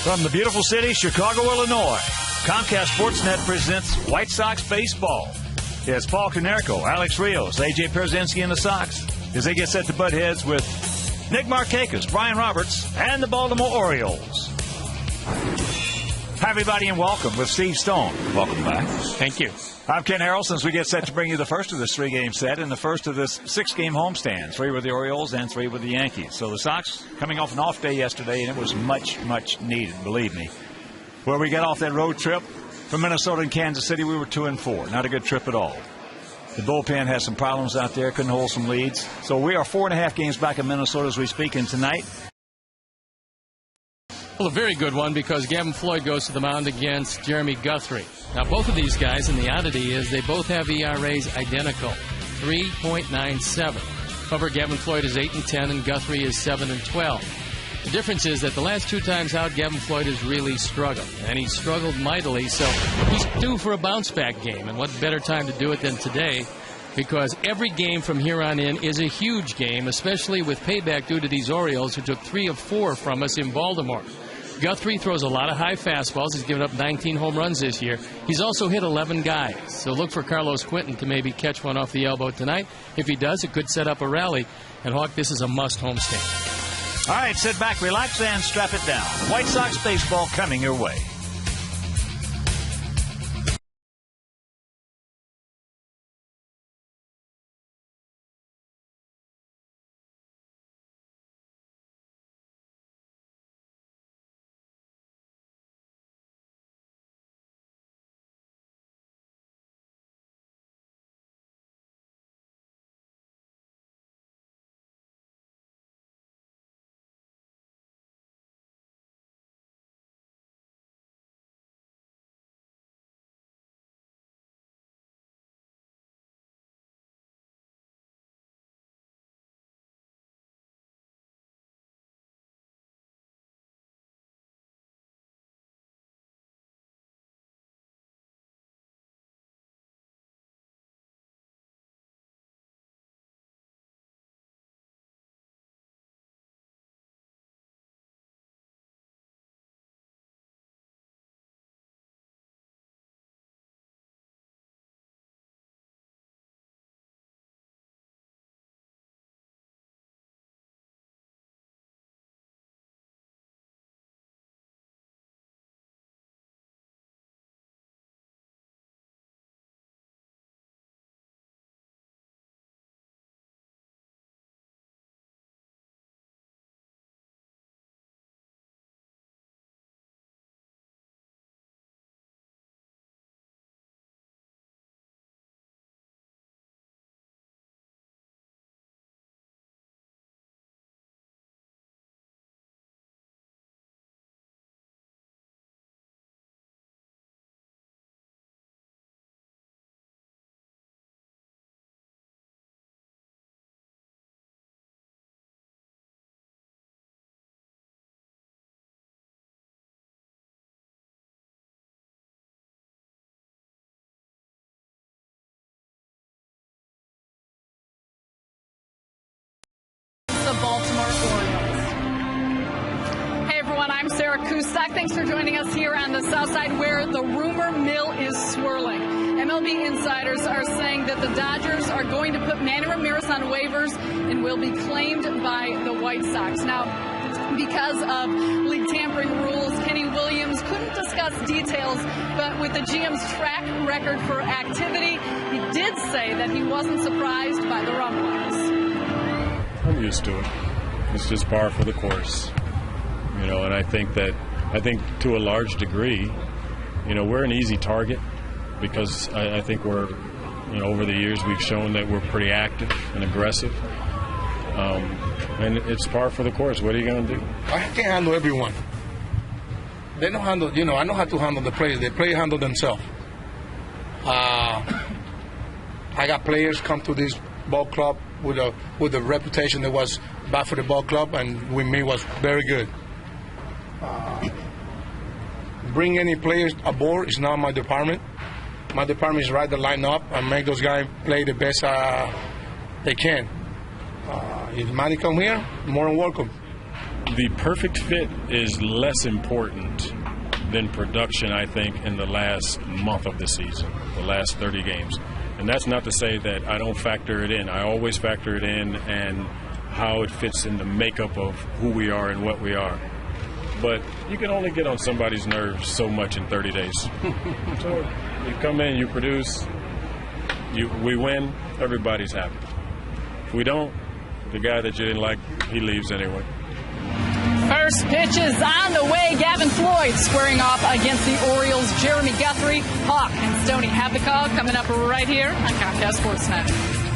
From the beautiful city, Chicago, Illinois, Comcast Sportsnet presents White Sox Baseball. It's Paul Konerko, Alex Rios, A.J. Pierzynski and the Sox as they get set to butt heads with Nick Markakis, Brian Roberts, and the Baltimore Orioles. Hi, everybody, and welcome with Steve Stone. Welcome back. Thank you. I'm Ken Harrelson as we get set to bring you the first of this three-game set and the first of this six-game homestand. 3 with the Orioles and 3 with the Yankees. So the Sox coming off an off day yesterday, and it was much, much needed, believe me. Where we got off that road trip from Minnesota and Kansas City, we were 2-4. Not a good trip at all. The bullpen has some problems out there, couldn't hold some leads. So we are 4.5 games back in Minnesota as we speak, and tonight. Well, a very good one because Gavin Floyd goes to the mound against Jeremy Guthrie. Now, both of these guys, and the oddity is they both have ERAs identical, 3.97. However, Gavin Floyd is 8-10 and Guthrie is 7-12. The difference is that the last 2 times out, Gavin Floyd has really struggled, and he's struggled mightily, so he's due for a bounce-back game. And what better time to do it than today, because every game from here on in is a huge game, especially with payback due to these Orioles who took 3 of 4 from us in Baltimore. Guthrie throws a lot of high fastballs. He's given up 19 home runs this year. He's also hit 11 guys. So look for Carlos Quentin to maybe catch one off the elbow tonight. If he does, it could set up a rally. And, Hawk, this is a must homestand. All right, sit back, relax, and strap it down. White Sox baseball coming your way. The Baltimore Orioles. Hey everyone, I'm Sarah Kustak. Thanks for joining us here on the South Side where the rumor mill is swirling. MLB insiders are saying that the Dodgers are going to put Manny Ramirez on waivers and will be claimed by the White Sox. Now, because of league tampering rules, Kenny Williams couldn't discuss details, but with the GM's track record for activity, he did say that he wasn't surprised by the rumblings. I'm used to it. It's just par for the course, and I think to a large degree, we're an easy target because I think we're, over the years we've shown that we're pretty active and aggressive, and it's par for the course. What are you going to do? I can't handle everyone. They don't handle, I know how to handle the players. The players handle themselves. I got players come to this ball club with a reputation that was bad for the ball club, and with me was very good. Bring any players aboard is not my department. My department is write the line up and make those guys play the best they can. If Manny come here, more than welcome. The The perfect fit is less important than production, I think, in the last month of the season, the last 30 games. And that's not to say that I don't factor it in. I always factor it in and how it fits in the makeup of who we are and what we are. But you can only get on somebody's nerves so much in 30 days. So you come in, you produce, we win, everybody's happy. If we don't, the guy that you didn't like, he leaves anyway. First pitch is on the way. Gavin Floyd squaring off against the Orioles' Jeremy Guthrie. Hawk and Stoney have the call coming up right here on Comcast Sportsnet.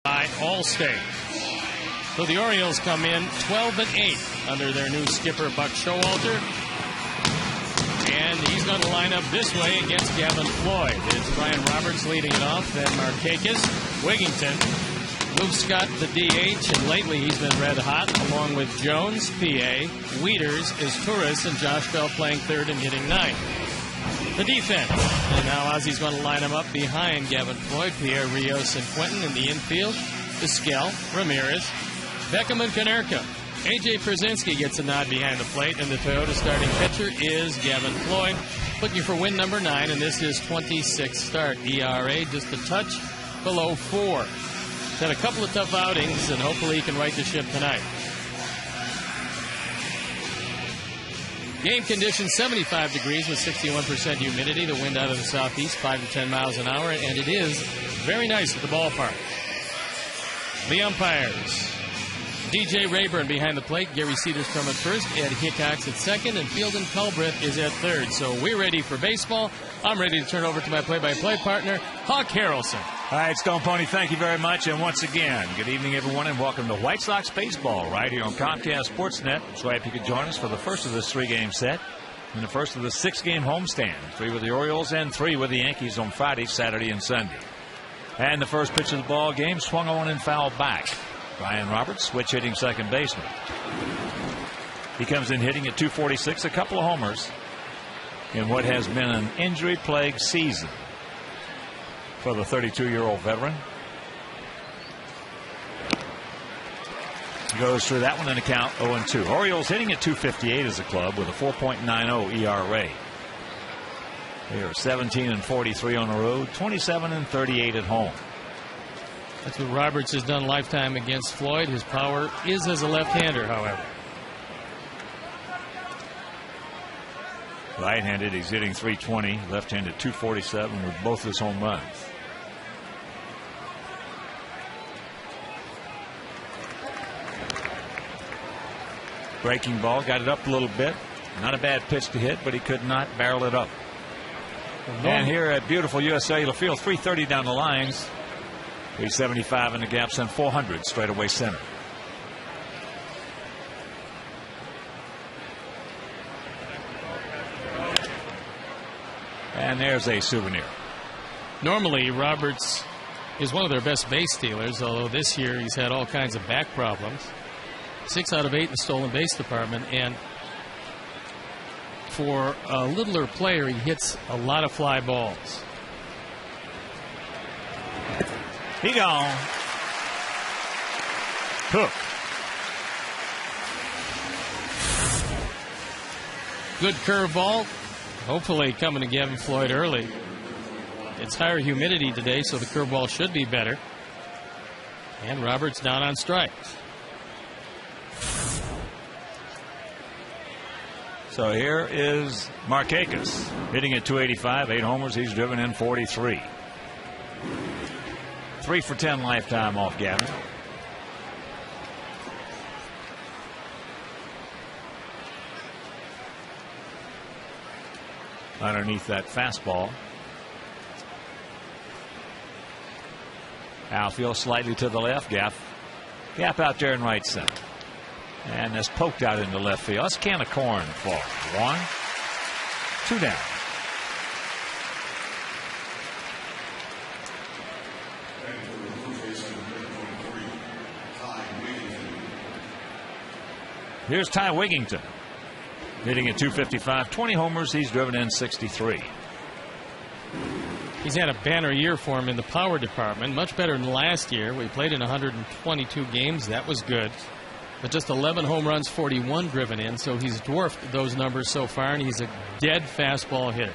By Allstate. So the Orioles come in 12-8 under their new skipper Buck Showalter. And he's going to line up this way against Gavin Floyd. It's Brian Roberts leading it off, then Markakis, Wigington, Luke Scott the DH, and lately he's been red hot, along with Jones, PA, Wieters, Izturis, and Josh Bell playing third and hitting ninth. The defense. And now Ozzy's going to line him up behind Gavin Floyd, Pierre Rios, and Quentin in the infield. Vizquel, Ramirez, Beckham, and Konerko. A.J. Przinsky gets a nod behind the plate, and the Toyota starting pitcher is Gavin Floyd, looking for win number 9, and this is 26th start. ERA just a touch below 4. He's had a couple of tough outings, and hopefully he can right the ship tonight. Game conditions 75 degrees with 61% humidity. The wind out of the southeast, 5 to 10 miles an hour, and it is very nice at the ballpark. The umpires. DJ Rayburn behind the plate. Gary Cedarstrom at first. Ed Hickox at second. And Fielden Culbreth is at third. So we're ready for baseball. I'm ready to turn over to my play-by-play partner, Hawk Harrelson. All right, Stone Pony, thank you very much. And once again, good evening, everyone, and welcome to White Sox Baseball right here on Comcast Sportsnet. So happy you could join us for the first of this 3-game set and the first of the 6-game homestand. 3 with the Orioles and 3 with the Yankees on Friday, Saturday, and Sunday. And the first pitch of the ball game swung on and fouled back. Brian Roberts, switch hitting second baseman. He comes in hitting at .246, a couple of homers in what has been an injury-plagued season for the 32-year-old veteran. He goes through that one in a count 0-2. Orioles hitting at .258 as a club with a 4.90 ERA. They are 17-43 on the road, 27-38 at home. That's what Roberts has done lifetime against Floyd. His power is as a left-hander, however. Right-handed, he's hitting .320. Left-handed, .247 with both his home runs. Breaking ball, got it up a little bit. Not a bad pitch to hit, but he could not barrel it up. And here at beautiful U.S. Cellular Field, 330 down the lines. 375 in the gaps and 400 straight away center. And there's a souvenir. Normally, Roberts is one of their best base stealers, although this year he's had all kinds of back problems. 6 out of 8 in the stolen base department, and for a littler player, he hits a lot of fly balls. He gone. Cook. Good curveball. Hopefully coming to Gavin Floyd early. It's higher humidity today, so the curveball should be better. And Roberts down on strikes. So here is Markakis hitting at .285, 8 homers. He's driven in 43. 3 for 10 lifetime off Gavin. Underneath that fastball. Outfield slightly to the left. Gap out there in right center. And that's poked out into left field. That's a can of corn for 1, 2 down. Here's Ty Wigington hitting at .255, 20 homers. He's driven in 63. He's had a banner year for him in the power department, much better than last year. We played in 122 games. That was good. But just 11 home runs, 41 driven in, so he's dwarfed those numbers so far, and he's a dead fastball hitter.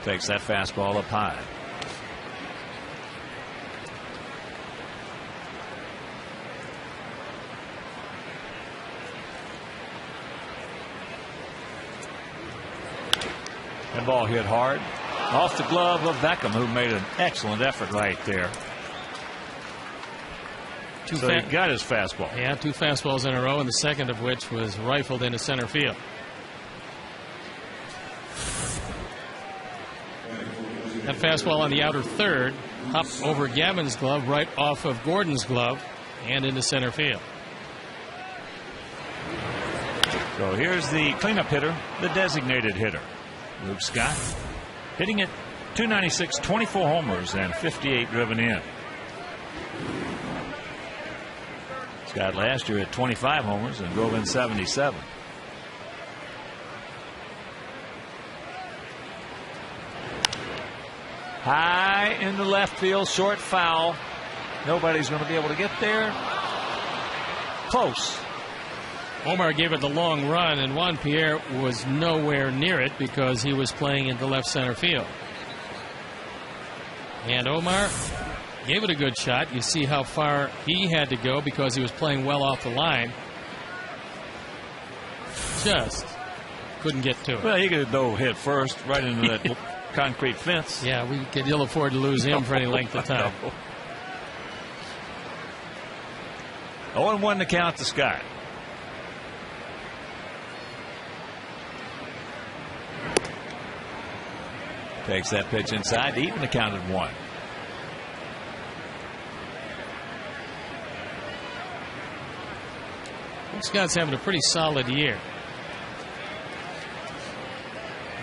Takes that fastball up high. That ball hit hard off the glove of Beckham, who made an excellent effort right there. So he got his fastball. Yeah, 2 fastballs in a row, and the second of which was rifled into center field. That fastball on the outer third hopped over Gavin's glove, right off of Gordon's glove, and into center field. So here's the cleanup hitter, the designated hitter, Luke Scott, hitting at .296, 24 homers and 58 driven in. Scott last year at 25 homers and drove in 77. High in the left field, short foul. Nobody's going to be able to get there. Close. Omar gave it the long run, and Juan Pierre was nowhere near it because he was playing into left center field. And Omar gave it a good shot. You see how far he had to go because he was playing well off the line. Just couldn't get to it. Well, he could have dove head first right into that concrete fence. Yeah, we could ill afford to lose him for any length of time. 0-1 to count to Scott. Takes that pitch inside to even the count at 1. Scott's having a pretty solid year.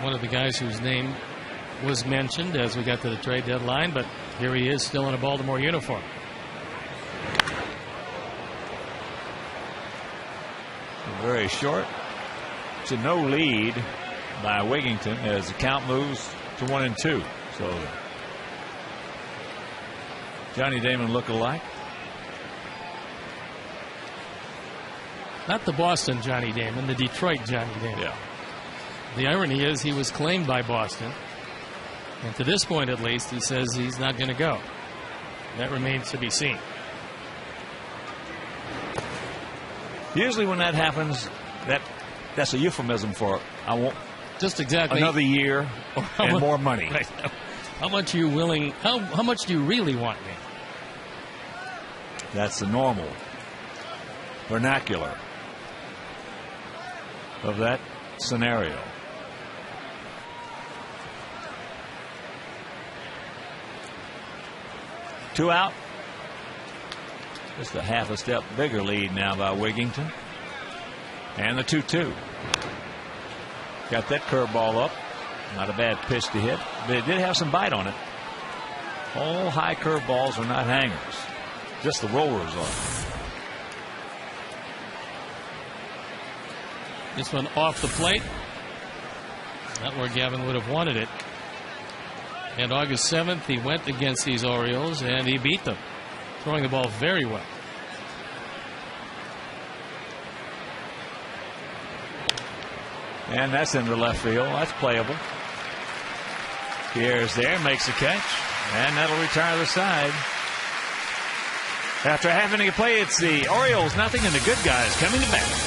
One of the guys whose name was mentioned as we got to the trade deadline, but here he is still in a Baltimore uniform. Very short. It's a no lead by Wigington as the count moves to 1-2. So Johnny Damon look-alike. Not the Boston Johnny Damon, the Detroit Johnny Damon. Yeah. The irony is he was claimed by Boston, and to this point at least he says he's not going to go. That remains to be seen. Usually when that happens, that's a euphemism for I want just exactly another year and more money. Right. How much are you willing? How much do you really want me? That's the normal vernacular of that scenario. Two out. Just a half a step bigger lead now by Wigington. And the 2-2. Got that curveball up. Not a bad pitch to hit, but it did have some bite on it. All high curveballs are not hangers. Just the rollers are. This one off the plate. Not where Gavin would have wanted it. And August 7th, he went against these Orioles, and he beat them, throwing the ball very well. And that's into left field. That's playable. Pierre's there, makes a catch, and that'll retire the side. After having to play, it's the Orioles nothing and the good guys coming to bat.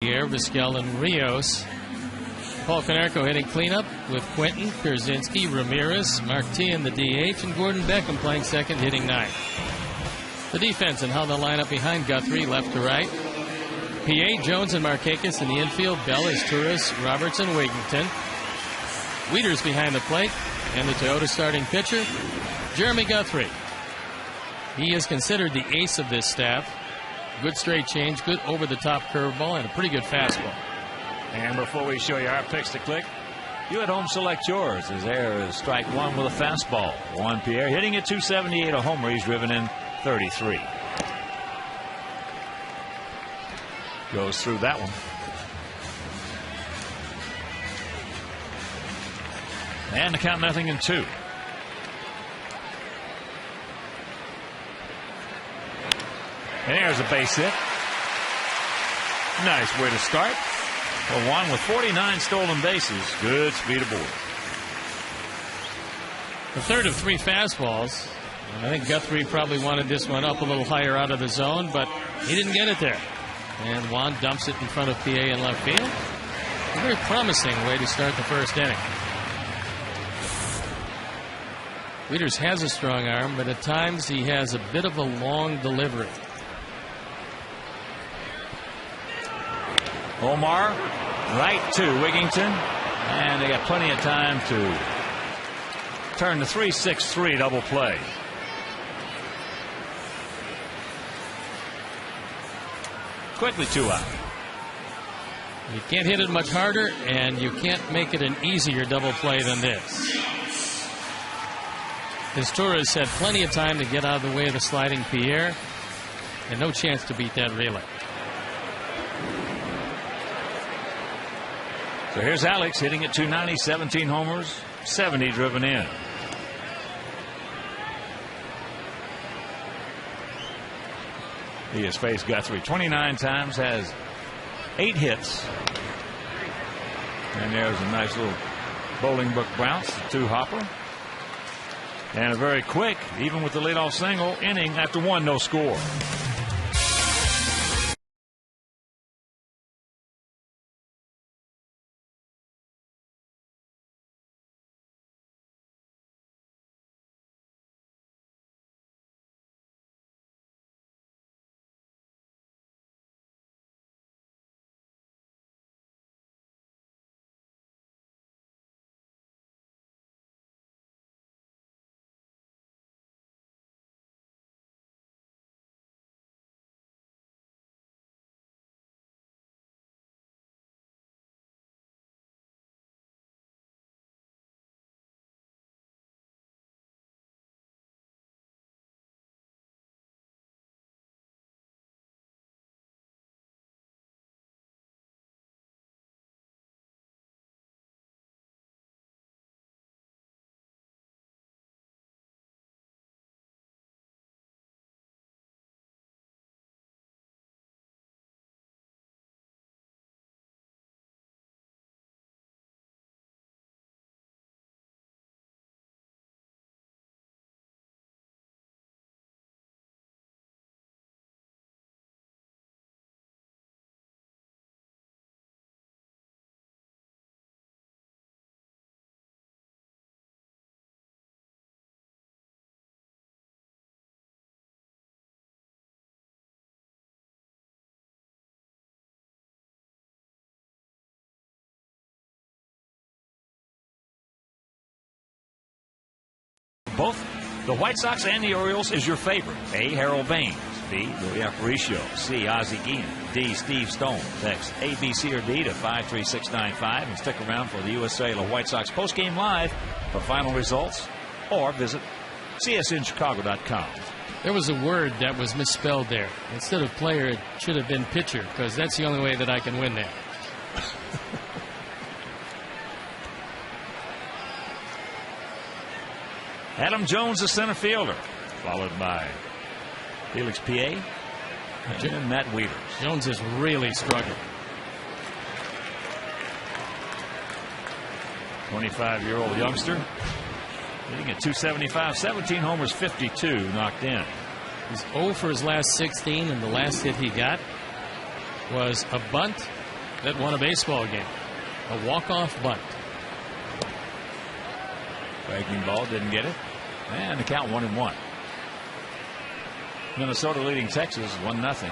Here, Vizquel and Rios. Paul Konerko hitting cleanup with Quinton, Pierzynski, Ramirez, Marti in the DH, and Gordon Beckham playing second, hitting ninth. The defense and how they'll line up behind Guthrie, left to right. PA, Jones, and Markakis in the infield. Bell is Turris, Robertson, Wigington. Wieters behind the plate, and the Toyota starting pitcher, Jeremy Guthrie. He is considered the ace of this staff. Good straight change, good over-the-top curveball, and a pretty good fastball. And before we show you our picks to click, you at home select yours, as there is strike one with a fastball. Juan Pierre hitting at 278, a homer. He's driven in 33. Goes through that one. And the count 0-2. And there's a base hit. Nice way to start. For one with 49 stolen bases. Good speed aboard. The third of three fastballs. And I think Guthrie probably wanted this one up a little higher out of the zone, but he didn't get it there. And Juan dumps it in front of PA in left field. A very promising way to start the first inning. Wieters has a strong arm, but at times he has a bit of a long delivery. Omar right to Wigington, and they got plenty of time to turn the 3-6-3 double play. Quickly 2 out. You can't hit it much harder, and you can't make it an easier double play than this. His Torres had plenty of time to get out of the way of the sliding Pierre, and no chance to beat that relay. So here's Alex hitting at 290, 17 homers, 70 driven in. He has faced Guthrie 29 times, has 8 hits. And there's a nice little Bolingbrook bounce, 2-hopper. And a very quick, even with the leadoff single, inning after 1, no score. Both the White Sox and the Orioles is your favorite. A, Harold Baines. B, Louis Aparicio. C, Ozzie Guillen. D, Steve Stone. Text A, B, C, or D to 53695 and stick around for the U.S. Cellular White Sox postgame live for final results, or visit csnchicago.com. There was a word that was misspelled there. Instead of player, it should have been pitcher, because that's the only way that I can win there. Adam Jones, the center fielder, followed by Felix P.A. and Matt Wieters. Jones is really struggling. 25-year-old youngster hitting at 275, 17 homers, 52 knocked in. He's 0 for his last 16, and the last hit he got was a bunt that won a baseball game. A walk-off bunt. Breaking ball, didn't get it. And the count 1-1. Minnesota leading Texas 1-0.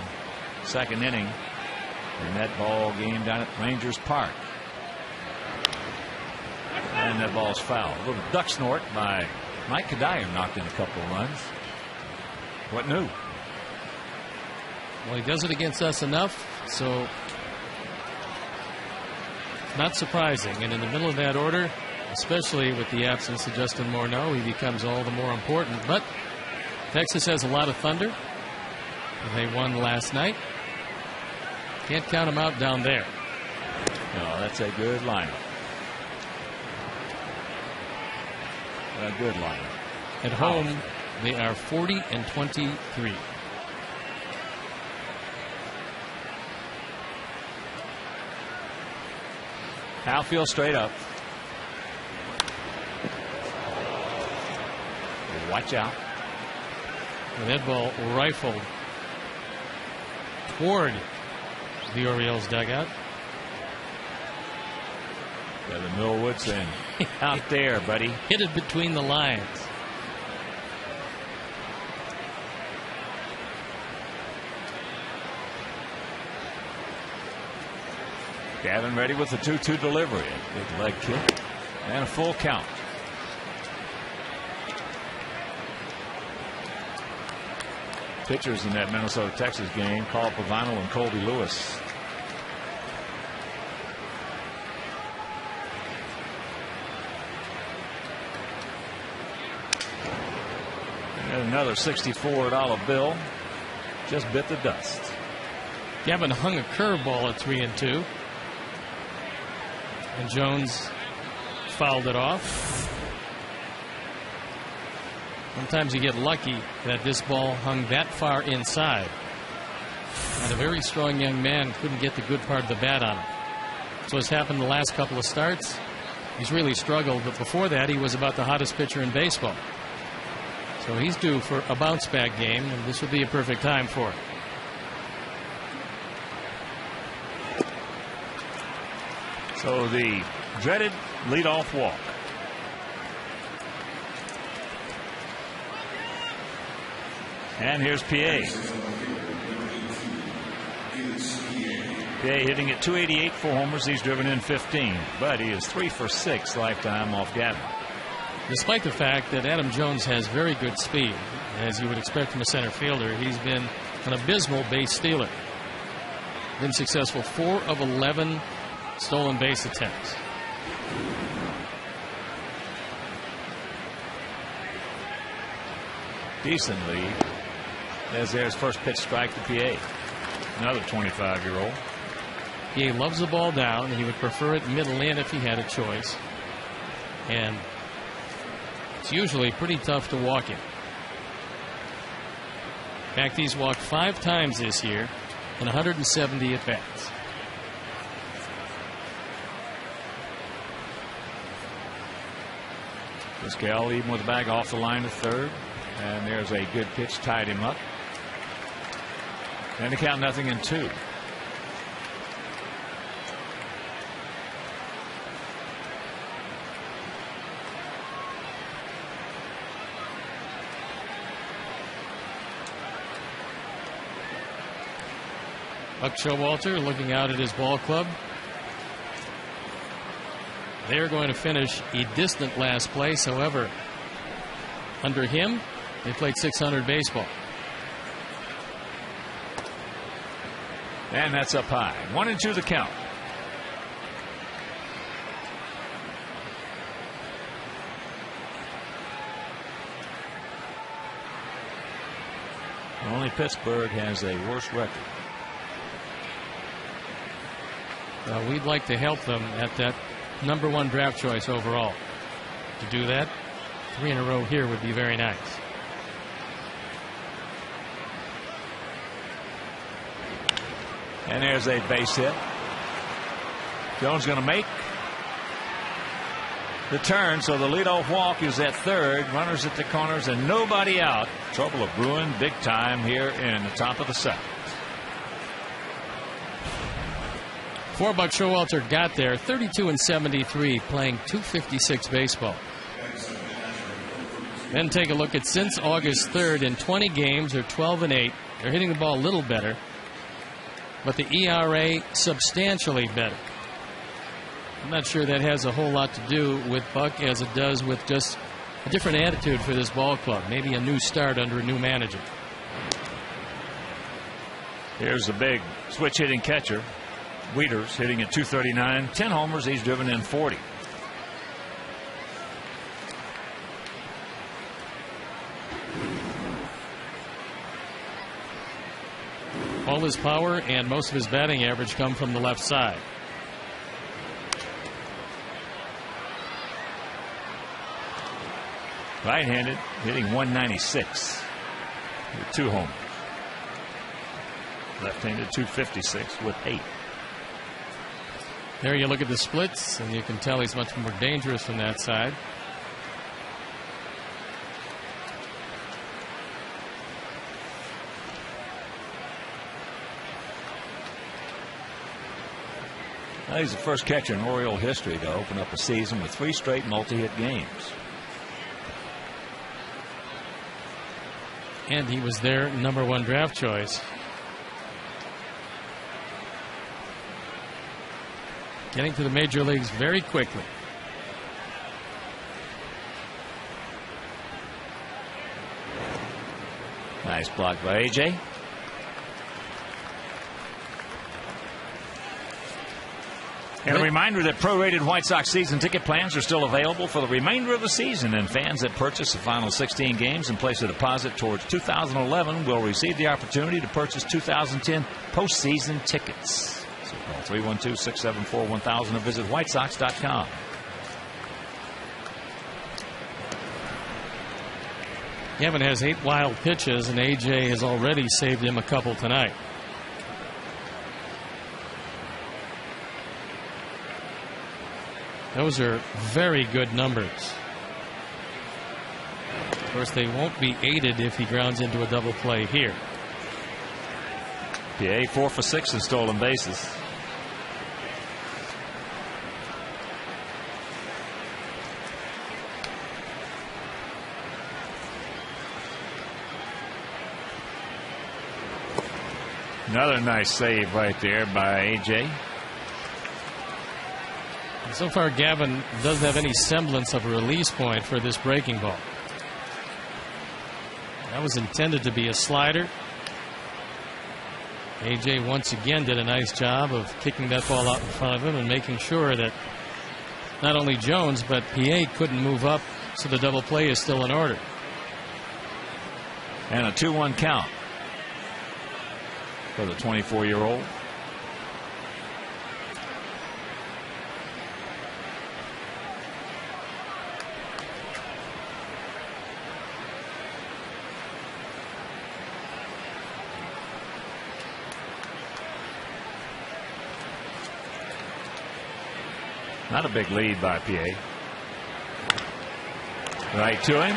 Second inning in that ball game down at Rangers Park. And that ball's foul. A little duck snort by Mike Kadire knocked in a couple of runs. What new? Well, he does it against us enough, so not surprising. And in the middle of that order, especially with the absence of Justin Morneau, he becomes all the more important. But Texas has a lot of thunder. They won last night. Can't count them out down there. No, that's a good lineup. A good lineup. At home, they are 40-23. Outfield straight up. Watch out. And that ball rifled toward the Orioles dugout. Yeah, the Millwood saying, out there, buddy. Hit it between the lines. Gavin ready with the 2-2 delivery. A big leg kick and a full count. Pitchers in that Minnesota-Texas game, Carl Pavano and Colby Lewis. And another $64 bill just bit the dust. Gavin hung a curveball at 3-2. And Jones fouled it off. Sometimes you get lucky that this ball hung that far inside. And a very strong young man couldn't get the good part of the bat on him. So what's happened the last couple of starts, he's really struggled. But before that, he was about the hottest pitcher in baseball. So he's due for a bounce-back game, and this would be a perfect time for it. So the dreaded leadoff walk. And here's PA. PA hitting at 288 for homers. He's driven in 15, but he is 3 for 6 lifetime off Gavin. Despite the fact that Adam Jones has very good speed, as you would expect from a center fielder, he's been an abysmal base stealer. Been successful 4 of 11 stolen base attempts. Decent lead as there's first pitch strike to PA. Another 25-year-old. PA loves the ball down. He would prefer it middle in if he had a choice. And it's usually pretty tough to walk in. In fact, he's walked 5 times this year in 170 at-bats. Pascal even with the bag off the line to third. And there's a good pitch, tied him up. And the count 0-2. Buck Showalter looking out at his ball club. They're going to finish a distant last place. However, under him, they played 600 baseball. And that's up high. 1-2 the count. Only Pittsburgh has a worse record. We'd like to help them at that #1 draft choice overall. To do that, 3 in a row here would be very nice. And there's a base hit. Jones going to make the turn, so the leadoff walk is at third. Runners at the corners and nobody out. Trouble of brewing big time here in the top of the 7th. Before Buck Showalter got there, 32 and 73, playing .256 baseball. Then take a look at since August 3rd in 20 games, they're 12 and 8. They're hitting the ball a little better, but the ERA substantially better. I'm not sure that has a whole lot to do with Buck as it does with just a different attitude for this ball club. Maybe a new start under a new manager. Here's the big switch hitting catcher. Wieters hitting at 239, 10 homers. He's driven in 40. All his power and most of his batting average come from the left side. Right-handed, hitting 196 with 2 homers. Left-handed 256 with 8. There you look at the splits, and you can tell he's much more dangerous from that side. Now he's the first catcher in Oriole history to open up a season with 3 straight multi-hit games. And he was their #1 draft choice. Getting to the major leagues very quickly. Nice block by AJ. And a reminder that prorated White Sox season ticket plans are still available for the remainder of the season, and fans that purchase the final 16 games and place a deposit towards 2011 will receive the opportunity to purchase 2010 postseason tickets. So call 312-674-1000 or visit whitesox.com. Gavin has 8 wild pitches, and AJ has already saved him a couple tonight. Those are very good numbers. Of course, they won't be aided if he grounds into a double play here. PA 4 for 6 in stolen bases. Another nice save right there by AJ. So far, Gavin doesn't have any semblance of a release point for this breaking ball. That was intended to be a slider. AJ once again did a nice job of kicking that ball out in front of him and making sure that not only Jones but PA couldn't move up, so the double play is still in order. And a 2-1 count for the 24-year-old. Not a big lead by PA. Right to him.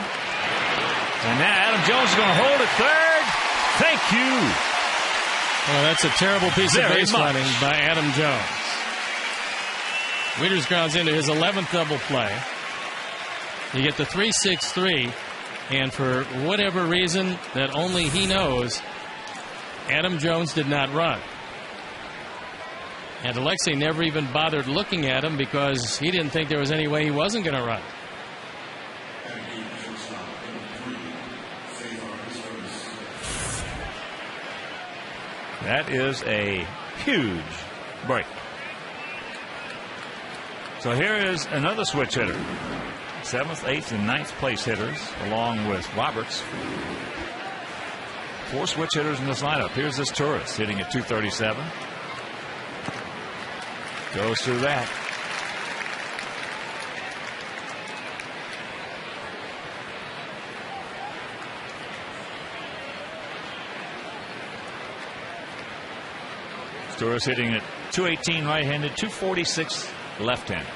And now Adam Jones is going to hold it third. Thank you. Well, that's a terrible piece of base running by Adam Jones. Wieters grounds into his 11th double play. You get the 3-6-3, and for whatever reason that only he knows, Adam Jones did not run. And Alexei never even bothered looking at him because he didn't think there was any way he wasn't going to run. That is a huge break. So here is another switch hitter. 7th, 8th, and 9th place hitters, along with Roberts. 4 switch hitters in this lineup. Here's this Torres hitting at 237. Goes through that. Torres hitting at 218 right-handed, 246 left-handed.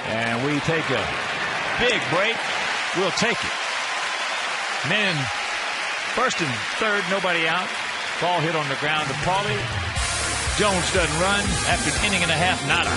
And we take a big break. We'll take it. Men first and third, nobody out. Ball hit on the ground to Paulie. Jones doesn't run after an inning and a half, nada.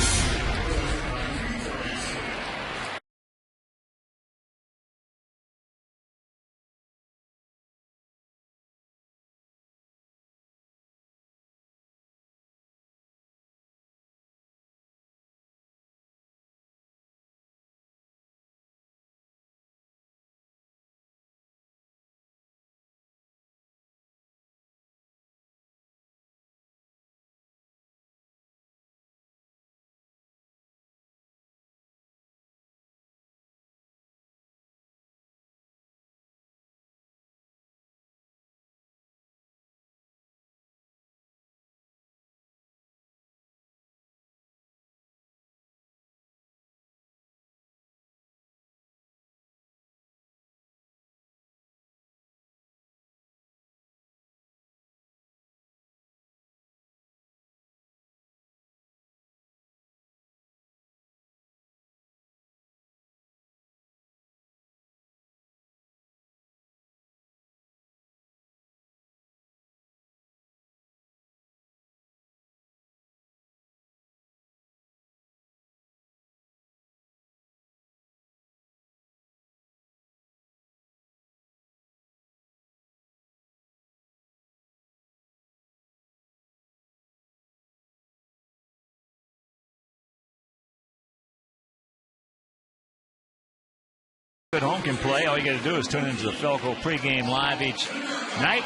At home can play. All you got to do is tune into the Felco pregame live each night.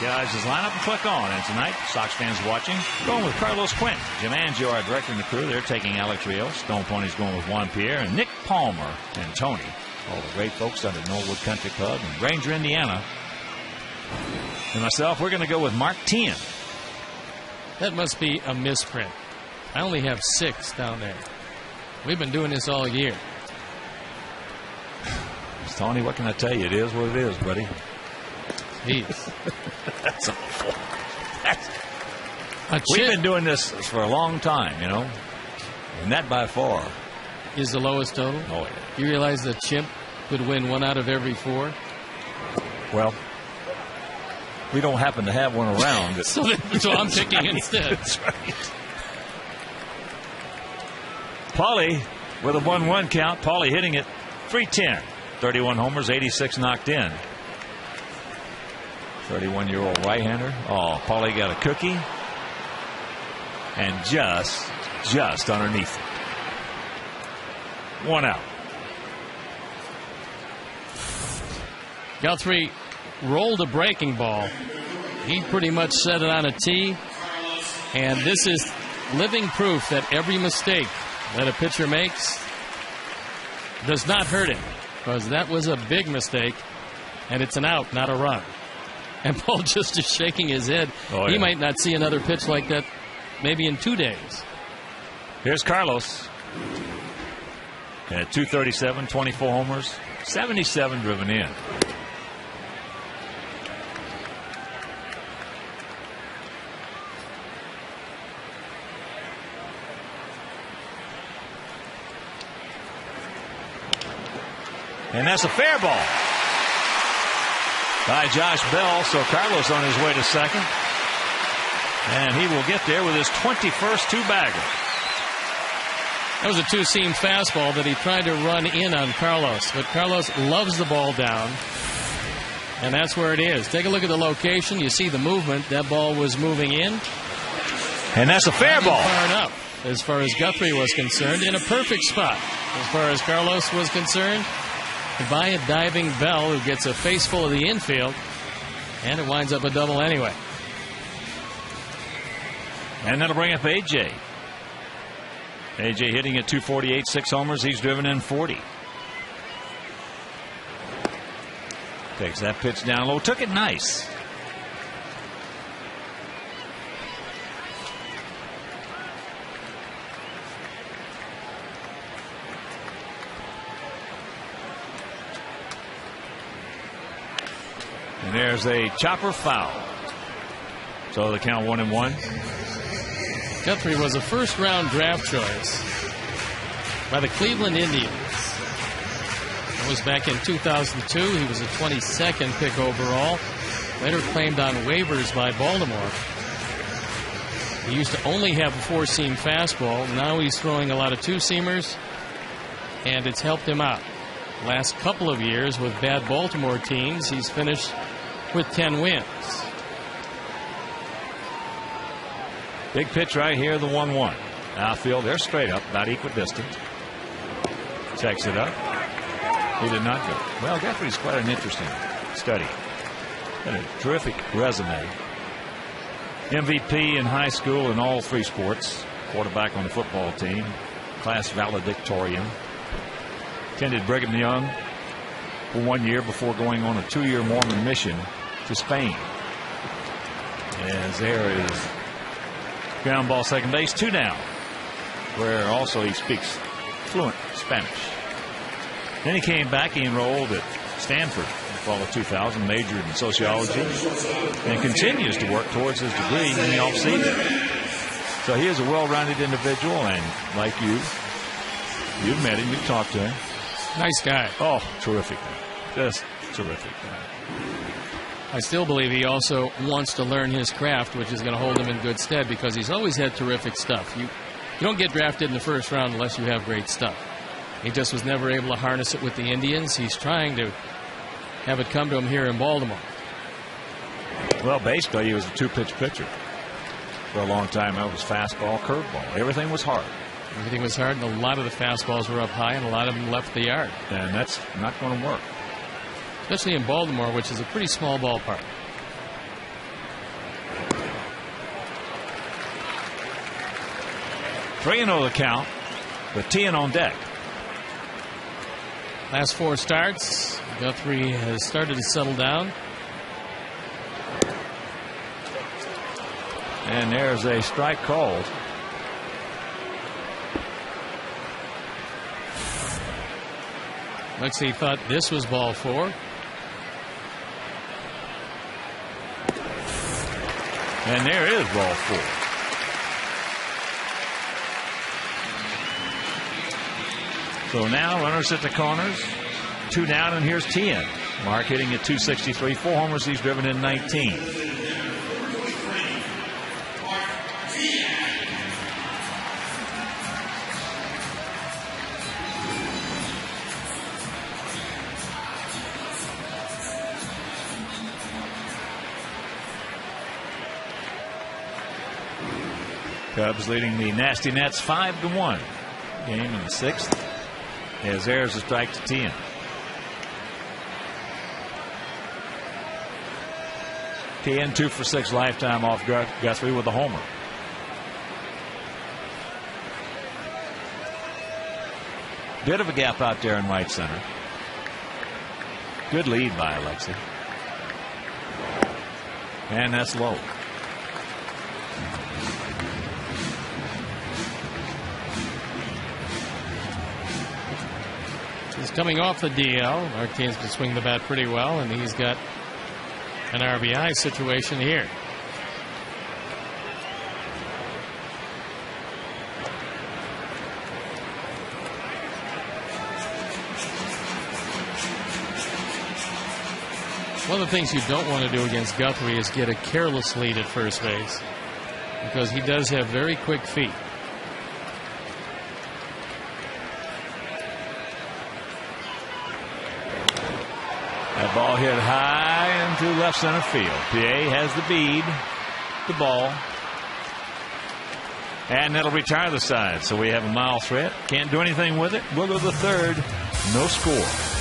Guys, his lineup and click on. And tonight, Sox fans watching, going with Carlos Quinn. Jim Angio, our director and the crew. They're taking Alex Rios. Stone Pony's going with Juan Pierre and Nick Palmer and Tony. All the great folks down at Norwood Country Club in Granger, Indiana. And myself, we're going to go with Mark Tien. That must be a misprint. I only have 6 down there. We've been doing this all year. Tony, what can I tell you? It is what it is, buddy. Jeez. That's awful. That's... We've been doing this for a long time, you know. And that by far is the lowest total. Oh, yeah. You realize the chimp could win 1 out of every 4? Well, we don't happen to have one around. so I'm picking instead. That's right. Paulie with a 1-1 count. Paulie hitting it .310. 31 homers, 86 knocked in. 31-year-old right-hander. Oh, Paulie got a cookie. And just underneath it. 1 out. Guthrie rolled a breaking ball. He pretty much set it on a tee. And this is living proof that every mistake that a pitcher makes does not hurt him. Because that was a big mistake. And it's an out, not a run. And Paul just is shaking his head. Oh, yeah. He might not see another pitch like that maybe in 2 days. Here's Carlos. At 237, 24 homers, 77 driven in. And that's a fair ball by Josh Bell. So Carlos on his way to second. And he will get there with his 21st two-bagger. That was a two-seam fastball that he tried to run in on Carlos. But Carlos loves the ball down. And that's where it is. Take a look at the location. You see the movement. That ball was moving in. And that's a fair ball. Far enough as far as Guthrie was concerned. In a perfect spot as far as Carlos was concerned. By a diving Bell who gets a face full of the infield. And it winds up a double anyway. And that'll bring up A.J. A.J. hitting at 248, 6 homers. He's driven in 40. Takes that pitch down low. Took it nice. And there's a chopper foul. So the count 1-1. Guthrie was a first-round draft choice by the Cleveland Indians. That was back in 2002. He was a 22nd pick overall. Later claimed on waivers by Baltimore. He used to only have a four-seam fastball. Now he's throwing a lot of two-seamers, and it's helped him out. Last couple of years with bad Baltimore teams, he's finished with 10 wins. Big pitch right here, the 1-1. Outfield, they're straight up, about equidistant. Checks it up. He did not go. Well, Guthrie's quite an interesting study. Got a terrific resume. MVP in high school in all 3 sports. Quarterback on the football team. Class valedictorian. Attended Brigham Young for 1 year before going on a 2-year Mormon mission to Spain. As there is ground ball second base, 2 down, where also he speaks fluent Spanish. Then he came back. He enrolled at Stanford in the fall of 2000, majored in sociology, and continues to work towards his degree in the offseason. So he is a well-rounded individual, and like you've met him, you've talked to him. Nice guy. Oh, terrific guy. Just terrific guy. I still believe he also wants to learn his craft, which is going to hold him in good stead because he's always had terrific stuff. You don't get drafted in the first round unless you have great stuff. He just was never able to harness it with the Indians. He's trying to have it come to him here in Baltimore. Well, basically, he was a 2-pitch pitcher for a long time. That was fastball, curveball. Everything was hard. Everything was hard, and a lot of the fastballs were up high, and a lot of them left the yard. And that's not going to work. Especially in Baltimore, which is a pretty small ballpark. Three and 0 the count, with Tian on deck. Last 4 starts, Guthrie has started to settle down. And there's a strike called. Lexi thought this was ball 4. And there is ball 4. So now runners at the corners. 2 down, and here's Tien. Mark hitting at .263. 4 homers he's driven in 19. Cubs leading the Nasty Nets 5-1. Game in the 6th. As there's a strike to Tien. Tien 2 for 6 lifetime off Guthrie with a homer. Bit of a gap out there in right center. Good lead by Alexi. And that's low. He's coming off the DL. Martinez can swing the bat pretty well, and he's got an RBI situation here. One of the things you don't want to do against Guthrie is get a careless lead at first base, because he does have very quick feet. That ball hit high into left center field. PA has the bead, the ball, and that'll retire the side. So we have a mile threat. Can't do anything with it. We'll go to the third. No score.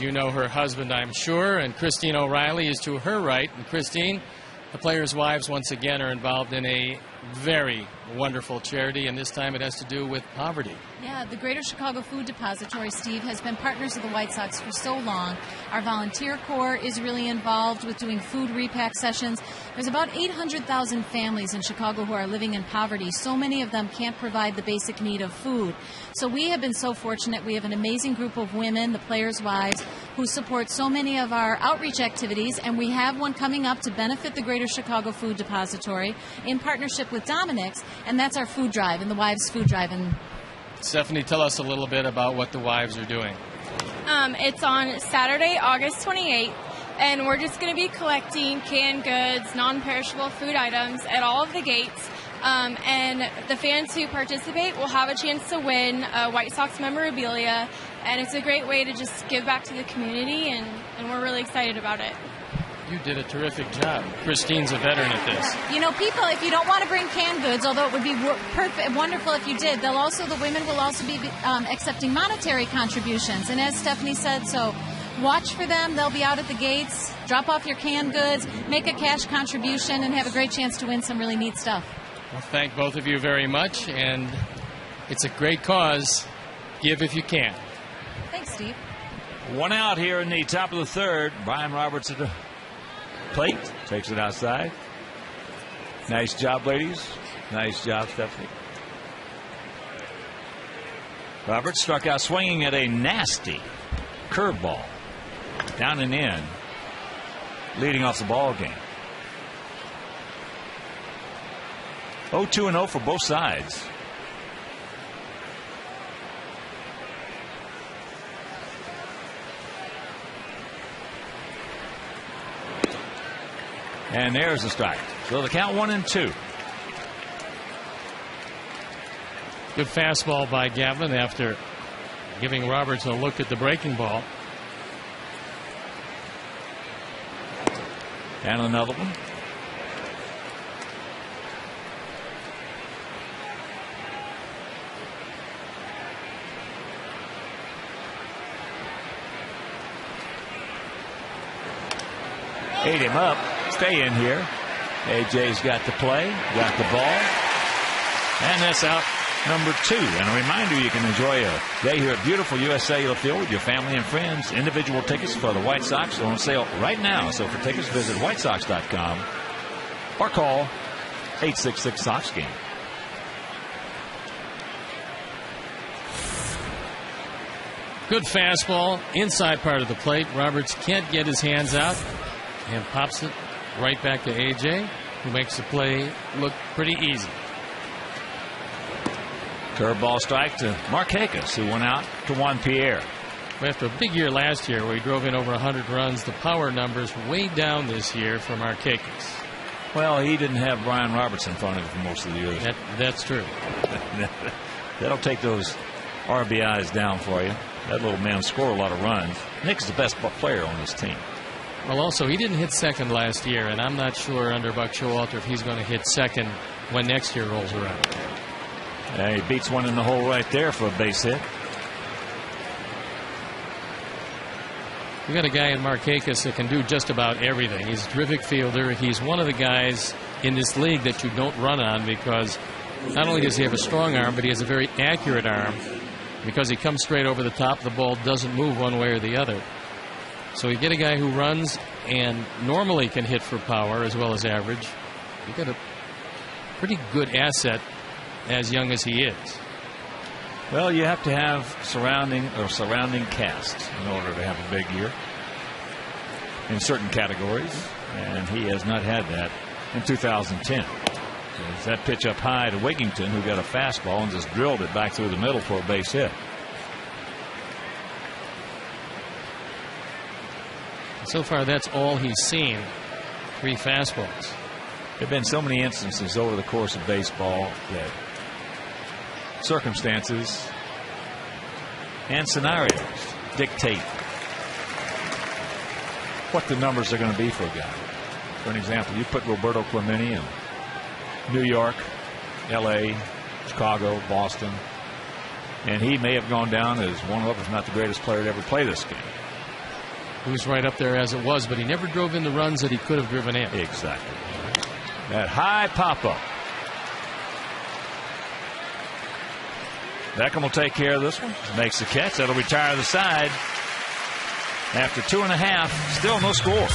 You know her husband, I'm sure, and Christine O'Reilly is to her right. And Christine, the players' wives once again are involved in a very wonderful charity, and this time it has to do with poverty. Yeah, the Greater Chicago Food Depository, Steve, has been partners of the White Sox for so long. Our volunteer corps is really involved with doing food repack sessions. There's about 800,000 families in Chicago who are living in poverty. So many of them can't provide the basic need of food. So we have been so fortunate. We have an amazing group of women, the players' wives, who support so many of our outreach activities, and we have one coming up to benefit the Greater Chicago Food Depository in partnership with Dominic's, and that's our food drive and the Wives Food Drive. And Stephanie, tell us a little bit about what the wives are doing. It's on Saturday, August 28th, and we're just going to be collecting canned goods, non-perishable food items at all of the gates. And the fans who participate will have a chance to win White Sox memorabilia, and it's a great way to just give back to the community, and we're really excited about it. You did a terrific job. Christine's a veteran at this. You know, people, if you don't want to bring canned goods, although it would be wonderful if you did, the women will also be accepting monetary contributions. And as Stephanie said, so watch for them. They'll be out at the gates. Drop off your canned goods, make a cash contribution, and have a great chance to win some really neat stuff. Well, thank both of you very much, and it's a great cause. Give if you can. Thanks, Steve. One out here in the top of the third. Brian Roberts at the plate. Takes it outside. Nice job, ladies. Nice job, Stephanie. Roberts struck out swinging at a nasty curveball. Down and in. Leading off the ball game. 0-2-0 for both sides. And there's the strike. So the count 1-2. Good fastball by Gavin after giving Roberts a look at the breaking ball. And another one. Ate him up. Stay in here. AJ's got the play, got the ball. And that's out number 2. And a reminder, you can enjoy a day here at beautiful US Cellular Field with your family and friends. Individual tickets for the White Sox are on sale right now. So for tickets, visit whitesox.com or call 866-SOX-GAME. Good fastball inside part of the plate. Roberts can't get his hands out and pops it right back to AJ, who makes the play look pretty easy. Curveball strike to Markakis, who went out to Juan Pierre. After a big year last year where he drove in over 100 runs, the power numbers way down this year for Markakis. Well, he didn't have Brian Roberts in front of him for most of the years. That's true. That'll take those RBIs down for you. That little man scored a lot of runs. Nick's the best player on this team. Well, also, he didn't hit second last year, and I'm not sure under Buck Showalter if he's going to hit second when next year rolls around. Yeah, he beats one in the hole right there for a base hit. We got a guy in Markakis that can do just about everything. He's a terrific fielder. He's one of the guys in this league that you don't run on because not only does he have a strong arm, but he has a very accurate arm because he comes straight over the top. The ball doesn't move one way or the other. So you get a guy who runs and normally can hit for power as well as average. You got a pretty good asset as young as he is. Well, you have to have surrounding cast in order to have a big year in certain categories, and he has not had that in 2010. There's that pitch up high to Wigington, who got a fastball and just drilled it back through the middle for a base hit. So far, that's all he's seen. 3 fastballs. There have been so many instances over the course of baseball that circumstances and scenarios dictate what the numbers are going to be for a guy. For an example, you put Roberto Clemente in New York, L.A., Chicago, Boston, and he may have gone down as one of, if not the greatest player to ever play this game. He was right up there as it was, but he never drove in the runs that he could have driven in. Exactly. That high pop-up. Beckham will take care of this one. Makes the catch. That'll retire the side. After 2.5, still no score.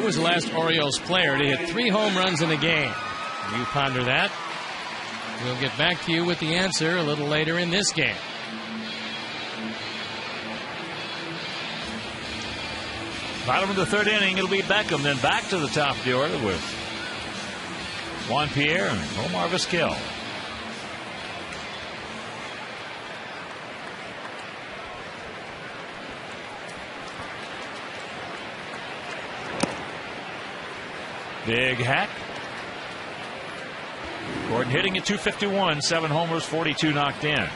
was the last Orioles player to hit 3 home runs in a game? You ponder that. We'll get back to you with the answer a little later in this game. Bottom of the 3rd inning, it'll be Beckham. Then back to the top of the order with Juan Pierre and Omar Vizquel. Big hack. Gordon hitting at 251, 7 homers, 42 knocked in.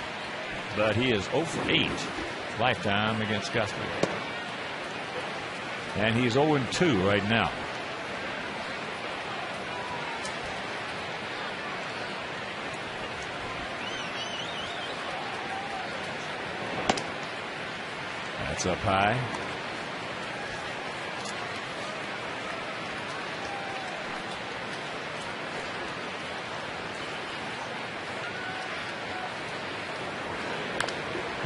But he is 0 for 8 lifetime against Guthrie. And he's 0-2 right now. That's up high.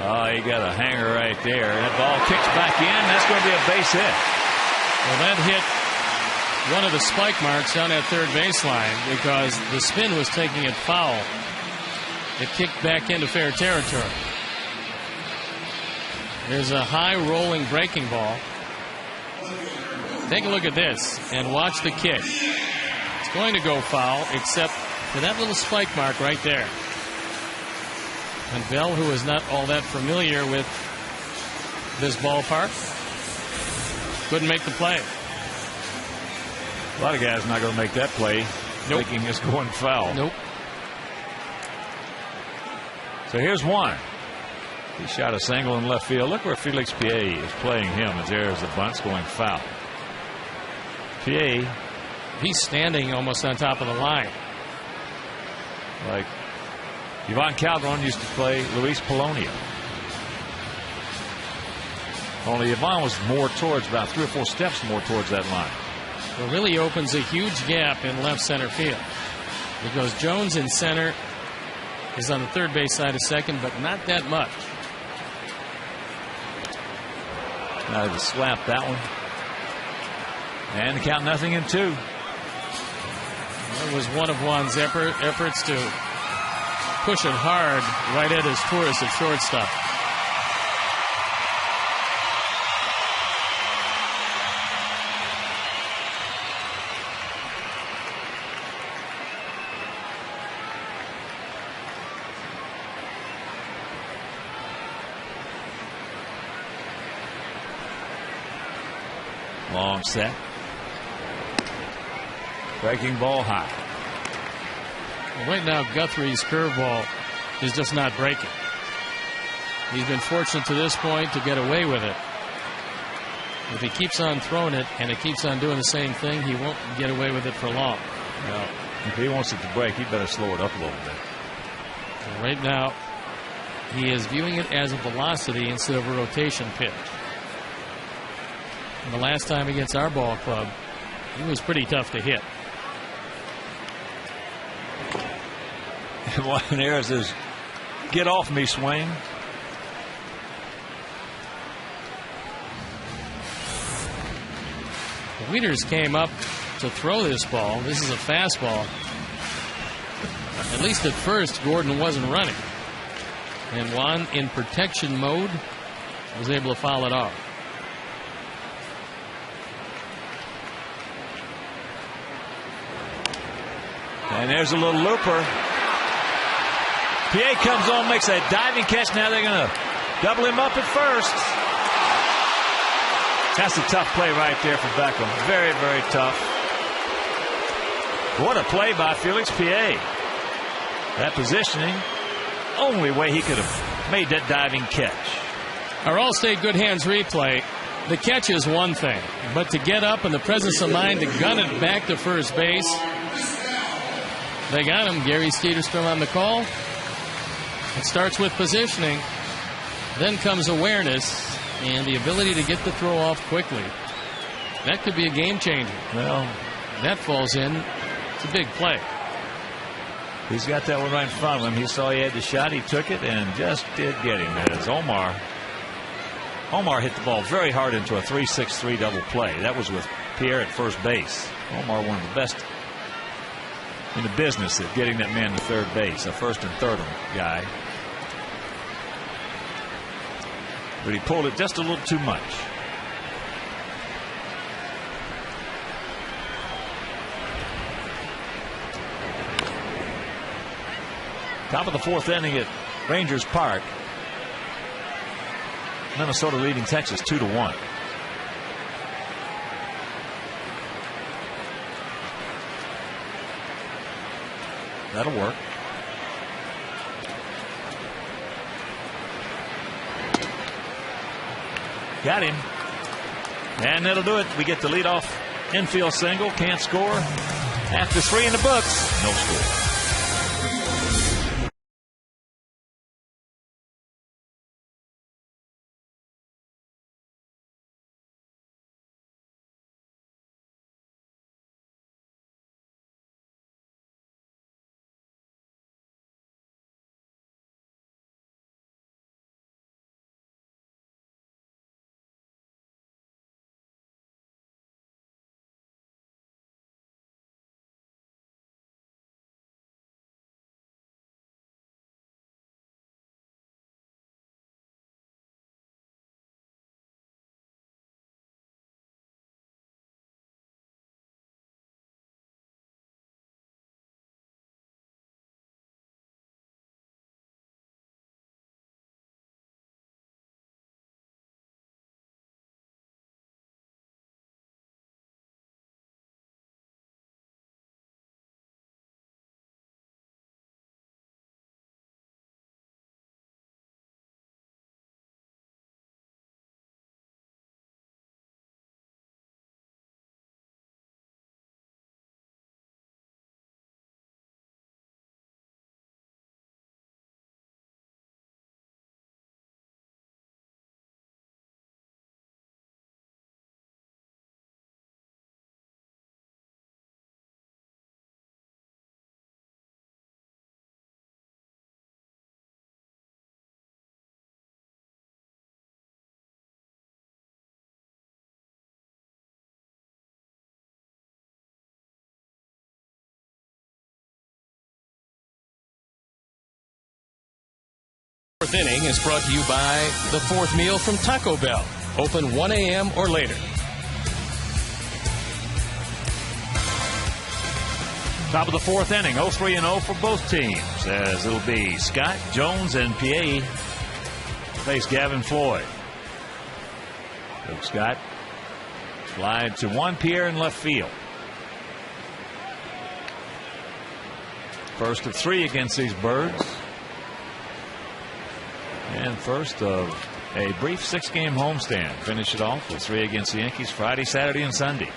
Oh, he got a hanger right there. That ball kicks back in. That's going to be a base hit. Well, that hit one of the spike marks down that third baseline because the spin was taking it foul. It kicked back into fair territory. There's a high rolling breaking ball. Take a look at this and watch the kick. It's going to go foul except for that little spike mark right there. And Bell, who is not all that familiar with this ballpark, couldn't make the play. A lot of guys not going to make that play. Nope. Thinking it's going foul. Nope. So here's one. He shot a single in left field. Look where Felix Pié is playing him as there's the bunt's going foul. Pié, he's standing almost on top of the line. Like Yvonne Calderon used to play Luis Polonia. Only Yvonne was more towards, about 3 or 4 steps more towards that line. It really opens a huge gap in left center field because Jones in center is on the third base side of second, but not that much. Now to slap that one. And the count 0-2. That was one of Juan's efforts to push it hard right at his Torres at shortstop. Long set. Breaking ball high. Well, right now, Guthrie's curveball is just not breaking. He's been fortunate to this point to get away with it. If he keeps on throwing it and it keeps on doing the same thing, he won't get away with it for long. Well, if he wants it to break, he better slow it up a little bit. And right now, he is viewing it as a velocity instead of a rotation pitch. And the last time against our ball club, he was pretty tough to hit. And Juan Ayres says, "Get off me, swing." The Wieters came up to throw this ball. This is a fastball. At least at first, Gordon wasn't running. And Juan, in protection mode, was able to foul it off. And there's a little looper. Pié comes on, makes a diving catch. Now they're going to double him up at first. That's a tough play right there for Beckham. Very, very tough. What a play by Felix Pié. That positioning, only way he could have made that diving catch. Our Allstate Good Hands replay, the catch is one thing, but to get up in the presence of mind to gun it back to first base, they got him. Gary Steederstrom on the call. It starts with positioning, then comes awareness and the ability to get the throw off quickly. That could be a game changer. Well, that falls in. It's a big play. He's got that one right in front of him. He saw he had the shot. He took it and just did get him. As Omar hit the ball very hard into a 3-6-3 double play. That was with Pierre at first base. Omar, one of the best in the business at getting that man to third base, a first and third guy. But he pulled it just a little too much. Top of the fourth inning at Rangers Park. Minnesota leading Texas 2-1. That'll work. Got him. And that'll do it. We get the leadoff infield single. Can't score. After 3 in the books, no score. Fourth inning is brought to you by the fourth meal from Taco Bell. Open 1 a.m. or later. Top of the fourth inning, 0-3-0 for both teams, as it'll be Scott, Jones, and Pierre face Gavin Floyd. Luke Scott slide to 1, Pierre in left field. First of 3 against these Birds. And first of a brief 6-game homestand. Finish it off with 3 against the Yankees Friday, Saturday, and Sunday.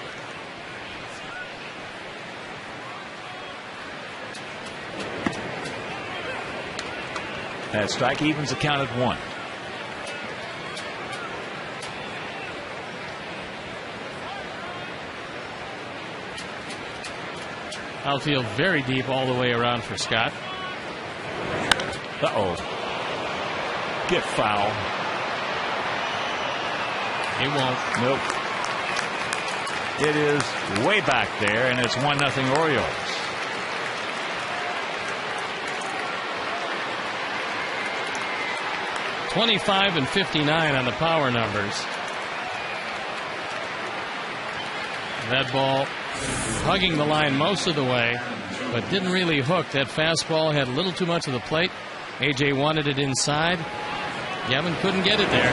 That strike evens accounted 1. Outfield very deep all the way around for Scott. Uh-oh. Get foul. He won't. Nope. It is way back there, and it's 1-0 Orioles. .25 and 59 on the power numbers. That ball hugging the line most of the way, but didn't really hook. That fastball had a little too much of the plate. AJ wanted it inside. Gavin couldn't get it there.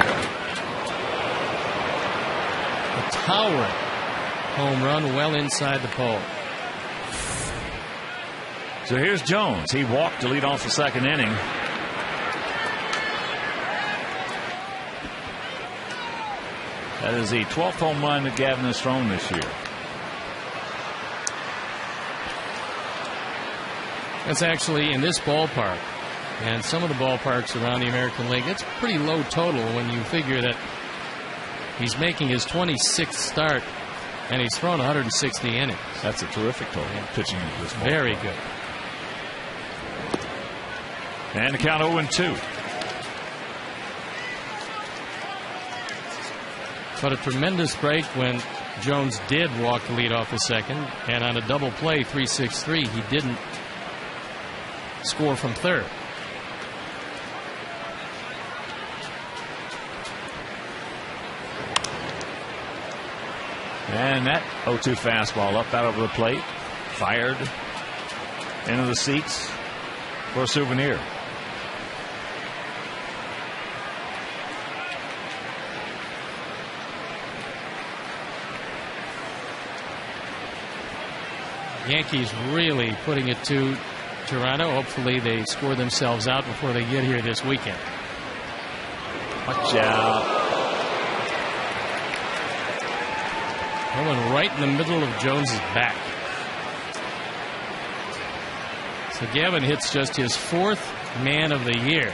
A towering home run well inside the pole. So here's Jones. He walked to lead off the second inning. That is the 12th home run that Gavin has thrown this year. That's actually in this ballpark. And some of the ballparks around the American League, it's a pretty low total when you figure that he's making his 26th start and he's thrown 160 innings. That's a terrific total, pitching into this ballpark. Very good. And the count 0-2. But a tremendous break when Jones did walk the lead off the second, and on a double play 3-6-3 he didn't score from third. And that 0-2 fastball up out over the plate, fired into the seats for a souvenir. Yankees really putting it to Toronto. Hopefully they score themselves out before they get here this weekend. Watch out. Going right in the middle of Jones's back. So Gavin hits just his 4th man of the year.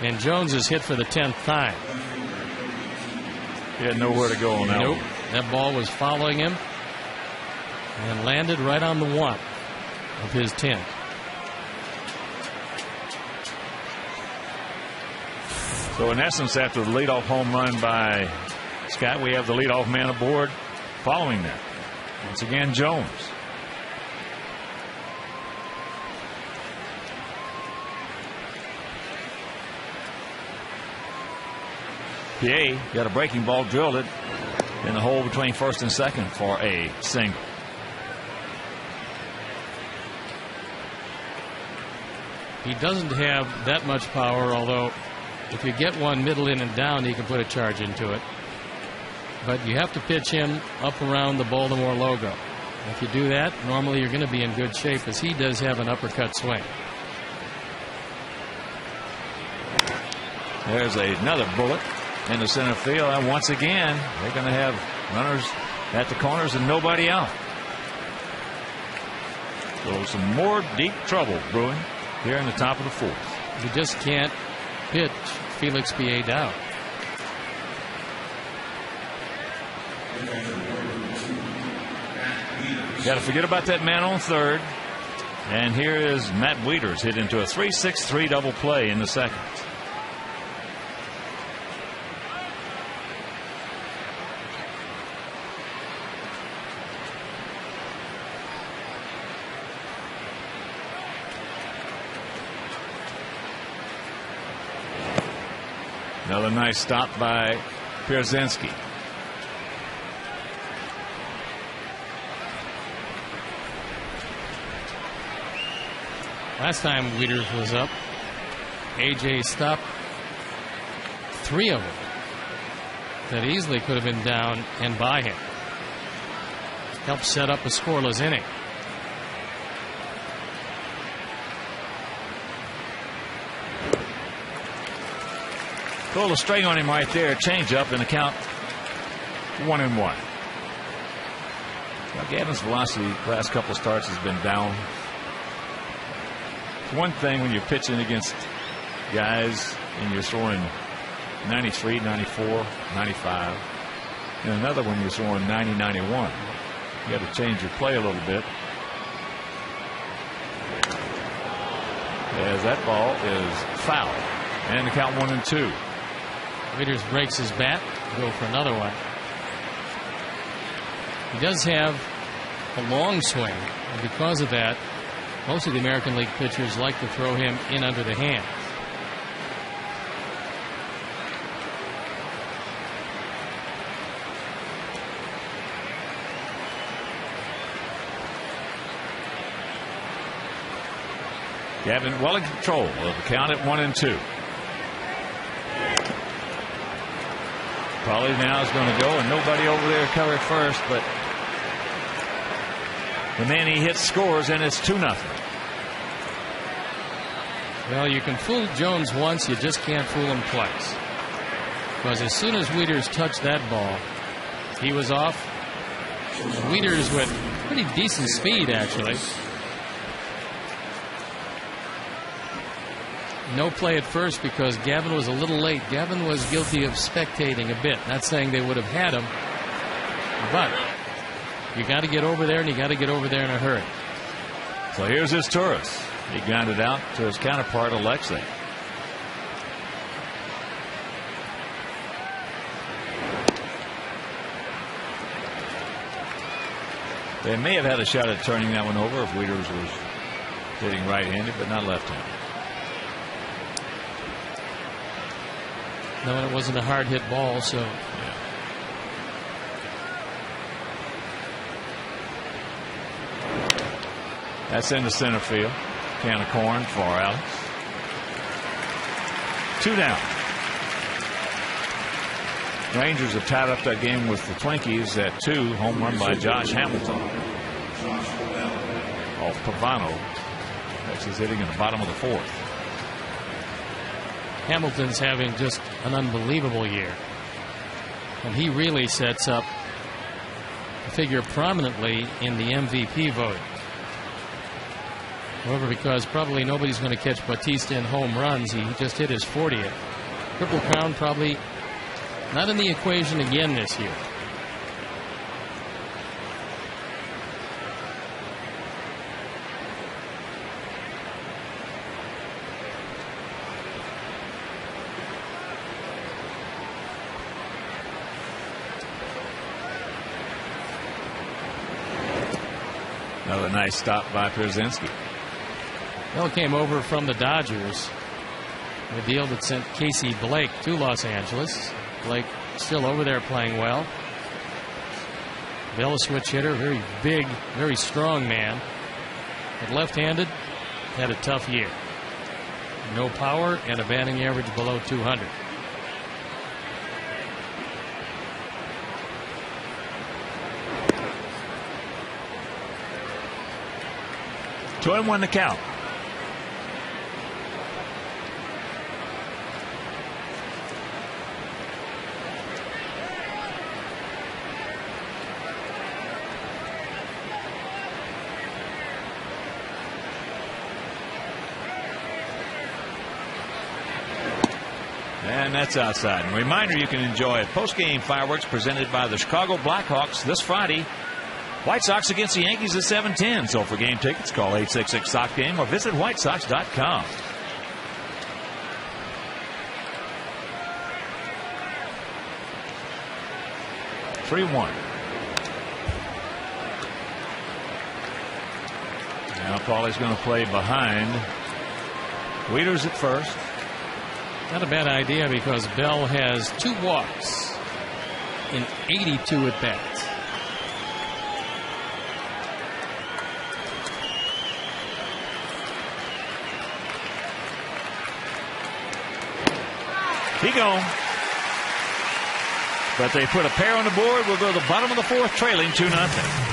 And Jones is hit for the 10th time. He had nowhere to go on that one. That ball was following him and landed right on the 1 of his 10. So in essence, after the leadoff home run by Scott, we have the leadoff man aboard following that. Once again, Jones. PA got a breaking ball, drilled it in the hole between first and second for a single. He doesn't have that much power, although if you get one middle in and down, he can put a charge into it. But you have to pitch him up around the Baltimore logo. If you do that, normally you're going to be in good shape, as he does have an uppercut swing. There's another bullet in the center field, and once again they're going to have runners at the corners and nobody out. So some more deep trouble brewing here in the top of the 4th. You just can't pitch Felix BA down. Got to forget about that man on third. And here is Matt Wieters hit into a 3-6-3 double play in the second. Another nice stop by Pierzynski. Last time Wieters was up, AJ stopped 3 of them that easily could have been down and by him. Helped set up a scoreless inning. Pulled a string on him right there. Change up and the count 1-1. Now, Gavin's velocity last couple of starts has been down. It's one thing when you're pitching against guys and you're throwing 93, 94, 95. And another one you're throwing 90, 91. You got to change your play a little bit. As that ball is foul. And the count 1-2. Wieters breaks his bat, go for another one. He does have a long swing, and because of that, most of the American League pitchers like to throw him in under the hands. Gavin well in control of the count at 1-2. Probably now is going to go, and nobody over there to cover first, but the man he hits scores, and it's 2-0. Well, you can fool Jones once, you just can't fool him twice. Because as soon as Wieters touched that ball, he was off. Wieters with pretty decent speed, actually. No play at first because Gavin was a little late. Gavin was guilty of spectating a bit. Not saying they would have had him, but you got to get over there, and you got to get over there in a hurry. So here's his Turris. He grounded out to his counterpart, Alexei. They may have had a shot at turning that one over if Wieters was hitting right-handed, but not left-handed. No, and it wasn't a hard hit ball, so. Yeah. That's into center field. Can of corn for Alex. 2 down. Rangers have tied up that game with the Twinkies at 2. Home run by Josh Hamilton. Off Pavano. Texas hitting in the bottom of the 4th. Hamilton's having just an unbelievable year. And he really sets up to figure prominently in the MVP voting. However, because probably nobody's going to catch Bautista in home runs, he just hit his 40th. Triple Crown probably not in the equation again this year. Another nice stop by Pierzynski. Bell came over from the Dodgers. A deal that sent Casey Blake to Los Angeles. Blake still over there playing well. Bell, a switch hitter, very big, very strong man. But left-handed, had a tough year. No power and a batting average below 200. Two and 1 to count. And that's outside. And reminder, you can enjoy post-game fireworks presented by the Chicago Blackhawks this Friday. White Sox against the Yankees at 7:10. So for game tickets, call 866-SOX-GAME or visit whitesox.com. (3-1). Now Paulie's going to play behind Wieters at first. Not a bad idea because Bell has 2 walks in 82 at bats. He gone. But they put a pair on the board. We'll go to the bottom of the 4th, trailing 2-0.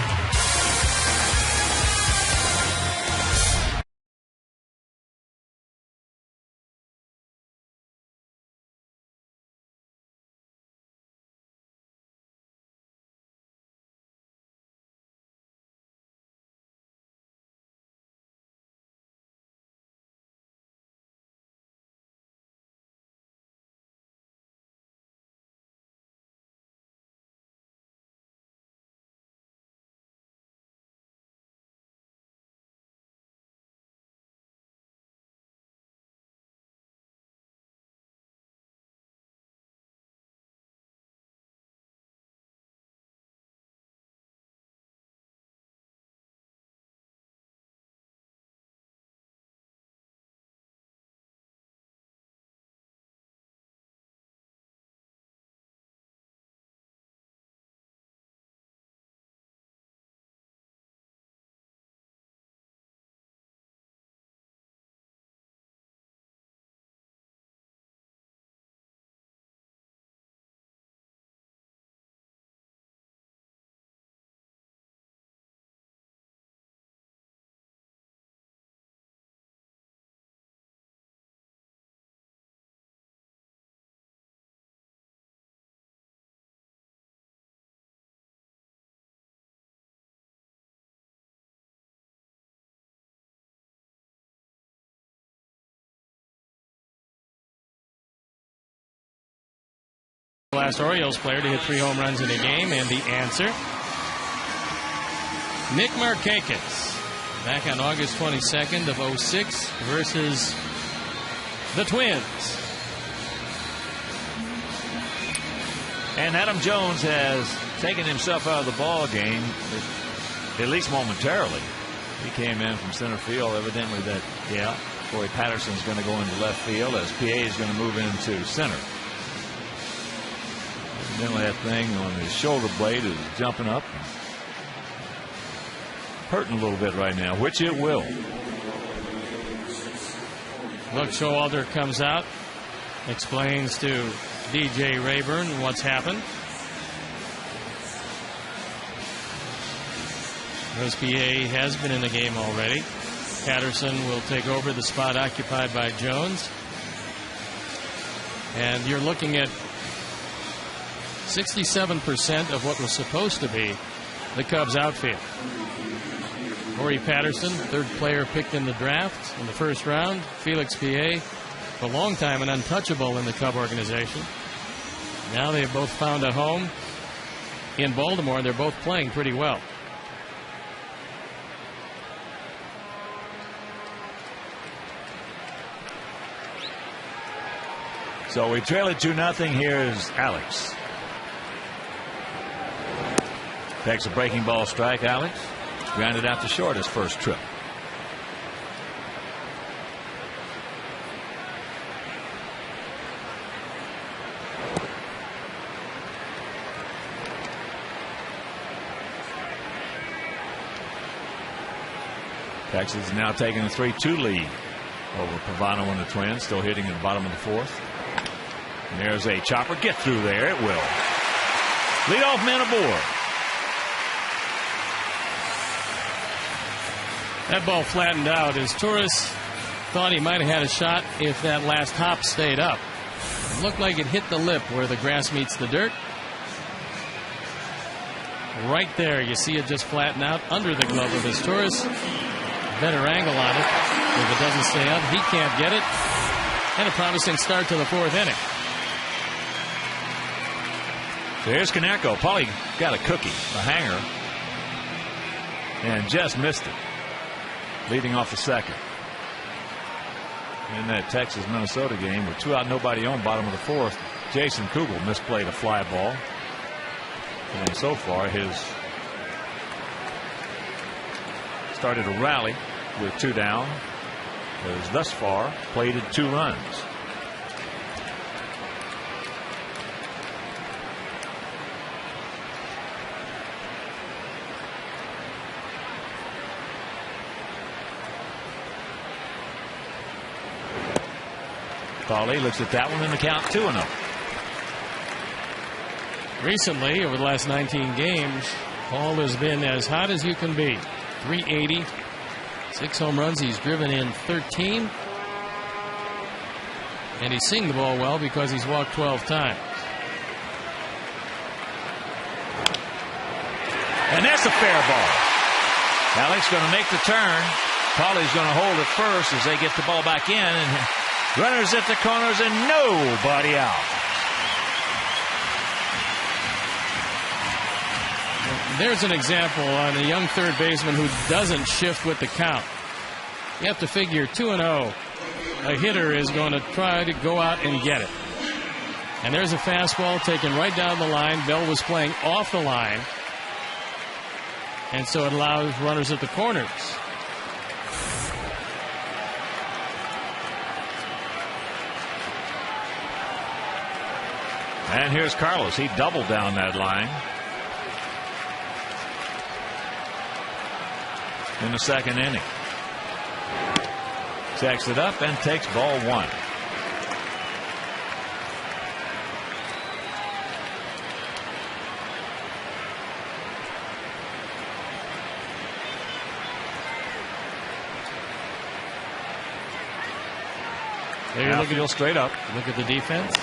Last Orioles player to hit 3 home runs in a game, and the answer, Nick Markakis, back on August 22nd of 06 versus the Twins. And Adam Jones has taken himself out of the ball game. at least momentarily. He came in from center field. Evidently that, Corey Patterson's going to go into left field as PA is going to move into center. Evidently that thing on his shoulder blade is jumping up, hurting a little bit right now, which it will. Buck Showalter comes out, explains to DJ Rayburn what's happened. PA has been in the game already. Patterson will take over the spot occupied by Jones. And you're looking at 67% of what was supposed to be the Cubs outfield. Corey Patterson, third player picked in the draft in the first round. Felix PA, for a long time an untouchable in the Cub organization. Now they've both found a home in Baltimore, and they're both playing pretty well. So we trail it 2-0. Here's Alex. Takes a breaking ball strike. Alex grounded out to short his first trip. Texas is now taking a 3-2 lead over Pavano and the Twins, still hitting in the bottom of the fourth. And there's a chopper. Get through there. It will. Leadoff man aboard. That ball flattened out as Torres thought he might have had a shot if that last hop stayed up. It looked like it hit the lip where the grass meets the dirt. Right there, you see it just flatten out under the glove of his Torres. Better angle on it. If it doesn't stay up, he can't get it. And a promising start to the fourth inning. So here's Konerko. Probably got a cookie, a hanger, and just missed it. Leading off the second. In that Texas-Minnesota game with 2 out, nobody on, bottom of the fourth, Jason Kugel misplayed a fly ball. And so far, his started a rally with 2 down. Has thus far plated 2 runs. Thale looks at that one in the count 2-0. Recently, over the last 19 games, Paul has been as hot as you can be. 380, 6 home runs. He's driven in 13. And he's seeing the ball well because he's walked 12 times. And that's a fair ball. Alex going to make the turn. Thale's going to hold it first as they get the ball back in. And runners at the corners and nobody out. There's an example on a young third baseman who doesn't shift with the count. You have to figure 2-0. A hitter is going to try to go out and get it. And there's a fastball taken right down the line. Bell was playing off the line. And so it allows runners at the corners. And here's Carlos. He doubled down that line in the second inning. Checks it up and takes ball 1. There you look at straight up. Look at the defense.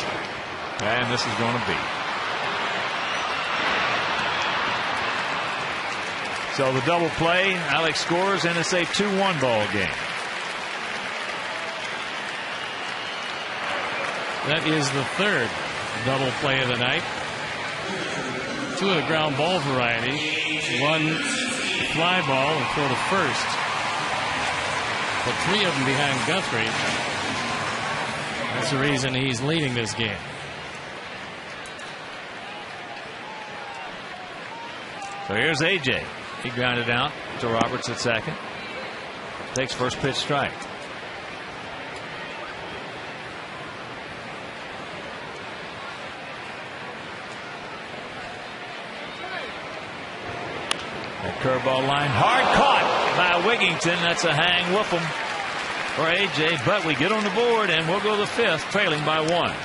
And this is going to be. So the double play, Alex scores, and it's a 2-1 ball game. That is the third double play of the night. 2 of the ground ball variety. 1 fly ball and throw to first. But 3 of them behind Guthrie. That's the reason he's leading this game. So here's AJ. He grounded out to Roberts at second. Takes first pitch strike. That curveball line hard caught by Wigington. That's a hang whoop 'em for AJ, but we get on the board and we'll go to the fifth, trailing by 1.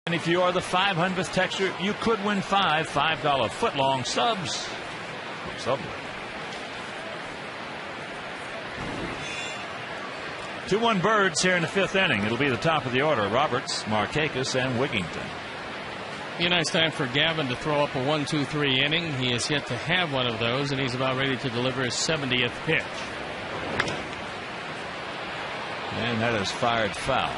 And if you are the 500th texture, you could win $5 footlong subs. Subway. 2-1 Birds here in the fifth inning. It'll be the top of the order. Roberts, Markakis, and Wigington. Be a nice time for Gavin to throw up a 1-2-3 inning. He has yet to have one of those, and he's about ready to deliver his 70th pitch. And that is fired foul.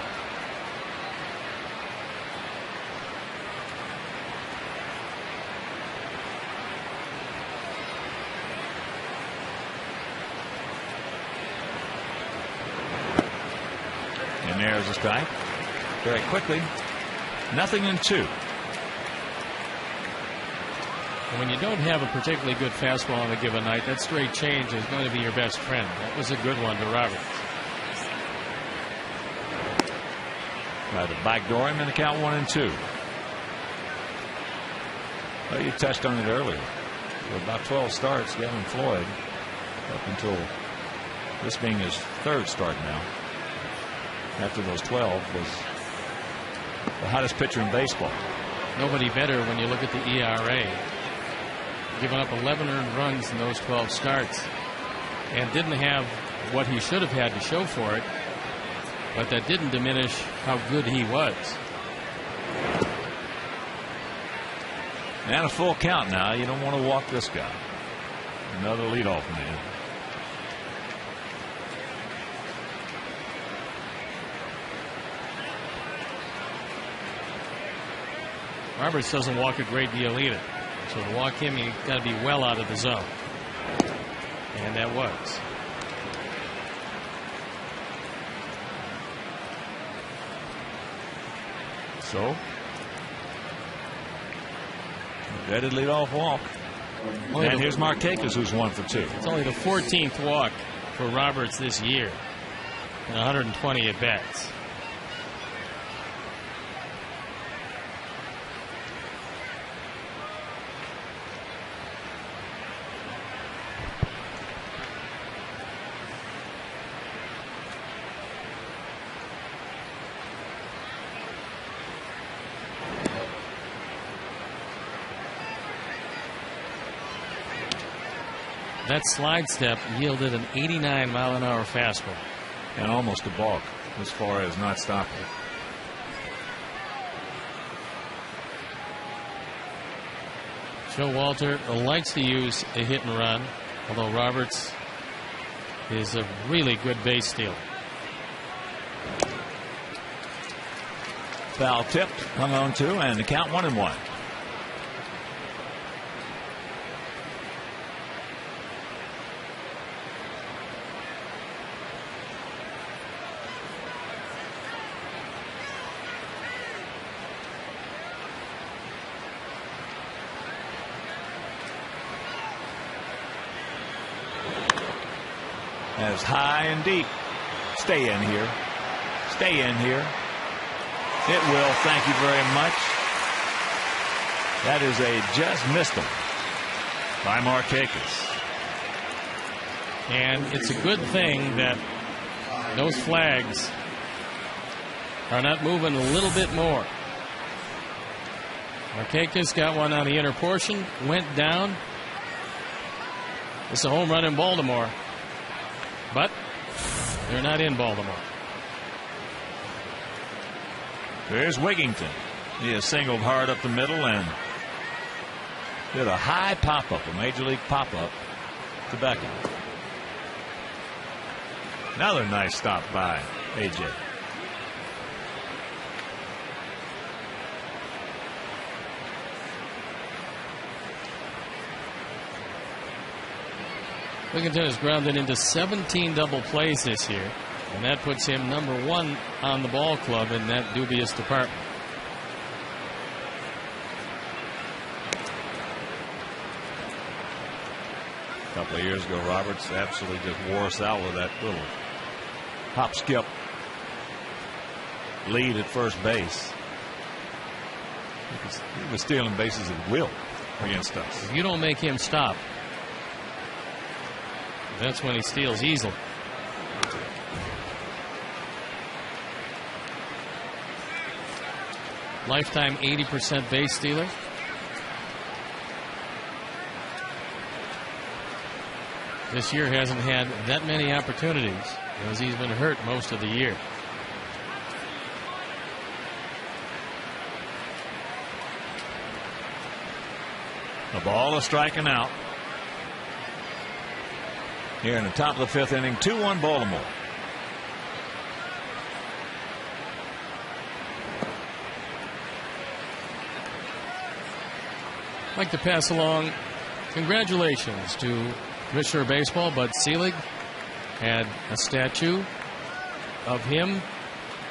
And there's a strike. Very quickly. 0-2. When you don't have a particularly good fastball on a given night, that straight change is going to be your best friend. That was a good one to Roberts. Try to backdoor him and the count 1-2. Well, you touched on it earlier. For about 12 starts, Gavin Floyd, up until this being his third start now, after those 12, was the hottest pitcher in baseball. Nobody better when you look at the ERA. Given up 11 earned runs in those 12 starts, and didn't have what he should have had to show for it, but that didn't diminish how good he was. And a full count now. You don't want to walk this guy. Another leadoff man. Roberts doesn't walk a great deal either. So to walk him, you got to be well out of the zone. And that was. So, dreaded leadoff walk. And here's Markakis, who's 1 for 2. It's only the 14th walk for Roberts this year in 120 at bats. that slide step yielded an 89-mile-an-hour fastball. And almost a balk as far as not stopping it. Showalter likes to use a hit and run, although Roberts is a really good base stealer. Foul tipped, hung on to, and the count 1-1. As high and deep. Stay in here. Stay in here. It will. Thank you very much. That is a just missed him by Markakis. And it's a good thing that those flags are not moving a little bit more. Markakis got one on the inner portion, went down. It's a home run in Baltimore. But they're not in Baltimore. There's Wigington. He has singled hard up the middle and did a high pop-up, a major league pop-up to Beckham. Another nice stop by A.J. Wigington has grounded into 17 double plays this year, and that puts him #1 on the ball club in that dubious department. A couple of years ago, Roberts absolutely just wore us out with that little hop skip lead at first base. He was stealing bases at will against us. If you don't make him stop, that's when he steals easily. Lifetime 80% base stealer. This year hasn't had that many opportunities as he's been hurt most of the year. The ball is striking out. Here in the top of the 5th inning, 2-1 Baltimore. I'd like to pass along congratulations to Commissioner of Baseball Bud Selig. Had a statue of him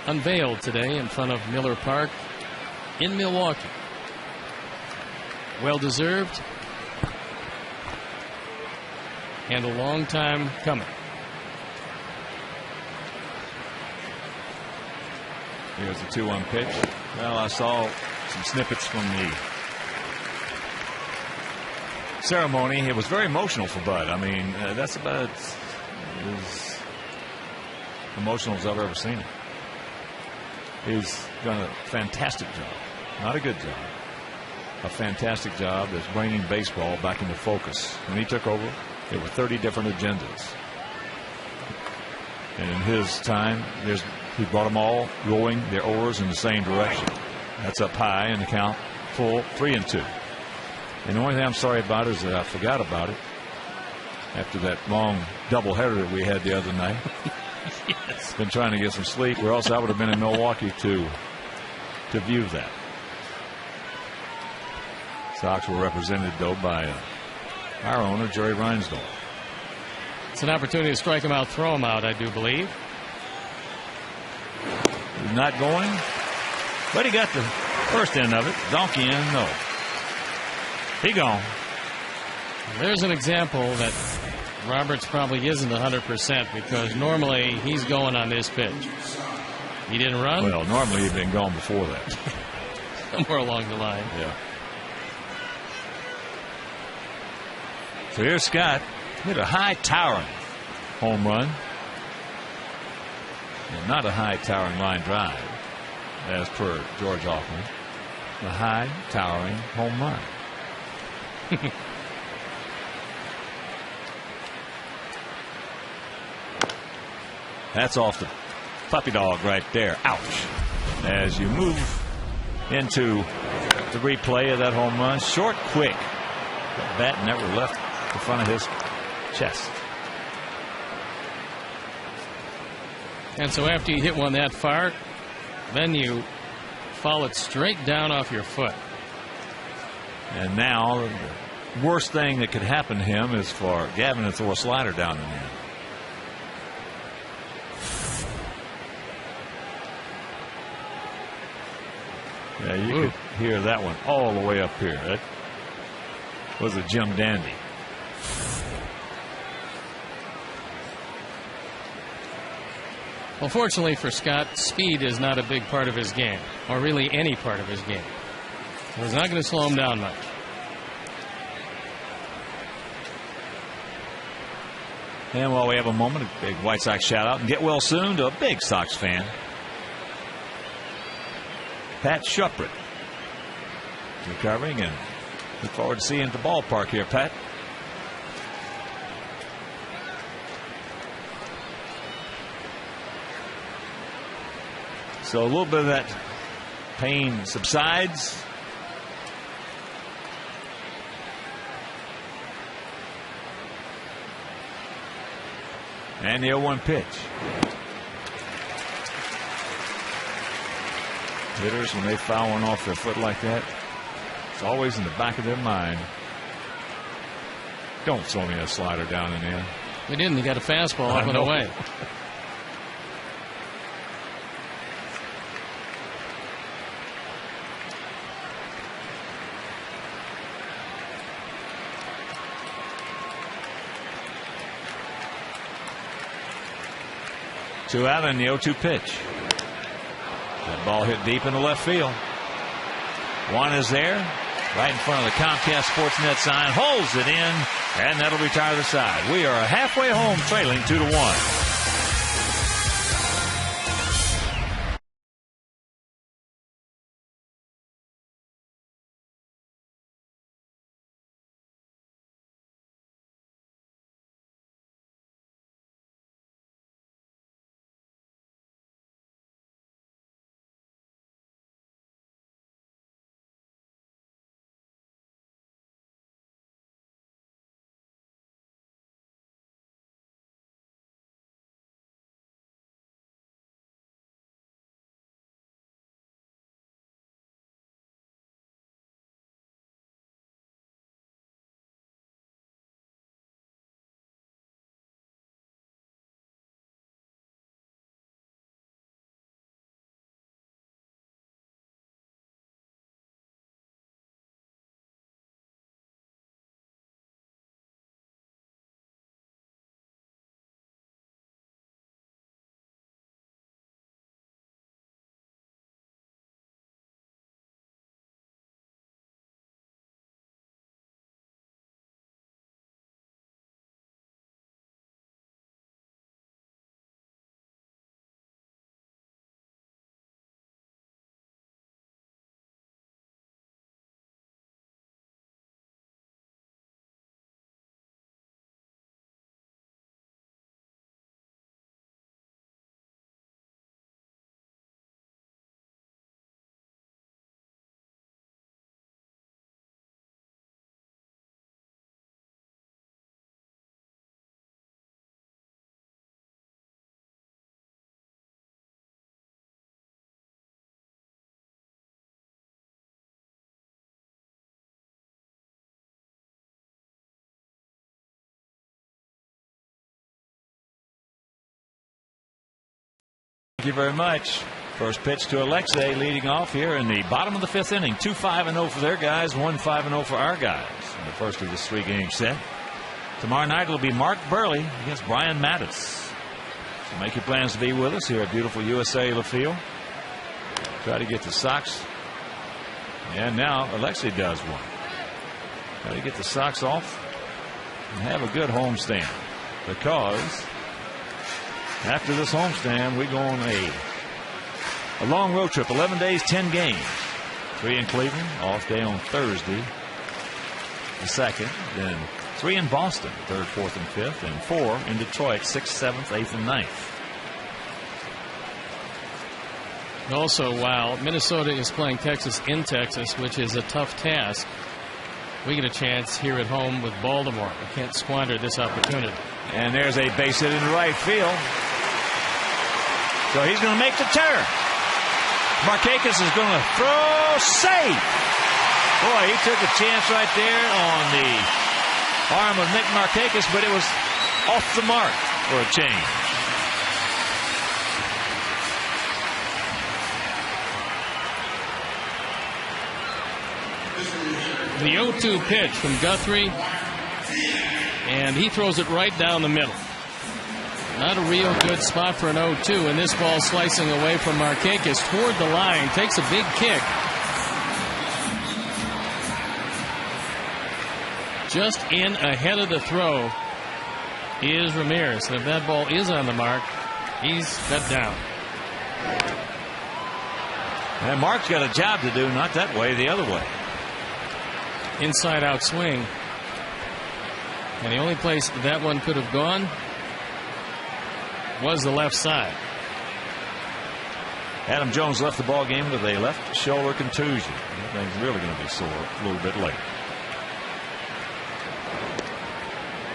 unveiled today in front of Miller Park in Milwaukee. Well deserved. And a long time coming. Here's the 2-1 pitch. Well, I saw some snippets from the ceremony. It was very emotional for Bud. I mean, that's about as emotional as I've ever seen it. He's done a fantastic job. Not a good job. A fantastic job that's bringing baseball back into focus. When he took over, there were 30 different agendas. And in his time, he brought them all rowing their oars in the same direction. That's up high in the count, full 3-2. And the only thing I'm sorry about is that I forgot about it after that long doubleheader that we had the other night. Yes. Been trying to get some sleep, or else I would have been in Milwaukee to view that. Sox were represented, though, by our owner, Jerry Reinsdorf. It's an opportunity to strike him out, throw him out, I do believe. He's not going, but he got the first end of it. Donkey in, no. He gone. There's an example that Roberts probably isn't 100% because normally he's going on this pitch. He didn't run? Well, normally he'd been gone before that. Somewhere along the line. Yeah. So here's Scott. Hit a high towering home run. And not a high towering line drive, as per George Hoffman. A high towering home run. That's off the puppy dog right there. Ouch. As you move into the replay of that home run, short, quick. That bat never left the front of his chest. And so after you hit one that far, then you foul it straight down off your foot. And now the worst thing that could happen to him is for Gavin to throw a slider down in there. Yeah, you could hear that one all the way up here. That was a Jim Dandy. Well, fortunately for Scott, speed is not a big part of his game, or really any part of his game. So it's not going to slow him down much. And while we have a moment, a big White Sox shout out and get well soon to a big Sox fan, Pat Shuprit, recovering, and look forward to seeing him at the ballpark here, Pat. So a little bit of that pain subsides. And the 0-1 pitch. Hitters, when they foul one off their foot like that, it's always in the back of their mind. Don't throw me a slider down in there. We didn't. He got a fastball up and away. Two out in the 0-2 pitch. That ball hit deep into left field. One is there, right in front of the Comcast Sportsnet sign, holds it in, and that'll retire the side. We are halfway home, trailing 2-1. Thank you very much. First pitch to Alexei, leading off here in the bottom of the fifth inning. 2-5-0 for their guys, 1-5-0 for our guys in the first of this three-game set. Tomorrow night it'll be Mark Burley against Brian Mattis. So make your plans to be with us here at beautiful US Cellular Field. Try to get the Sox. And now Alexei does one. Try to get the Sox off and have a good homestand, because after this homestand, we go on a long road trip, 11 days, 10 games. 3 in Cleveland, off day on Thursday, the 2nd. Then 3 in Boston, 3rd, 4th, and 5th. And 4 in Detroit, 6th, 7th, 8th, and 9th. Also, while Minnesota is playing Texas in Texas, which is a tough task, we get a chance here at home with Baltimore. We can't squander this opportunity. And there's a base hit in right field. So he's going to make the turn. Markakis is going to throw, safe. Boy, he took a chance right there on the arm of Nick Markakis, but it was off the mark for a change. The 0-2 pitch from Guthrie, and he throws it right down the middle. Not a real good spot for an 0-2, and this ball slicing away from Markakis toward the line. Takes a big kick. Just in ahead of the throw is Ramirez. And if that ball is on the mark, he's cut down. And Mark's got a job to do, not that way, the other way. Inside out swing. And the only place that one could have gone was the left side. Adam Jones left the ball game with a left shoulder contusion. That thing's really going to be sore a little bit later.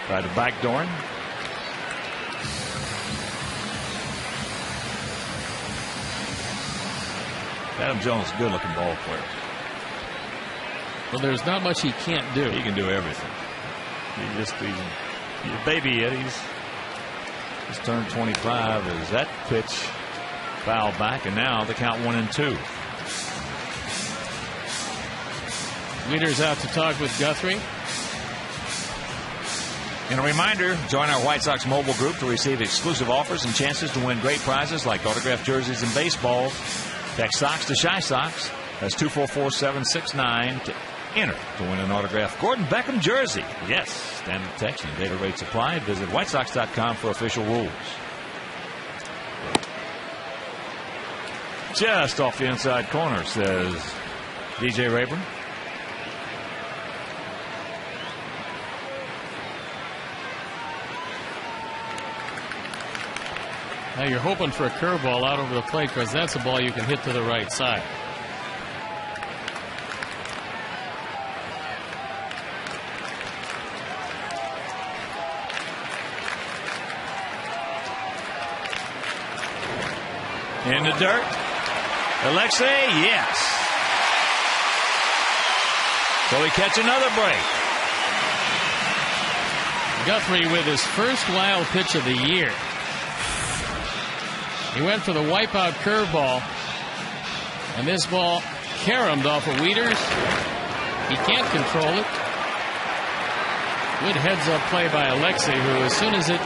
Tried to backdoor him. Adam Jones, good looking ball player. Well, there's not much he can't do. He can do everything. He's a baby yet. He's turned 25 as that pitch fouled back, and now the count 1-2. Leaders out to talk with Guthrie. And a reminder, join our White Sox mobile group to receive exclusive offers and chances to win great prizes like autographed jerseys and baseballs. Text Sox to Shy Sox. That's 244-769 to enter to win an autographed Gordon Beckham jersey. Yes, standard text and data rates apply. Visit WhiteSox.com for official rules. Just off the inside corner, says DJ Rayburn. Now you're hoping for a curveball out over the plate because that's a ball you can hit to the right side. In the dirt. Alexei, yes. So we catch another break. Guthrie with his first wild pitch of the year. He went for the wipeout curveball, and this ball caromed off of Wieters. He can't control it. Good heads-up play by Alexei, who as soon as it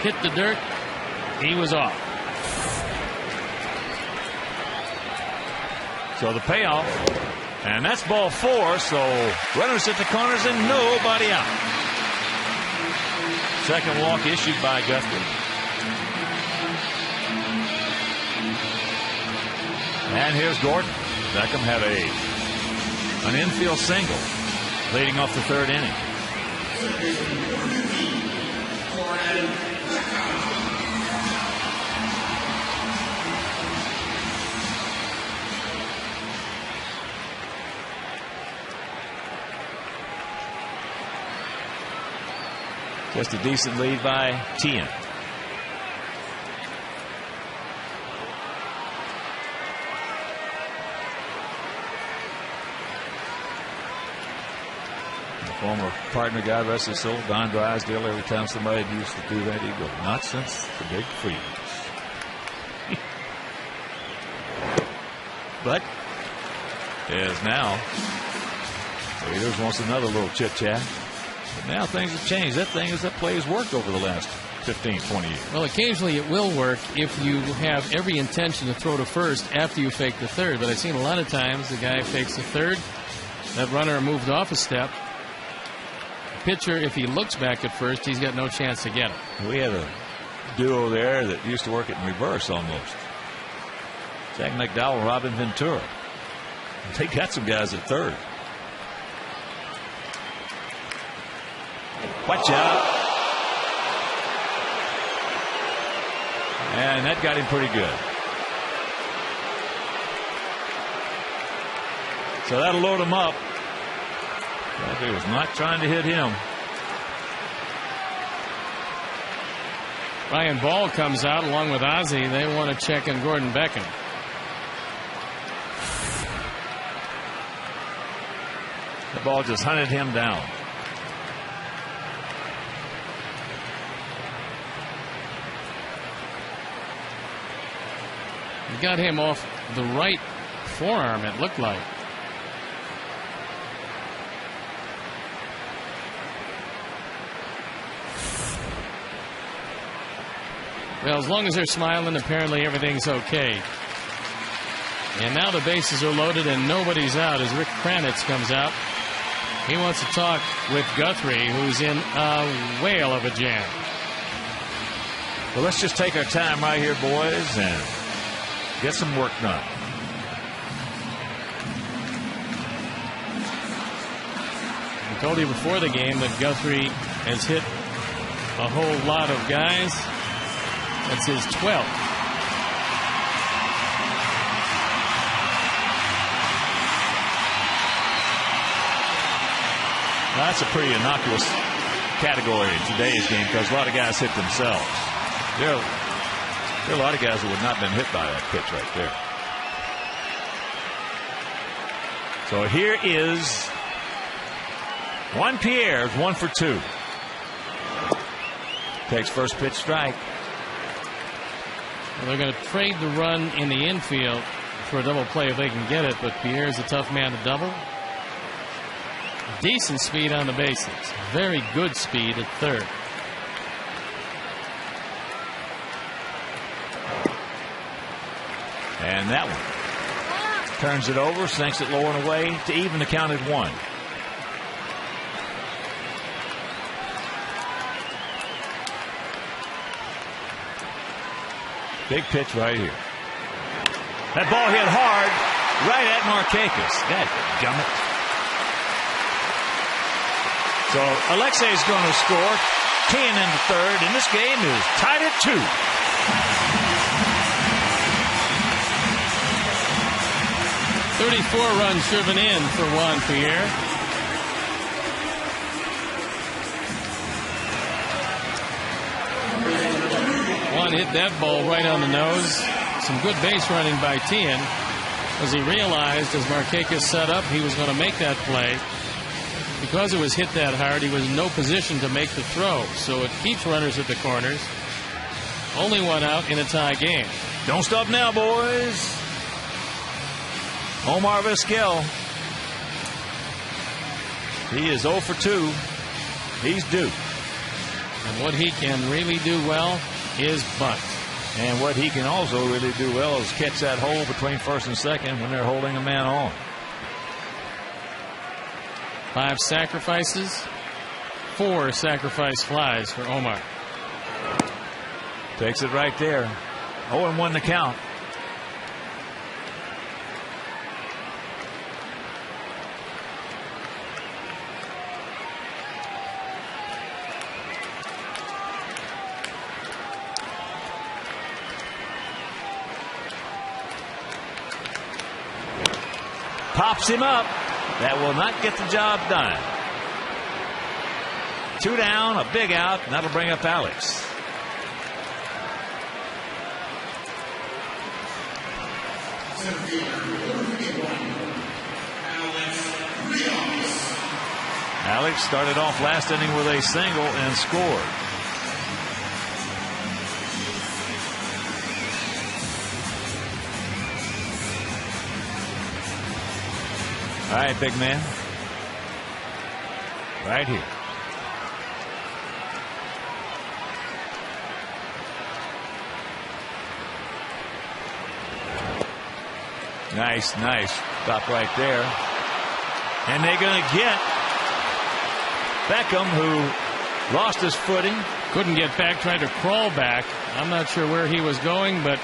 hit the dirt, he was off. So the payoff, and that's ball 4, so runners at the corners and nobody out. Second walk issued by Guthrie. And here's Gordon. Beckham had an infield single leading off the third inning. Just a decent lead by Tien. Former partner, God rest his soul, Don Drysdale, every time somebody used to do that, he'd go, not since the big freeze. But, as now, Raiders wants another little chit-chat. But now things have changed. That play has worked over the last 15, 20 years. Well, occasionally it will work if you have every intention to throw to first after you fake the third. But I've seen a lot of times the guy fakes the third, that runner moved off a step. Pitcher, if he looks back at first, he's got no chance to get it. We had a duo there that used to work it in reverse almost. Jack McDowell, Robin Ventura. They got some guys at third. Watch out. And that got him pretty good. So that'll load him up. Guthrie was not trying to hit him. Ryan Ball comes out along with Ozzie. They want to check in Gordon Beckham. The ball just hunted him down. He got him off the right forearm, it looked like. Well, as long as they're smiling, apparently everything's okay. And now the bases are loaded and nobody's out as Rick Kranitz comes out. He wants to talk with Guthrie, who's in a whale of a jam. Well, let's just take our time right here, boys, and get some work done. I told you before the game that Guthrie has hit a whole lot of guys. That's his 12th. That's a pretty innocuous category in today's game because a lot of guys hit themselves. There are a lot of guys who would not have been hit by that pitch right there. So here is Juan Pierre's 1 for 2. Takes first pitch strike. Well, they're going to trade the run in the infield for a double play if they can get it, but Pierre's a tough man to double. Decent speed on the bases. Very good speed at third. And that one turns it over, sinks it low and away to even the count at 1. Big pitch right here. That ball hit hard right at Markakis. That gummit. So Alexei's going to score. Keying into third, and this game is tied at 2. .34 runs driven in for Juan Pierre. Juan hit that ball right on the nose. Some good base running by Tien as he realized as Markakis set up he was going to make that play. Because it was hit that hard, he was in no position to make the throw. So it keeps runners at the corners. Only one out in a tie game. Don't stop now, boys. Omar Vizquel. He is 0 for 2. He's due. And what he can really do well is bunt. And what he can also really do well is catch that hole between first and second when they're holding a man on. 5 sacrifices, 4 sacrifice flies for Omar. Takes it right there. 0-1 the count. Pops him up. That will not get the job done. 2 down, a big out, and that'll bring up Alex. Alex started off last inning with a single and scored. All right, big man. Right here. Nice. Stop right there. And they're going to get Beckham, who lost his footing. Couldn't get back, tried to crawl back. I'm not sure where he was going, but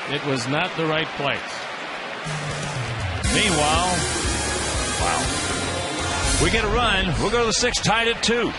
it was not the right place. Meanwhile, wow. We get a run. We'll go to the 6th, tied at 2.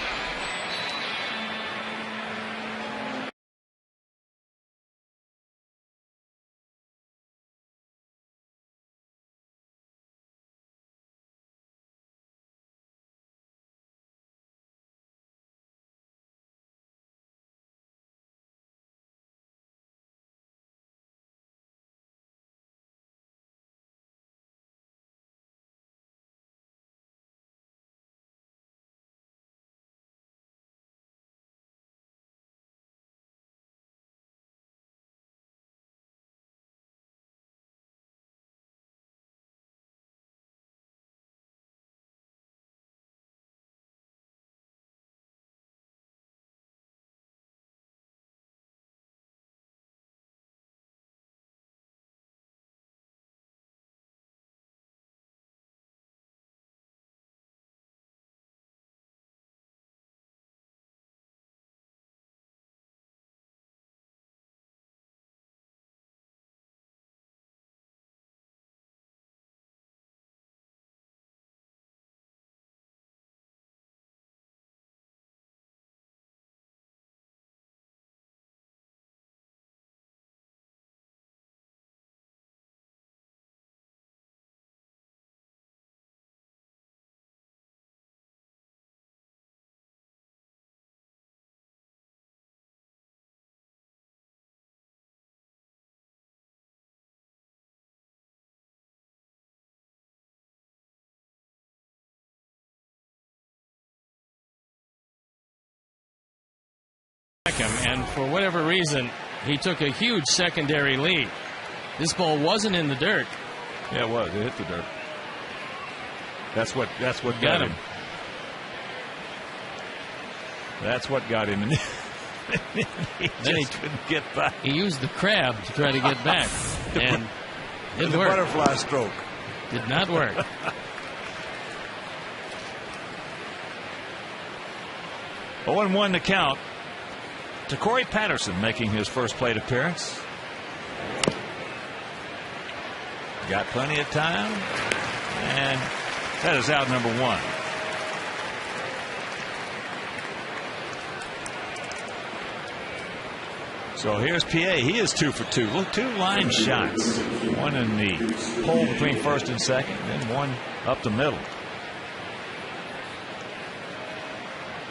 and for whatever reason, he took a huge secondary lead. This ball wasn't in the dirt. Yeah, it was. It hit the dirt. That's what got him. That's what got him. He couldn't get back. He used the crab to try to get back, and didn't the work. Butterfly stroke did not work. 0-1 to count to Corey Patterson, making his first plate appearance. Got plenty of time, and that is out number one. So here's PA. He is 2 for 2. Look, 2 line shots. One in the hole between first and second, and one up the middle.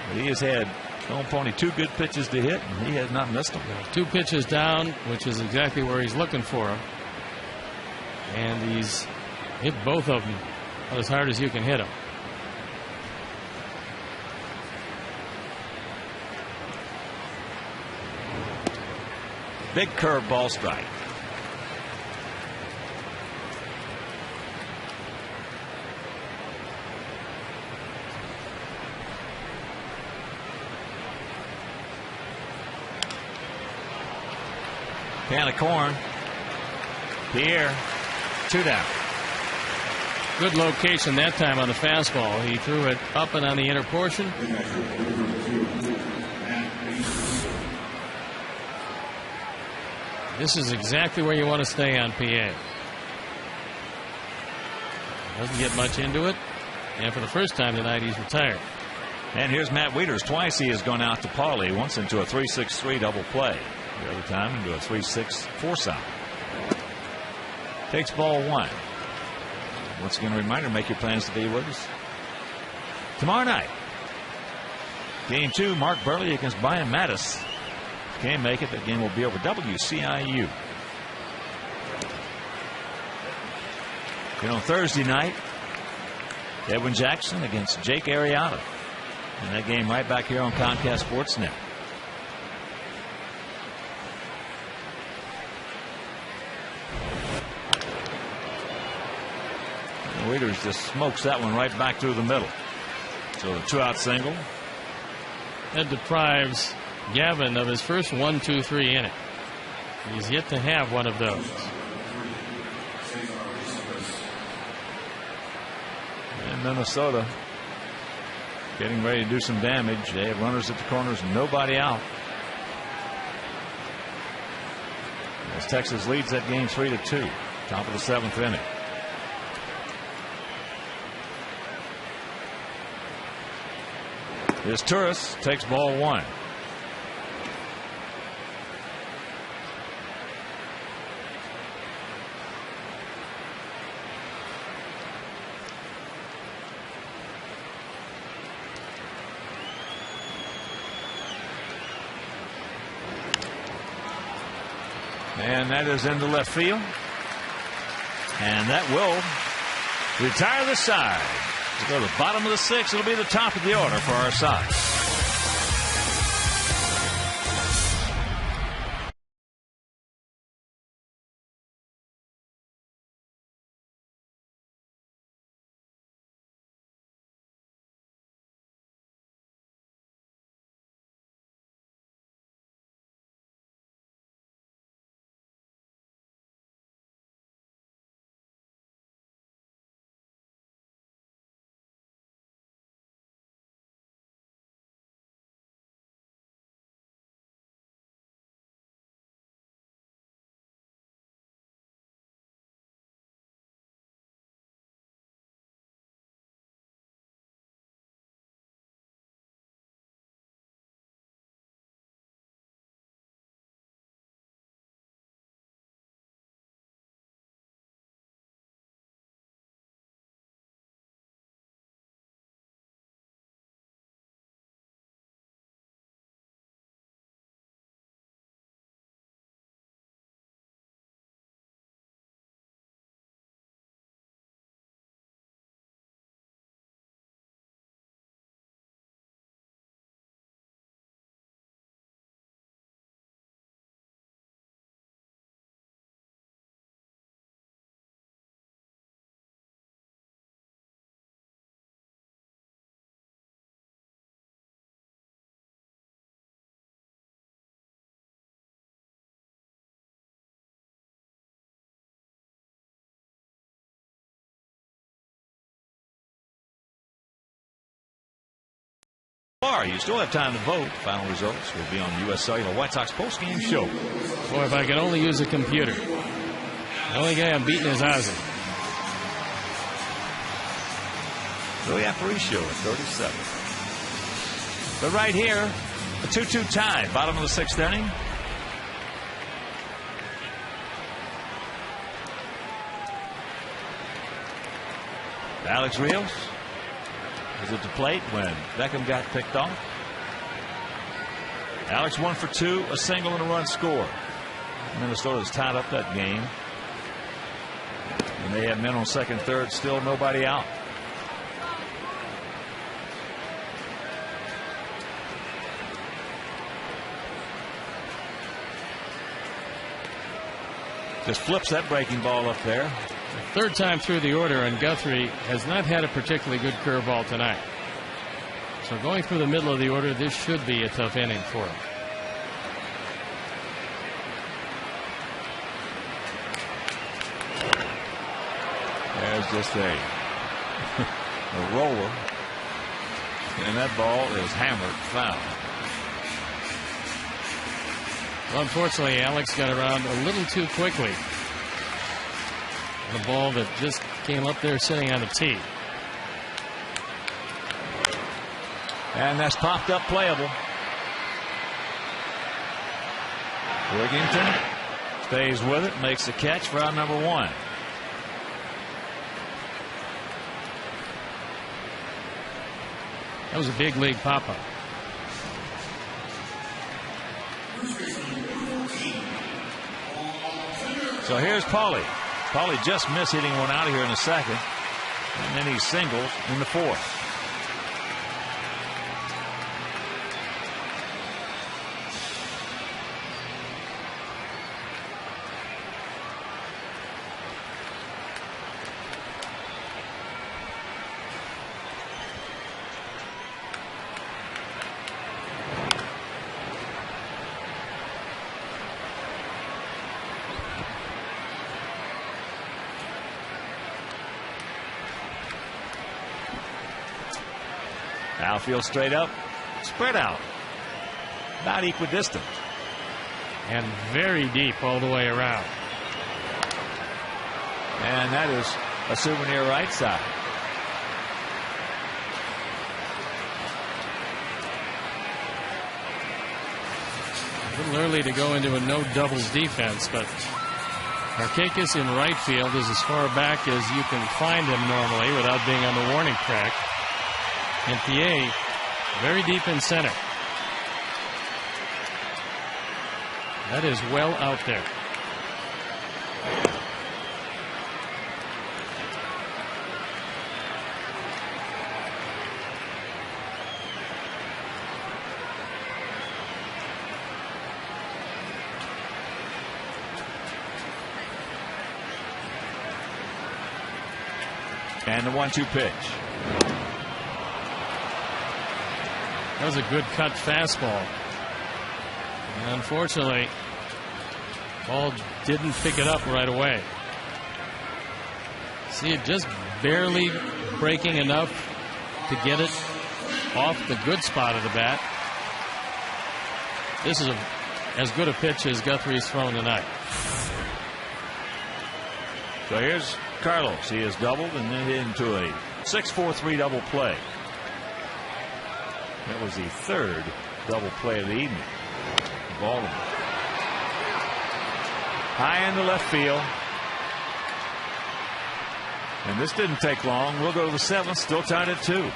But he has had Stone Pony 2 good pitches to hit, and he has not missed them. 2 pitches down, which is exactly where he's looking for him. And he's hit both of them as hard as you can hit them. Big curveball strike. Can of corn. Pierre, 2 down. Good location that time on the fastball. He threw it up and on the inner portion. This is exactly where you want to stay on PA. Doesn't get much into it. And for the first time tonight, he's retired. And here's Matt Wieters. Twice he has gone out to parlay. Once into a 3-6-3 double play. The other time into a 3-6 4-sound. Takes ball 1. Once again, a reminder, make your plans to be with us tomorrow night. Game 2, Mark Burley against Brian Mattis. Can't make it. That game will be over WCIU. Then on Thursday night, Edwin Jackson against Jake Arrieta. And that game right back here on Comcast Sportsnet. Wieters just smokes that one right back through the middle. So a 2-out single. That deprives Gavin of his first 1-2-3 inning. He's yet to have one of those. And Minnesota getting ready to do some damage. They have runners at the corners, nobody out. As Texas leads that game 3-2. Top of the 7th inning. Here's Turris, takes ball 1. And that is into left field. And that will retire the side. To go to the bottom of the 6th, it'll be the top of the order for our Sox. You still have time to vote. Final results will be on the U.S. Cellular White Sox postgame show. Boy, if I could only use a computer. The only guy I'm beating is Ozzie. Louis Aparicio at 37. But right here, a 2-2 tie, bottom of the 6th inning. Alex Rios is at the plate when Beckham got picked off. Alex 1 for 2, a single and a run scored. Minnesota's tied up that game. And they have men on second, third, still nobody out. Just flips that breaking ball up there. Third time through the order, and Guthrie has not had a particularly good curveball tonight. So going through the middle of the order, this should be a tough inning for him. There's just a roller, and that ball is hammered foul. Well, unfortunately, Alex got around a little too quickly. The ball that just came up there sitting on the tee. And that's popped up playable. Wigington stays with it, makes the catch for out number 1. That was a big league pop-up. So here's Paulie. Paulie just missed hitting one out of here in the 2nd. And then he singles in the 4th. Outfield straight up, spread out, not equidistant. And very deep all the way around. And that is a souvenir right side. A little early to go into a no doubles defense, but Markakis in right field is as far back as you can find him normally without being on the warning track. And PA very deep in center. That is well out there. And the 1-2 pitch. That was a good cut fastball. And unfortunately, ball didn't pick it up right away. See it just barely breaking enough to get it off the good spot of the bat. This is as good a pitch as Guthrie's thrown tonight. So here's Carlos. He has doubled and then hit into a 6-4-3 double play. That was the 3rd double play of the evening. Baltimore. High in the left field. And this didn't take long. We'll go to the 7th, still tied at 2.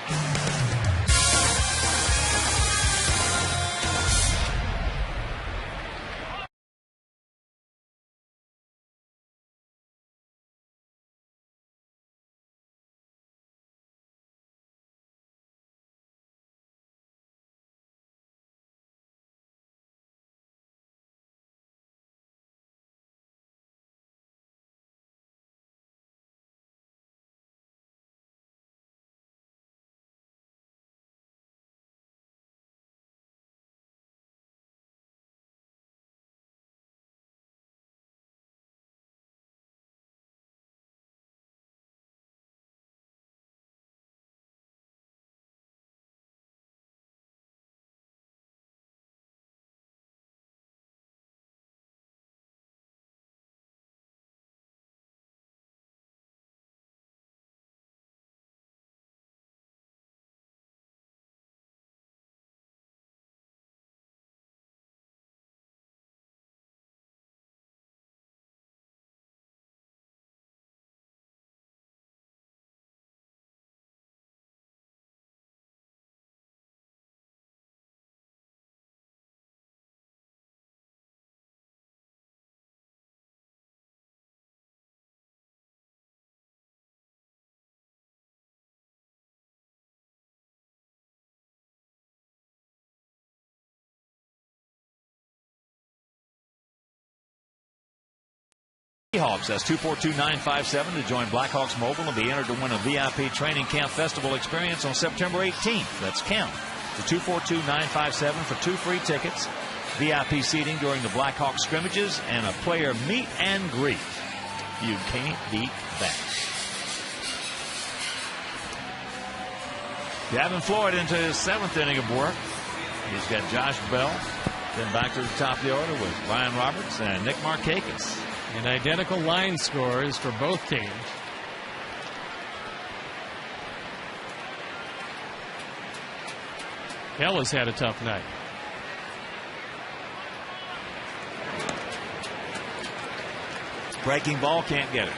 Seahawks. That's 242-957 to join Blackhawks Mobile and be entered to win a VIP Training Camp Festival experience on September 18th. That's count to 242-957 for 2 free tickets, VIP seating during the Blackhawks scrimmages, and a player meet and greet. You can't beat that. Gavin Floyd into his 7th inning of work. He's got Josh Bell. Then back to the top of the order with Ryan Roberts and Nick Markakis. And identical line scores for both teams. Bell has had a tough night. Breaking ball, can't get it.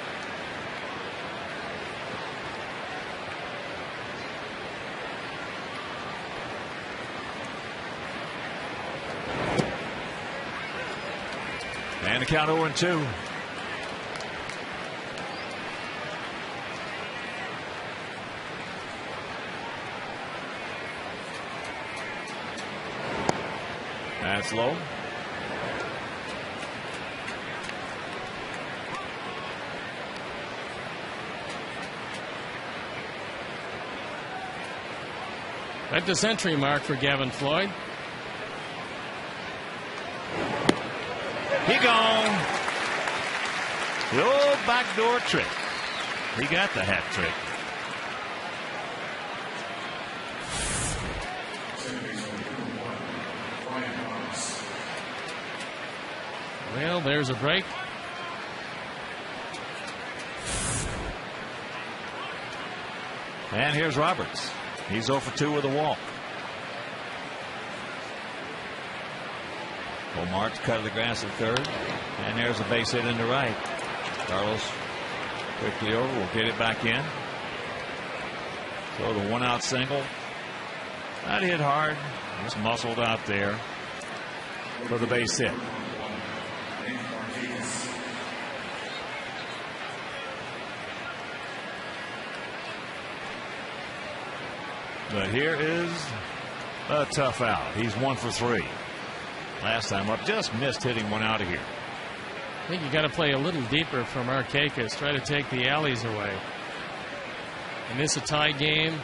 And the count 0-2. That's low. At the century mark for Gavin Floyd. He gone. The old backdoor trick. He got the hat trick. Well, there's a break. And here's Roberts. He's 0 for 2 with a walk. Omar to cut of the grass at third. And there's a base hit into right. Carlos quickly over. Will get it back in. So the 1-out single. Not hit hard. Just muscled out there for the base hit. But here is a tough out. He's 1 for 3. Last time up, just missed hitting one out of here. I think you got to play a little deeper from Markakis. Try to take the alleys away. And this a tie game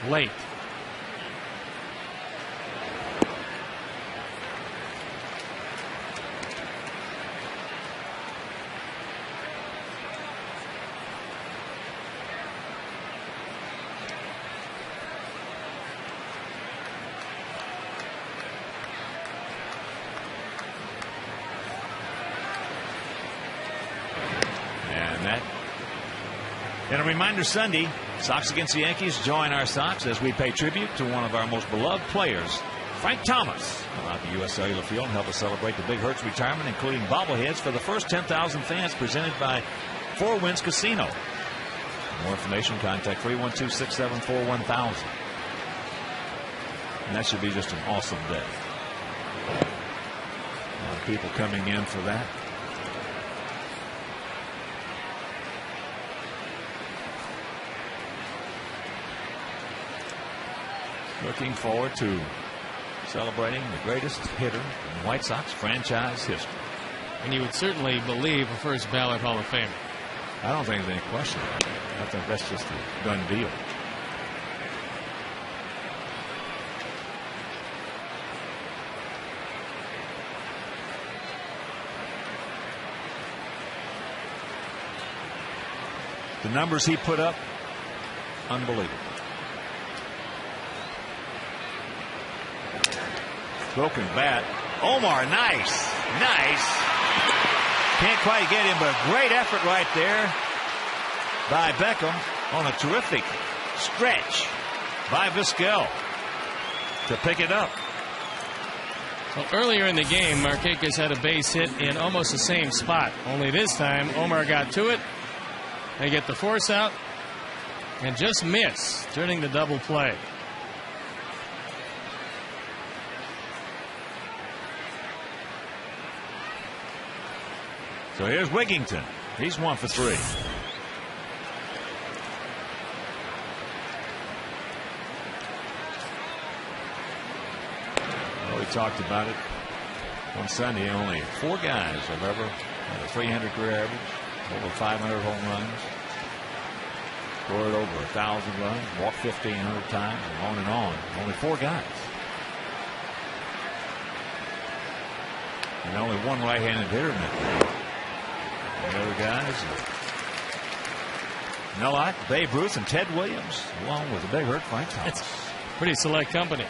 late. And a reminder Sunday, Sox against the Yankees. Join our Sox as we pay tribute to one of our most beloved players, Frank Thomas. Out the U.S. Cellular Field and help us celebrate the Big Hurts retirement, including bobbleheads for the first 10,000 fans, presented by Four Winds Casino. For more information, contact 312-674-1000. And that should be just an awesome day. A lot of people coming in for that. Looking forward to celebrating the greatest hitter in White Sox franchise history. And you would certainly believe a first ballot Hall of Famer. I don't think there's any question about that. I think that's just a done deal. The numbers he put up, unbelievable. Broken bat. Omar, nice. Can't quite get him, but great effort right there by Beckham on a terrific stretch by Vizquel to pick it up. Well, earlier in the game, Markakis had a base hit in almost the same spot. Only this time, Omar got to it. They get the force out and just miss, turning the double play. So here's Wigington. He's 1 for 3. Well, we talked about it on Sunday. Only 4 guys have ever Had a 300 career average, over 500 home runs, scored over 1,000 runs, walked 1,500 times, and on and on. Only 4 guys. And only one right-handed hitter in it. The other guys are Mellott, Babe Ruth, and Ted Williams, along with the Big Hurt Frank Thomas. It's pretty select company.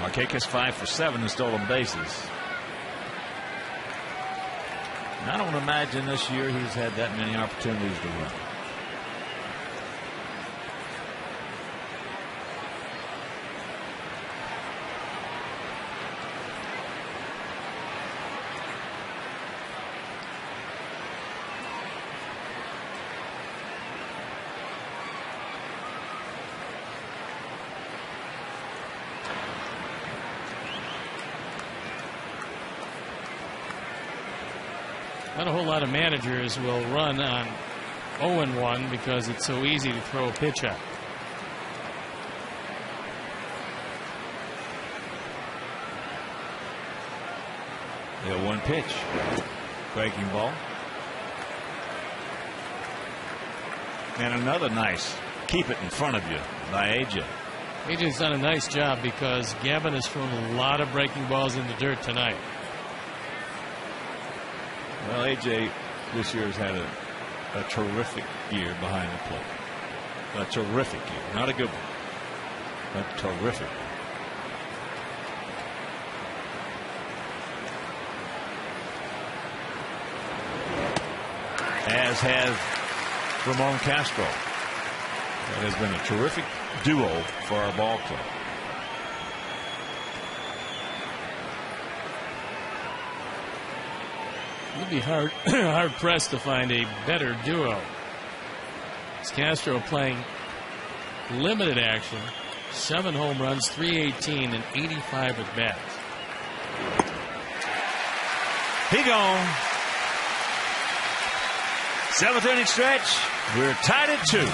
Markakis 5 for 7 in stolen bases. And I don't imagine this year he's had that many opportunities to run. Not a whole lot of managers will run on 0-1 because it's so easy to throw a pitch out. The 1 pitch. Breaking ball. And another nice keep it in front of you by AJ. AJ's done a nice job because Gavin has thrown a lot of breaking balls in the dirt tonight. Well, AJ this year has had a terrific year behind the plate. A terrific year. Not a good one, but terrific. As has Ramon Castro. That has been a terrific duo for our ball club. You'd be hard pressed to find a better duo. It's Castro playing limited action, 7 home runs, 318, and 85 at bats. He gone. 7th inning stretch. We're tied at 2.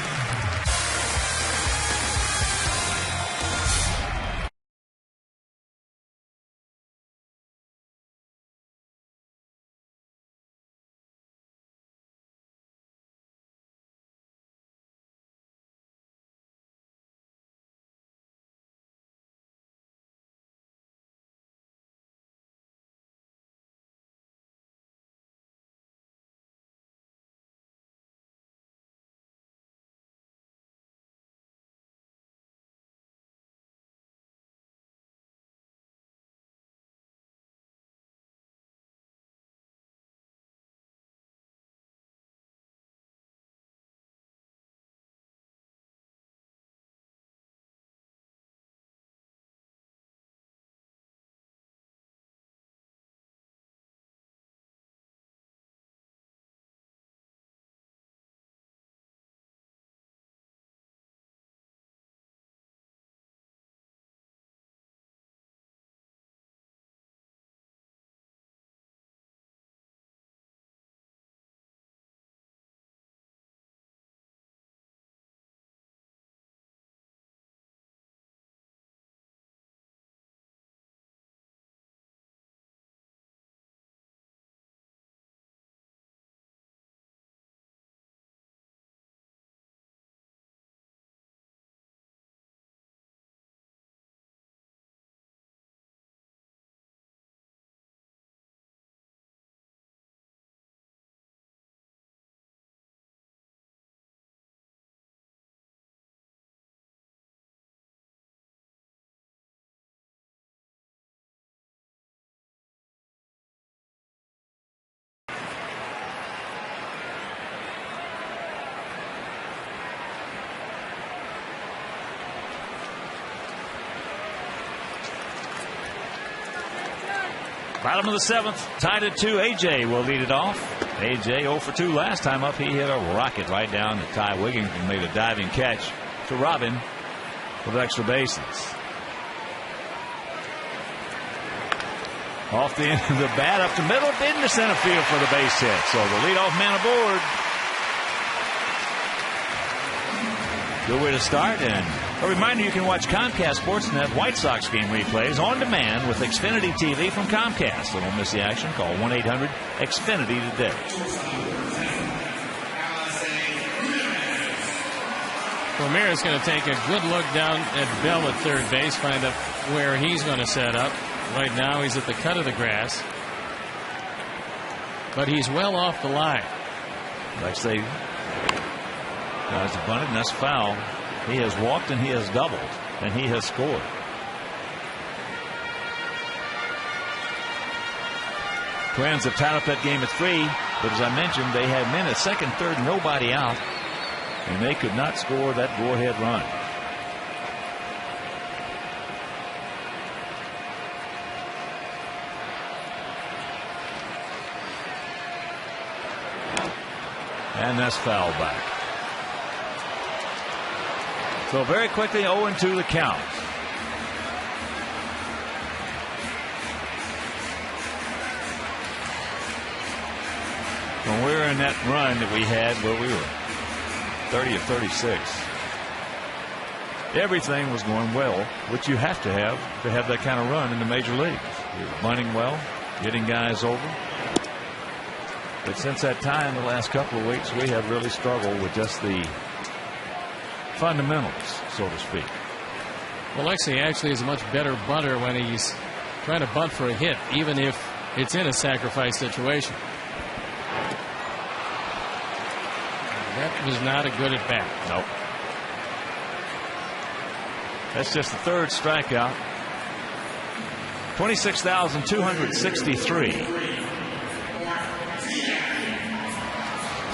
Bottom of the 7th, tied at 2. AJ will lead it off. AJ 0 for 2 last time up. He hit a rocket right down to Ty Wiggins and made a diving catch to Robin with extra bases. Off the end of the bat, up the middle, into center field for the base hit. So the leadoff man aboard Good way to start. And a reminder, you can watch Comcast Sportsnet White Sox game replays on demand with Xfinity TV from Comcast. So don't miss the action. Call 1-800-XFINITY today. Ramirez is going to take a good look down at Bell at third base, find out where he's going to set up. Right now he's at the cut of the grass, but he's well off the line. Like say, guys have bunted, and that's foul. He has walked and he has doubled, and he has scored. Twins have tied up that game at 3, but as I mentioned, they had men at second, third, nobody out, and they could not score that go-ahead run. And that's foul back. So very quickly 0-2 the count. When we were in that run that we had where we were 30 of 36, everything was going well, which you have to have that kind of run in the major leagues. You're bunting well, getting guys over. But since that time, the last couple of weeks, we have really struggled with just the fundamentals, so to speak. Well, Alexei actually is a much better bunter when he's trying to bunt for a hit, even if it's in a sacrifice situation. That was not a good at bat. Nope. That's just the third strikeout. 26,263.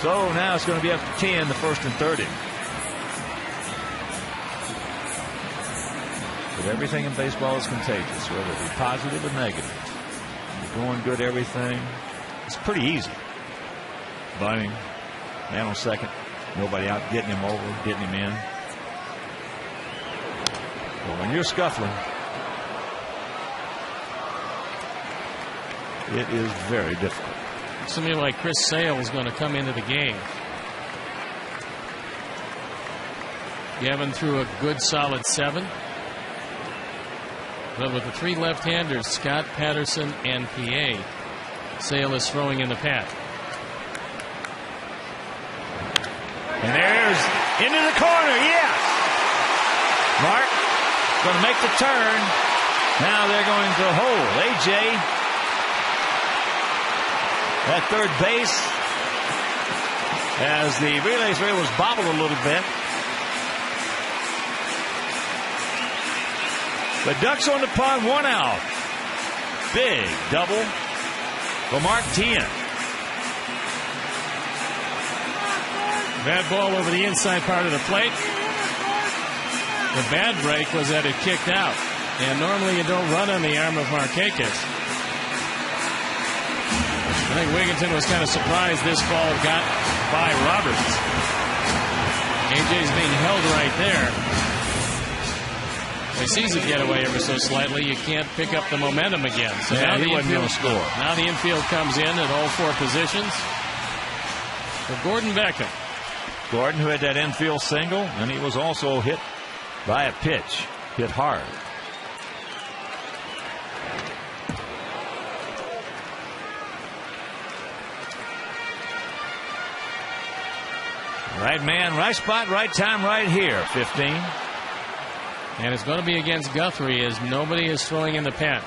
So now it's going to be up to 10, the first and third inning. But everything in baseball is contagious, whether it be positive or negative. You're going good, everything. It's pretty easy. Bunting, man on second, nobody out, getting him over, getting him in. But when you're scuffling, it is very difficult. Somebody like Chris Sale is going to come into the game. Gavin threw a good solid 7. But with the 3 left-handers, Scott, Patterson, and PA, Sale is throwing in the path. And there's into the corner. Yes. Mark going to make the turn. Now they're going to hold A.J. at third base as the relay was bobbled a little bit. The Ducks on the punt, 1 out. Big double for Mark Tien. Bad ball over the inside part of the plate. The bad break was that it kicked out. And normally you don't run on the arm of Markakis. I think Wigginton was kind of surprised this ball got by Roberts. AJ's being held right there. He sees it get away ever so slightly. You can't pick up the momentum again. So yeah, now he wasn't going to score. Now the infield comes in at all 4 positions for Gordon Beckham. Gordon, who had that infield single, and he was also hit by a pitch, hit hard. Right man, right spot, right time, right here. 15. And it's going to be against Guthrie as nobody is throwing in the pen.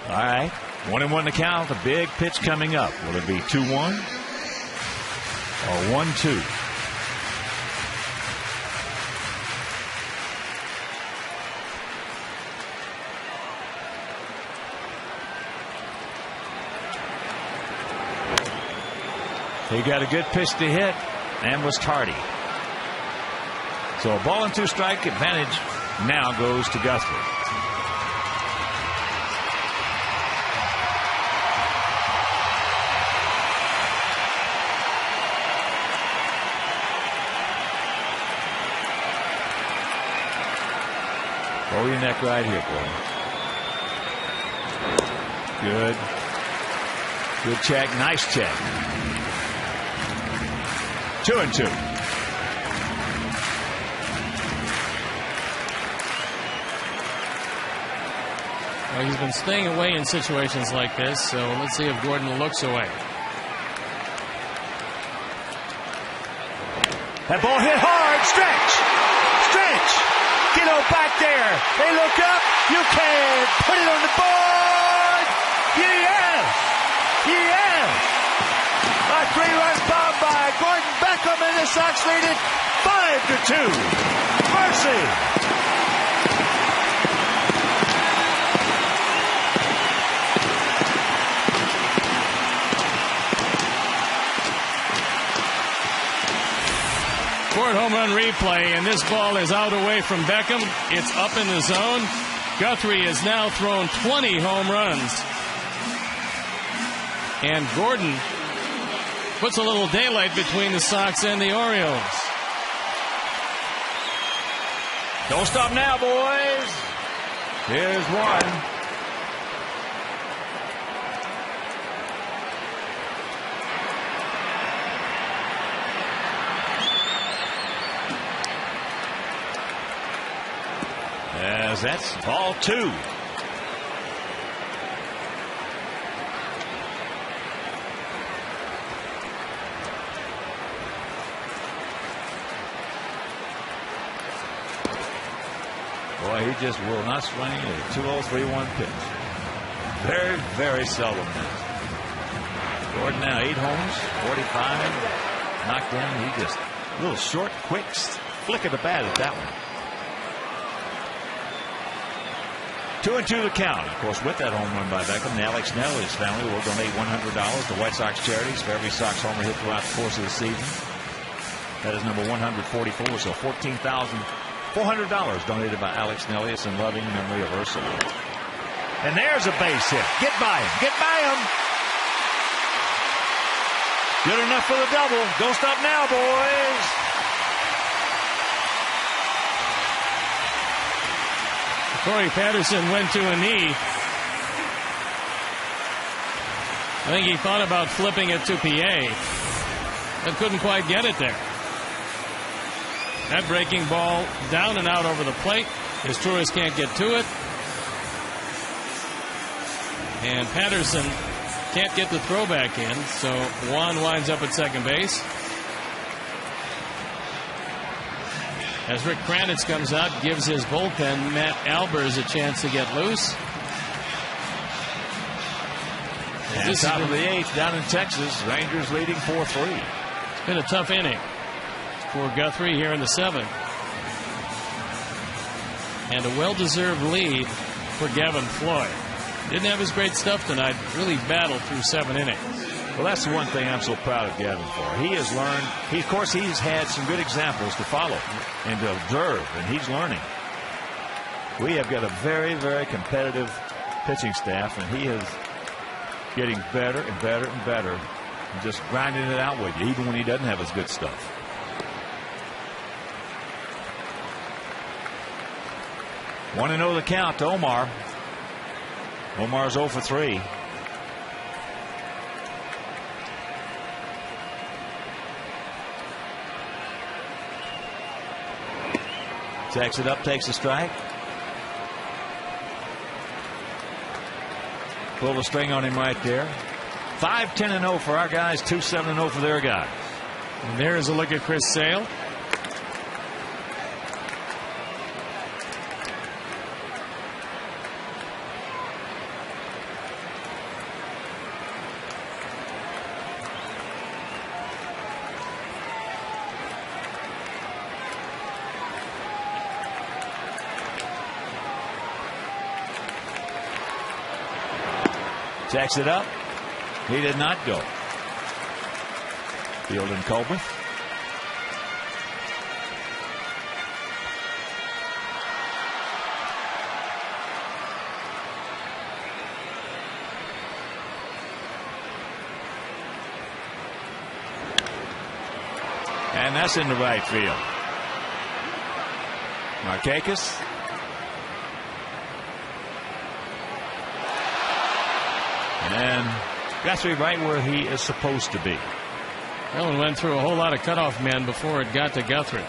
All right. 1-1 to count. A big pitch coming up. Will it be 2-1 or 1-2? He got a good pitch to hit and was tardy. So a ball and 2 strike advantage now goes to Guthrie. Hold your neck right here, boy. Good. Good check. Nice check. 2-2. Well, he's been staying away in situations like this, so let's see if Gordon looks away. That ball hit hard. Stretch. Kiddo back there. They look up. You can put it on the board. Yes. A 3-run bomb by Gordon Beckham, and the Sox lead it 5-2. Mercy. Fourth home run replay, and this ball is out away from Beckham. It's up in the zone. Guthrie has now thrown 20 home runs. And Gordon puts a little daylight between the Sox and the Orioles. Don't stop now, boys. Here's one. As that's ball 2. Boy, he just will not swing a 2-0-3-1 pitch. Very, very seldom now. Gordon now 8 homers, 45 knocked down. He just a little short, quick flick of the bat at that one. 2-2 the count. Of course, with that home run by Beckham, the Alex Nellis family will donate $100 to White Sox charities for every Sox homer hit throughout the course of the season. That is number 144, so $14,400 donated by Alex Nellis in loving memory of Ursula. And there's a base hit. Get by him. Good enough for the double. Don't stop now, boys. Corey Patterson went to a knee. I think he thought about flipping it to PA, but couldn't quite get it there. That breaking ball down and out over the plate. His tourist can't get to it. And Patterson can't get the throw back in, so Juan winds up at second base. As Rick Kranitz comes out, gives his bullpen, Matt Albers, a chance to get loose. And top of the 8th down in Texas, Rangers leading 4-3. It's been a tough inning for Guthrie here in the 7th. And a well-deserved lead for Gavin Floyd. Didn't have his great stuff tonight. Really battled through 7 innings. Well, that's the one thing I'm so proud of Gavin for. He has learned. Of course, he's had some good examples to follow and to observe, and he's learning. We have got a very, very competitive pitching staff, and he is getting better and better and better, and just grinding it out with you, even when he doesn't have his good stuff. Want to know the count to Omar. Omar's 0 for 3. Jacks it up, takes a strike. Pull the string on him right there. 5-10-0 for our guys, 2-7-0 for their guys. And there's a look at Chris Sale. Jacks it up. He did not go. Field and Colbert. And that's in the right field. Markakis. And Guthrie right where he is supposed to be. Ellen went through a whole lot of cutoff men before it got to Guthrie.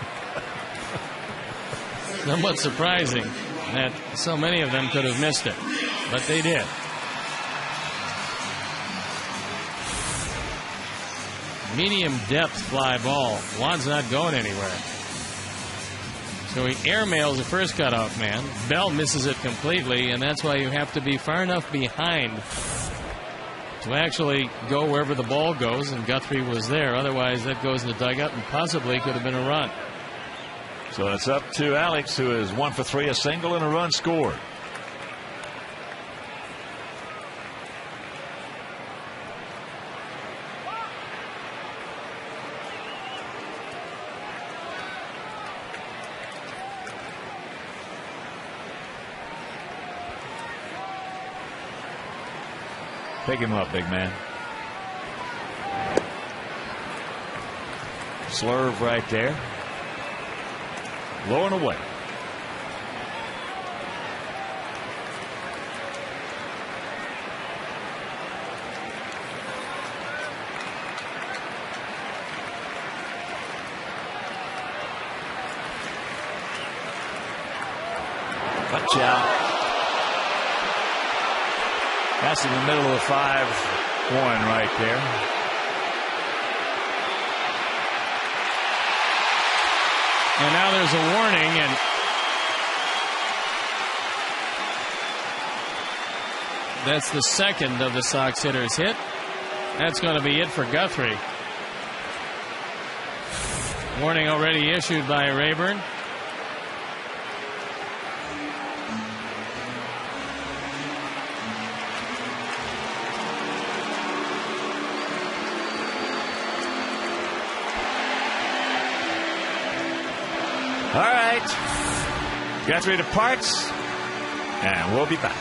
Somewhat surprising that so many of them could have missed it, but they did. Medium depth fly ball. Juan's not going anywhere. So he airmails the first cutoff man. Bell misses it completely, and that's why you have to be far enough behind to actually go wherever the ball goes, and Guthrie was there. Otherwise, that goes in the dugout and possibly could have been a run. So it's up to Alex, who is 1 for 3, a single and a run scored. Pick him up, big man. Slurve right there. Low and away. Watch out. That's in the middle of the 5-1 right there. And now there's a warning, and that's the second of the Sox hitters hit. That's going to be it for Guthrie. Warning already issued by Rayburn. All right. Guthrie departs, and we'll be back.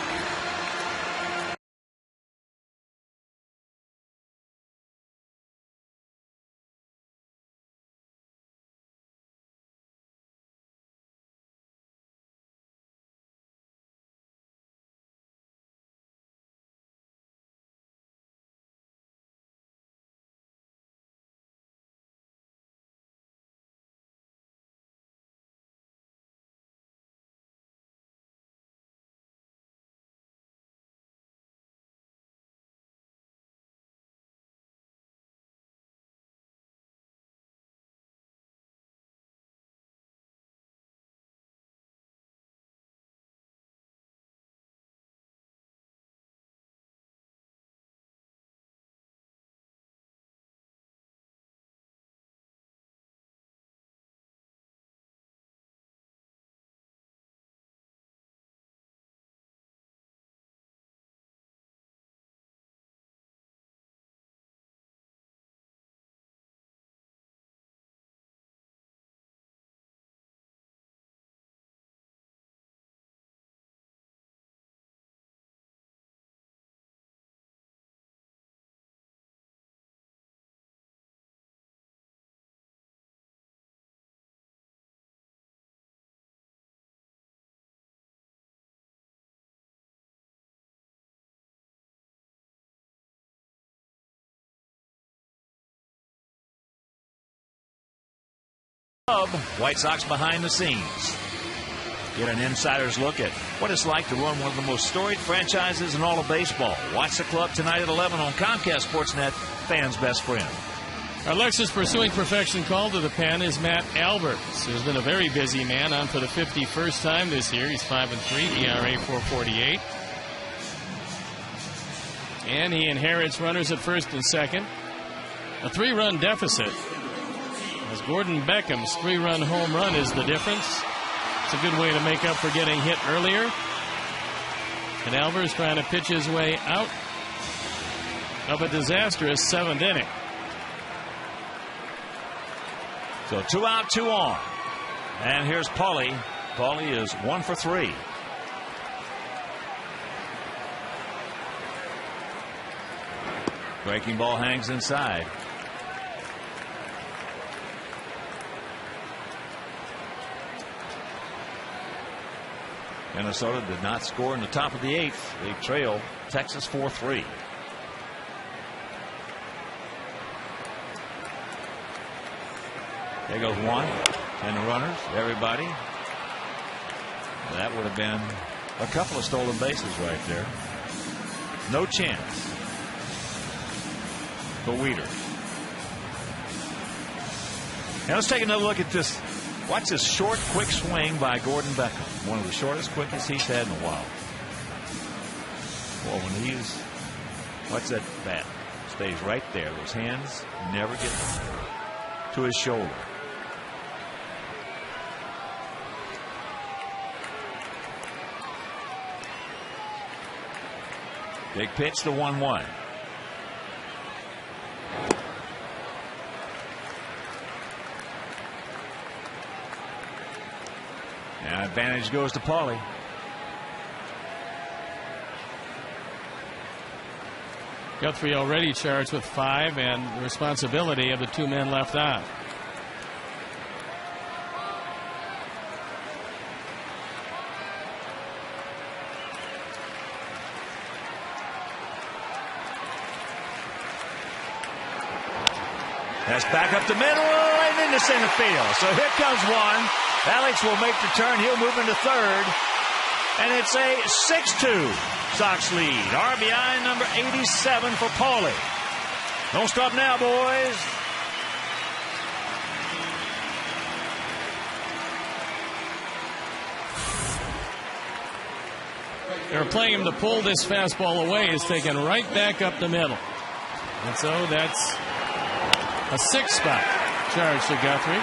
White Sox behind the scenes. Get an insider's look at what it's like to run one of the most storied franchises in all of baseball. Watch the club tonight at 11 on Comcast Sportsnet, fans' best friend. Our Lexus Pursuing Perfection call to the pen is Matt Alberts, who's been a very busy man, on for the 51st time this year. He's 5-3, ERA 4.48. And he inherits runners at first and second. A 3-run deficit. As Gordon Beckham's 3-run home run is the difference. It's a good way to make up for getting hit earlier. And Alvarez trying to pitch his way out of a disastrous 7th inning. So 2 out, 2 on. And here's Paulie. Paulie is 1 for 3. Breaking ball hangs inside. Minnesota did not score in the top of the 8th. They trail Texas 4-3. There goes one. 10 runners, everybody. That would have been a couple of stolen bases right there. No chance for Weeder. Now let's take another look at this. Watch this short, quick swing by Gordon Beckham. One of the shortest, quickest he's had in a while. Well, when he's, watch that bat. Stays right there. Those hands never get to his shoulder. Big pitch to 1-1. Now advantage goes to Paulie. Guthrie already charged with 5 and the responsibility of the 2 men left on. That's back up the middle and into center field. So here comes one. Alex will make the turn. He'll move into third. And it's a 6-2 Sox lead. RBI number 87 for Paulie. Don't stop now, boys. They're playing him to pull this fastball away. It's taken right back up the middle. And so that's a 6-spot charge to Guthrie.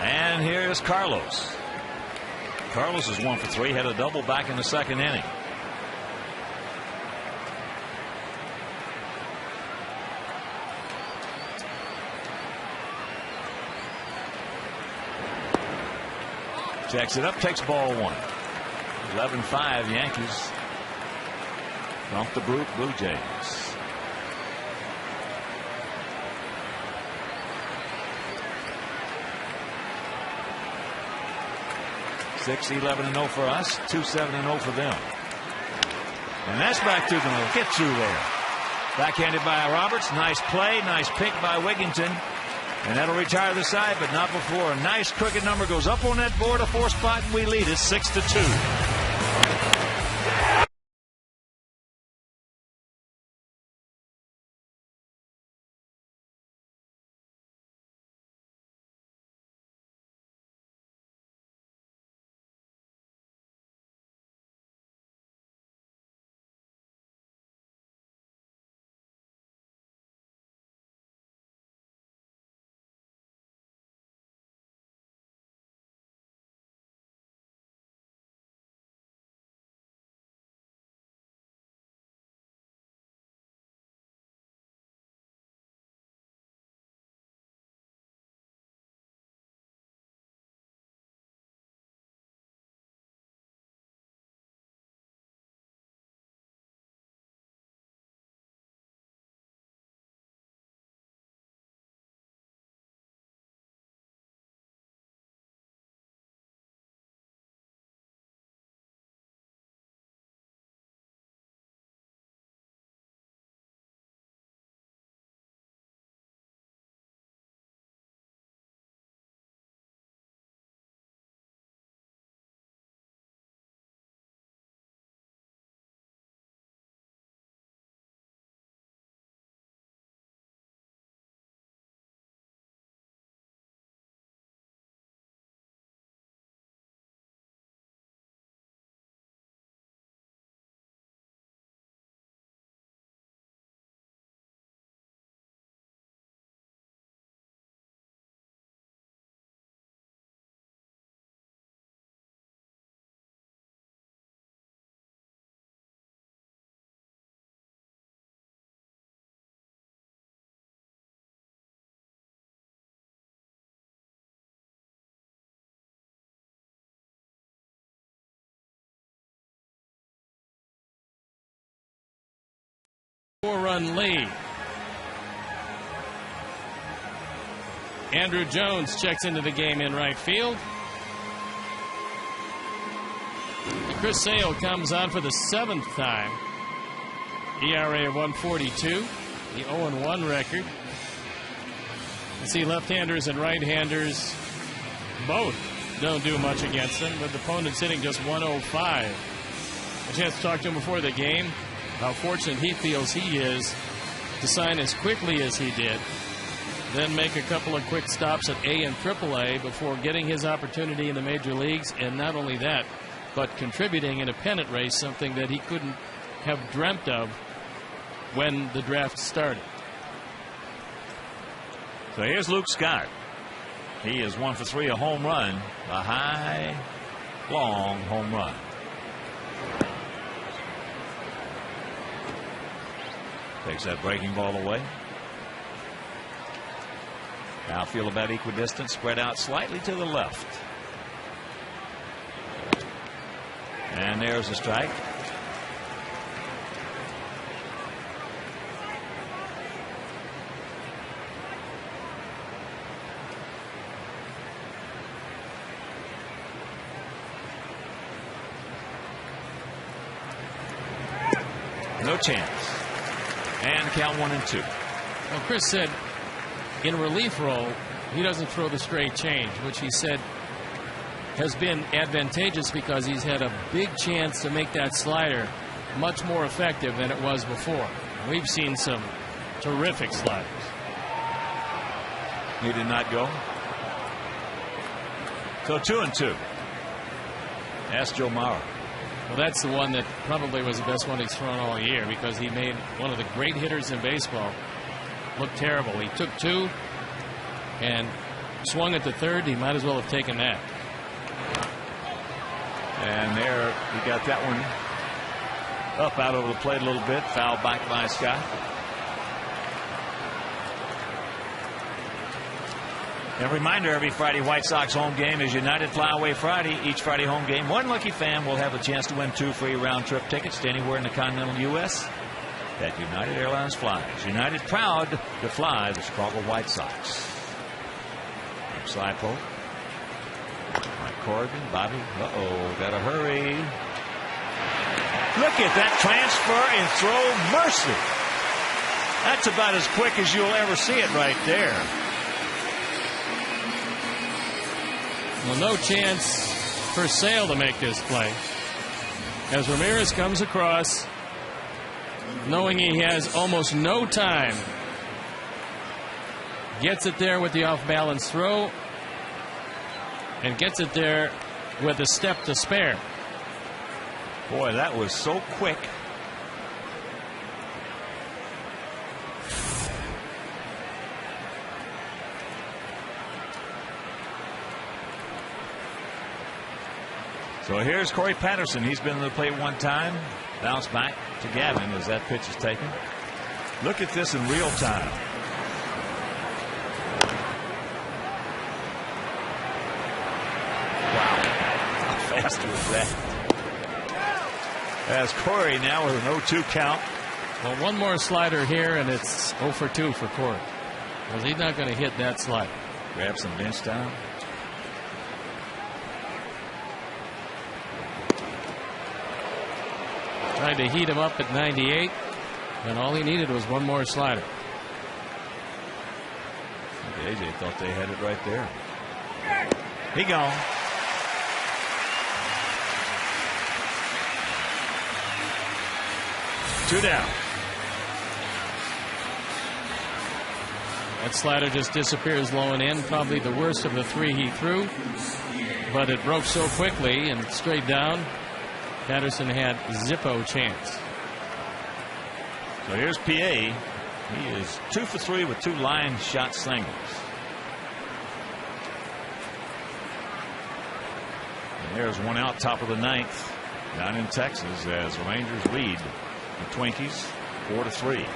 And here's Carlos. Carlos is 1 for 3. Had a double back in the second inning. Checks it up, takes ball 1. 11-5 Yankees trump the Blue Jays. 6-11-0 for us, 2-7-0 for them. And that's back through the middle. Get through there. Backhanded by Roberts. Nice play. Nice pick by Wigginton. And that'll retire the side, but not before a nice crooked number goes up on that board, a 4 spot, and we lead it 6-2. Four-run lead. Andrew Jones checks into the game in right field. Chris Sale comes on for the 7th time. ERA of 142. The 0-1 record. You see left-handers and right-handers both don't do much against them, but the opponent's hitting just 105. A chance to talk to him before the game, how fortunate he feels he is to sign as quickly as he did, then make a couple of quick stops at A and AAA before getting his opportunity in the major leagues, and not only that, but contributing in a pennant race, something that he couldn't have dreamt of when the draft started. So here's Luke Scott. He is 1 for 3, a home run, a high, long home run. Takes that breaking ball away. Outfield about equidistant, spread out slightly to the left. And there's a strike. No chance. And count 1-2. Well, Chris said in relief role, he doesn't throw the straight change, which he said has been advantageous because he's had a big chance to make that slider much more effective than it was before. We've seen some terrific sliders. He did not go. So 2-2. Ask Joe Mauer. Well, that's the one that probably was the best one he's thrown all year, because he made one of the great hitters in baseball look terrible. He took 2 and swung at the 3rd. He might as well have taken that. And there he got that one up out over the plate a little bit. Fouled back by Scott. And a reminder, every Friday White Sox home game is United Flyaway Friday. Each Friday home game, one lucky fan will have a chance to win 2 free round-trip tickets to anywhere in the continental U.S. that United Airlines flies. United proud to fly the Chicago White Sox. From Saipo. Mike Corrigan, Bobby. Gotta hurry. Look at that transfer and throw. Mercy. That's about as quick as you'll ever see it right there. Well, no chance for Sale to make this play, as Ramirez comes across, knowing he has almost no time. Gets it there with the off-balance throw, and gets it there with a step to spare. Boy, that was so quick. So here's Corey Patterson. He's been to the plate one time. Bounce back to Gavin as that pitch is taken. Look at this in real time. Wow. How fast was that? As Corey now with an 0-2 count. Well, one more slider here, and it's 0 for 2 for Corey, because he's not going to hit that slider. Grab some bench time. Tried to heat him up at 98, and all he needed was one more slider. AJ thought they had it right there. He gone. Two down. That slider just disappears low and in. Probably the worst of the 3 he threw, but it broke so quickly and straight down. Patterson had zippo chance. So here's PA. He is 2 for 3 with 2 line shot singles. And there's one out, top of the 9th down in Texas, as the Rangers lead the Twinkies 4-3.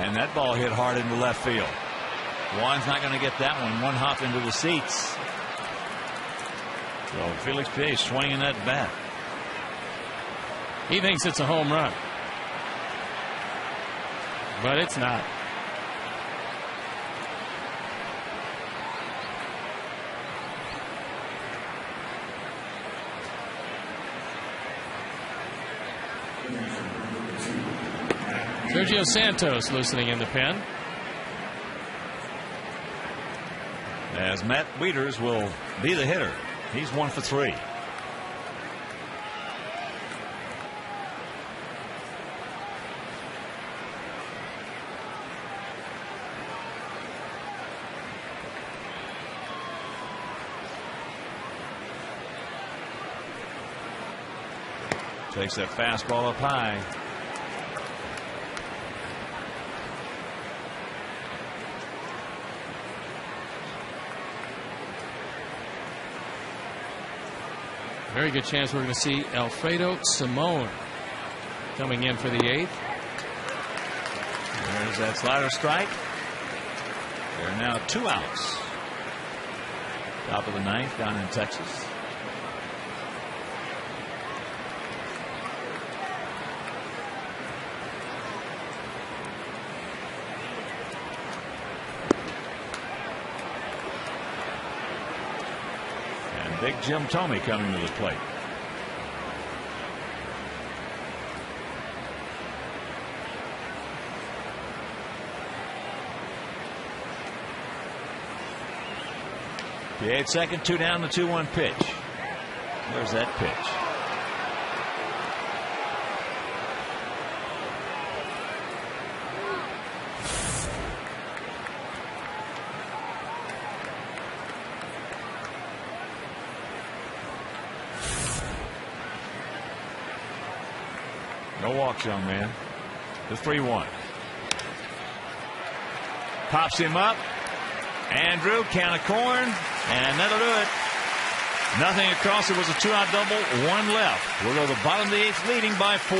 And that ball hit hard into left field. Juan's not going to get that one. One hop into the seats. So Felix Pie swinging that bat. He thinks it's a home run. but it's not. Sergio Santos loosening in the pen. As Matt Wieters will be the hitter. He's 1 for 3. Takes that fastball up high. Very good chance we're going to see Alfredo Simon coming in for the 8th. There's that slider strike. There are now 2 outs. Top of the 9th down in Texas. Big Jim Thome coming to the plate. The 8-2, 2 down, the 2-1 pitch. Where's that pitch? No walks, young man. The 3-1. Pops him up. Andrew, can of corn, and that'll do it. Nothing across. It was a 2-out double, 1 left. We'll go to the bottom of the 8th, leading by 4.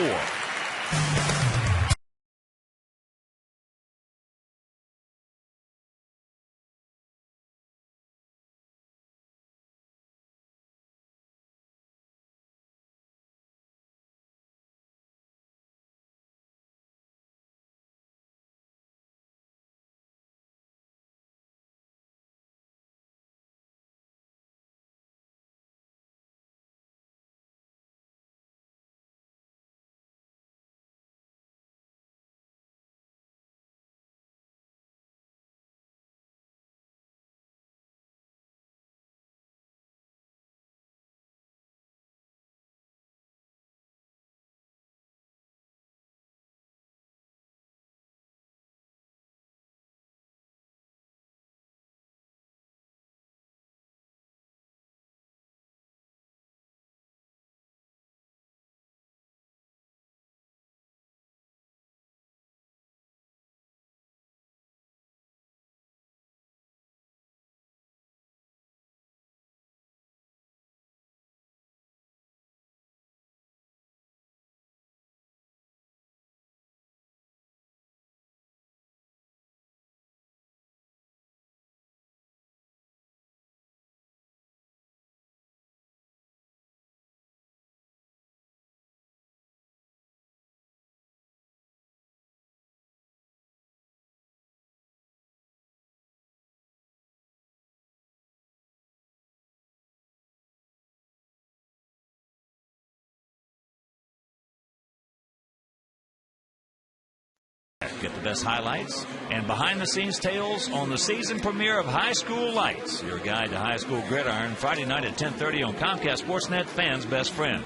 Get the best highlights and behind-the-scenes tales on the season premiere of High School Lights, your guide to high school gridiron, Friday night at 10:30 on Comcast Sportsnet, fans' best friend.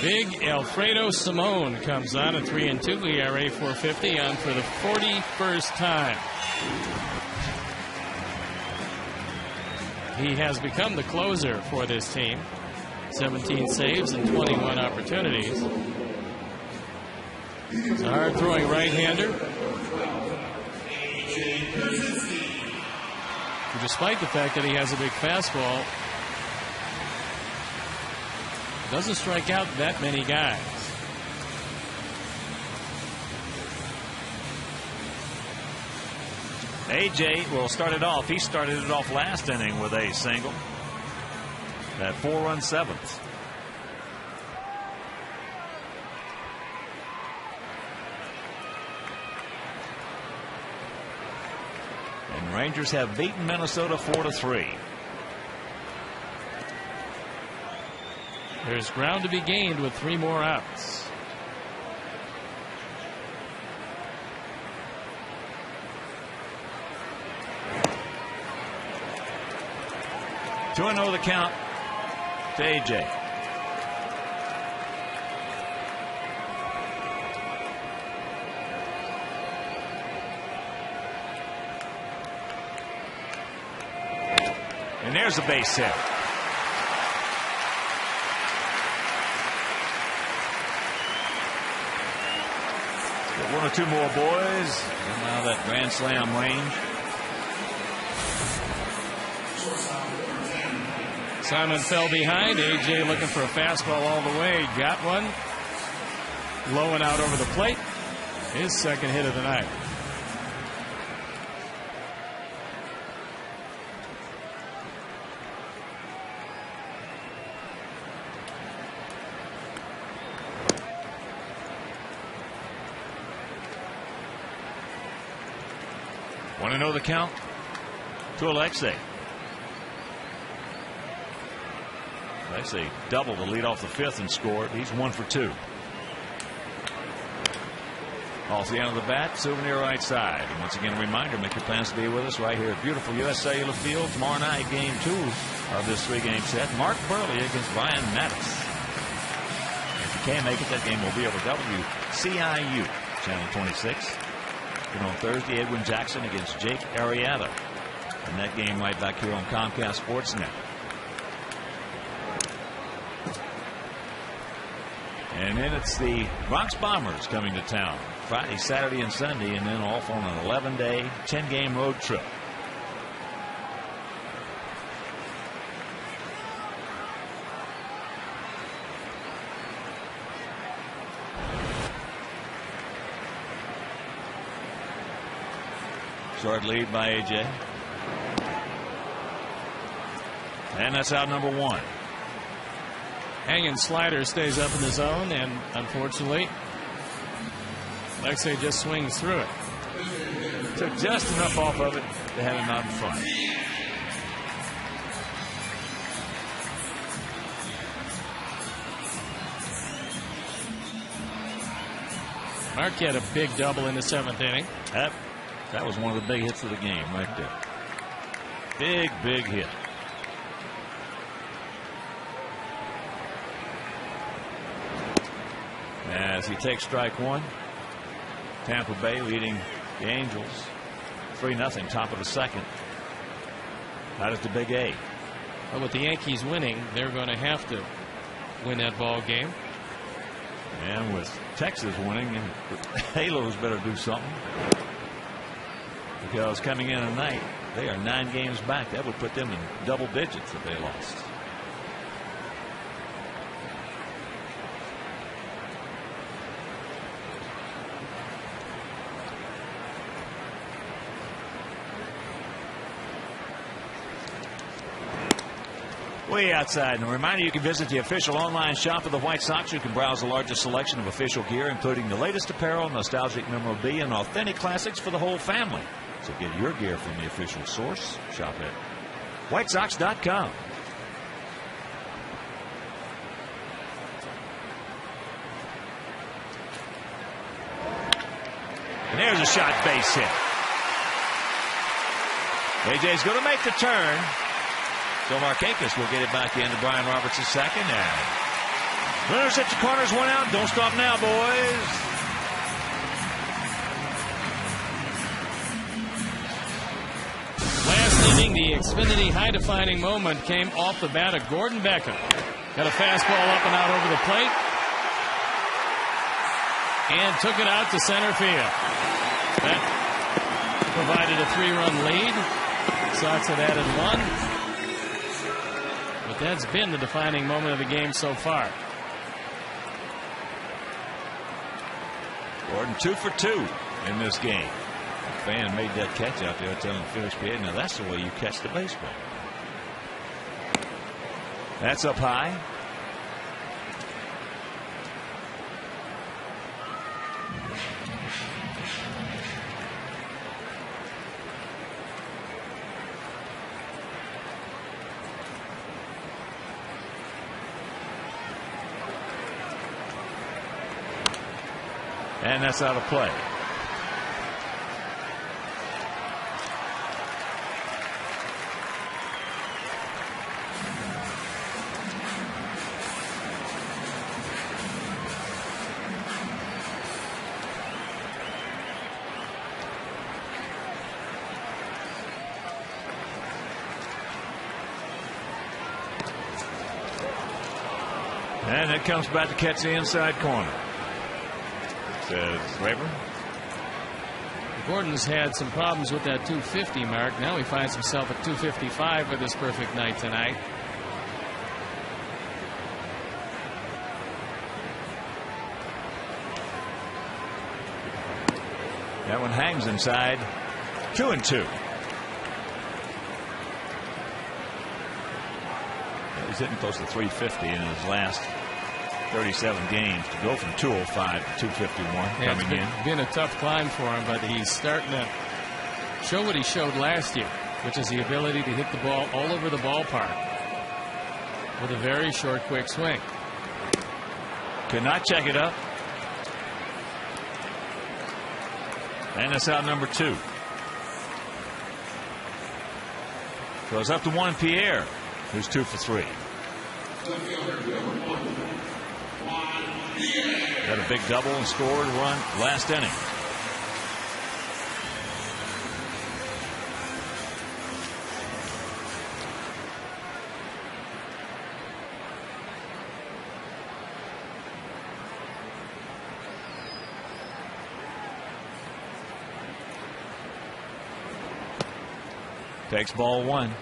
Big Alfredo Simon comes on a 3-2 ERA, 4.50 on for the 41st time. He has become the closer for this team. 17 saves and 21 opportunities. He's a hard-throwing right-hander. Despite the fact that he has a big fastball, doesn't strike out that many guys. AJ will start it off. He started it off last inning with a single. That 4-run 7th. Rangers have beaten Minnesota 4-3. There's ground to be gained with 3 more outs. Two and 0 the count to AJ. And there's a base hit. Got 1 or 2 more boys. And now that grand slam range. Simon fell behind. AJ looking for a fastball all the way. Got one. Low and out over the plate. His second hit of the night. Want to know the count to Alexei. Alexei doubled to lead off the 5th and scored. He's 1 for 2. Off the end of the bat, Souvenir right side. And once again, a reminder, make your plans to be with us right here at beautiful US Cellular Field tomorrow night, game 2 of this 3-game set. Mark Burley against Ryan Mattis. If you can't make it, that game will be over WCIU, channel 26. And on Thursday, Edwin Jackson against Jake Arrieta. And that game right back here on Comcast Sportsnet. And then it's the Bronx Bombers coming to town Friday, Saturday, and Sunday, and then off on an 11-day, 10-game road trip. Short lead by AJ. And that's out number 1. Hanging slider stays up in the zone, and unfortunately, Alexei just swings through it. Took just enough off of it to have him out in front. Mark had a big double in the 7th inning. That was one of the big hits of the game right there. Big hit. As he takes strike 1, Tampa Bay leading the Angels 3-0, top of the 2nd. That is the big A. Well, with the Yankees winning, they're going to have to win that ball game. And with Texas winning, and the Halos better do something. Because coming in tonight, they are 9 games back. That would put them in double digits if they lost. Way outside. And a reminder, you can visit the official online shop of the White Sox. You can browse the largest selection of official gear, including the latest apparel, nostalgic memorabilia, and authentic classics for the whole family. So get your gear from the official source. Shop at WhiteSox.com. And there's a shot base hit. AJ's going to make the turn. So Markakis will get it back into Brian Roberts' second. And runners at the corners, 1 out. Don't stop now, boys. Last inning, the Xfinity high-defining moment came off the bat of Gordon Beckham. Got a fastball up and out over the plate. And took it out to center field. That provided a 3-run lead. Sox had added 1. But that's been the defining moment of the game so far. Gordon 2 for 2 in this game. A fan made that catch out there telling Felix Pied. Now that's the way you catch the baseball. That's up high. And that's out of play. And it comes back to catch the inside corner. Says Rayburn. Gordon's had some problems with that 250 mark. Now he finds himself at 255 with his perfect night tonight. That one hangs inside. 2-2. He's hitting close to 350 in his last 37 games to go from 205 to 251 coming in. It's been a tough climb for him, but he's starting to show what he showed last year, which is the ability to hit the ball all over the ballpark with a very short, quick swing. Could not check it up. And that's out number 2. So it's up to one Pierre, who's 2 for 3. Got a big double and scored run last inning. Takes ball 1.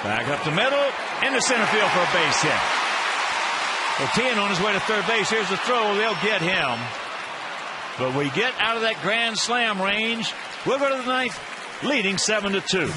Back up the middle, into center field for a base hit. Otean on his way to third base. Here's the throw. They'll get him. But we get out of that grand slam range. We'll go to the 9th, leading 7-2.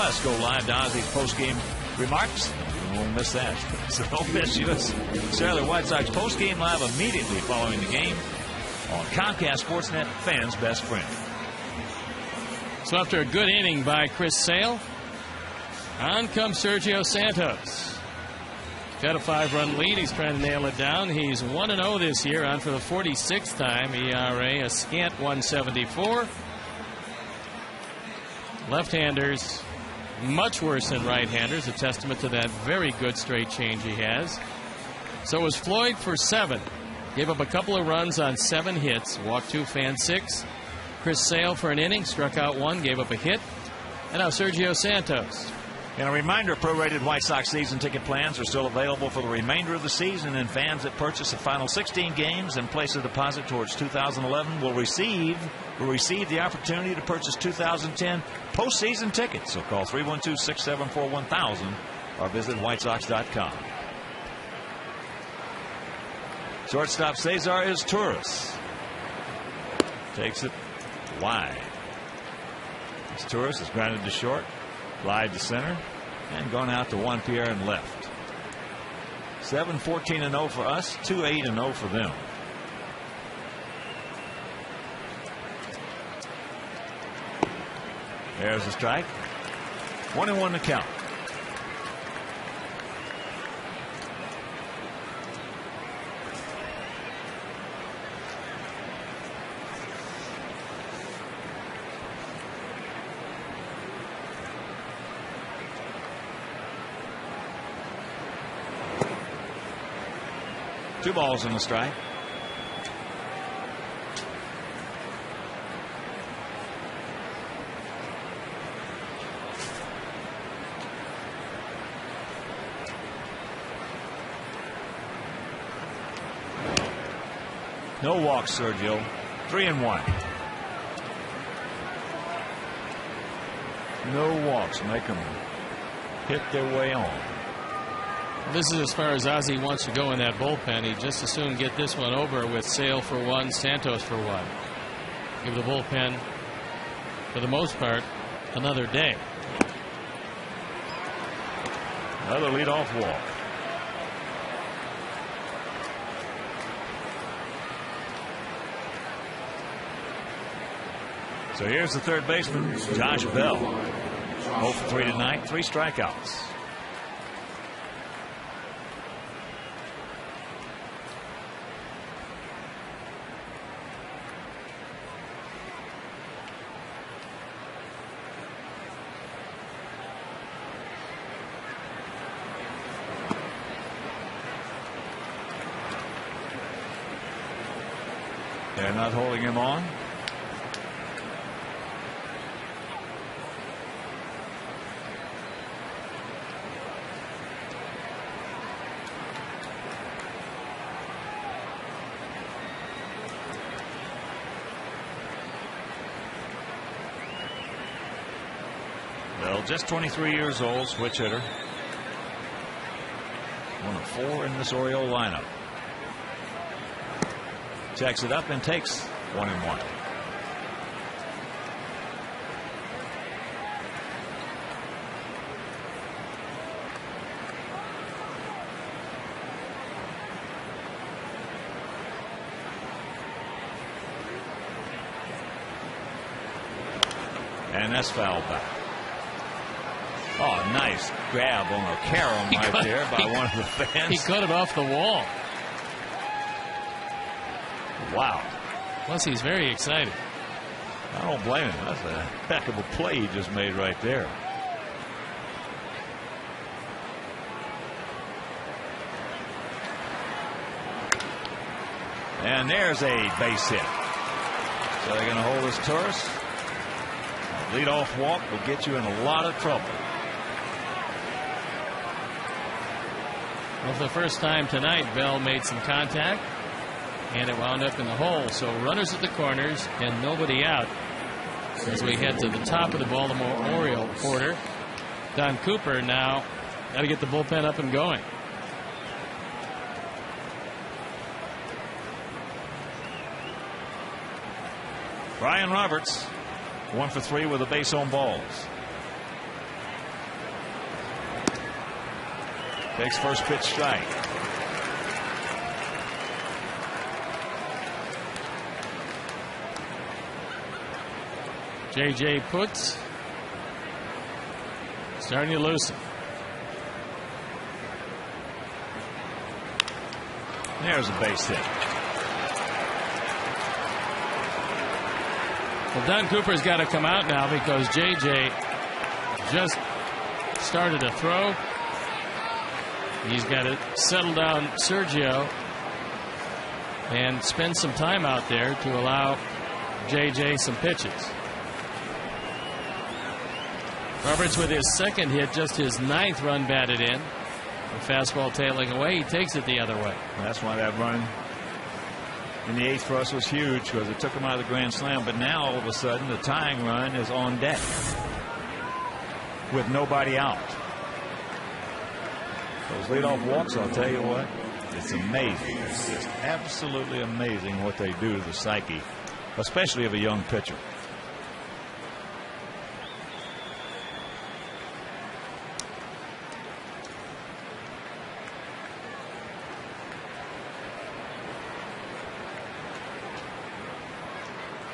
Let's go live to Ozzy's post-game remarks. You won't miss that. So don't miss us. Saturday White Sox post-game live immediately following the game on Comcast Sportsnet, fans' best friend. So after a good inning by Chris Sale, on comes Sergio Santos. Got a 5-run lead. He's trying to nail it down. He's 1-0 this year, on for the 46th time. ERA a scant 1.74. Left-handers much worse than right-handers, a testament to that very good straight change he has. So was Floyd for 7. Gave up a couple of runs on 7 hits, walked 2, fanned 6. Chris Sale for an inning, struck out 1, gave up a hit. And now Sergio Santos. And a reminder, prorated White Sox season ticket plans are still available for the remainder of the season, and fans that purchase the final 16 games and place a deposit towards 2011 will receive the opportunity to purchase 2010 postseason tickets. So call 312-674-1000 or visit whitesox.com. Shortstop Cesar is Torres. Takes it wide. As Torres is grounded to short, slide to center, and gone out to Juan Pierre and left. 7-14-0 for us, 2-8-0 for them. There's a strike. 1-1 to count. Two balls and a strike. No walks, Sergio. 3-1. No walks. Make them hit their way on. This is as far as Ozzie wants to go in that bullpen. He'd just as soon get this one over with Sale for one, Santos for one. Give the bullpen, for the most part, another day. Another leadoff walk. So here's the third baseman, Josh Bell. 0 for 3 tonight, 3 strikeouts. They're not holding him on. Well, just 23 years old, switch hitter. 1 of 4 in this Oriole lineup. Checks it up and takes 1-1. And that's fouled back. Oh, nice grab on a carom right there by one of the fans. He cut it off the wall. Wow. Plus, he's very excited. I don't blame him. That's a heck of a play he just made right there. And there's a base hit. So they're going to hold this Torres. Leadoff walk will get you in a lot of trouble. Well, for the first time tonight, Bell made some contact, and it wound up in the hole. So runners at the corners and nobody out as we head to the top of the Baltimore Oriole order. Don Cooper now got to get the bullpen up and going. Brian Roberts, 1 for 3 with a base on balls. Takes first pitch strike. J.J. Putz starting to loosen. There's a base hit. Well, Don Cooper's got to come out now because J.J. just started to throw. He's got to settle down Sergio and spend some time out there to allow J.J. some pitches. Roberts with his second hit, just his 9th run batted in. The fastball tailing away, he takes it the other way. That's why that run in the 8th for us was huge, because it took him out of the grand slam. But now all of a sudden the tying run is on deck with nobody out. Those leadoff walks, I'll tell you what, it's amazing. It's just absolutely amazing what they do to the psyche, especially of a young pitcher.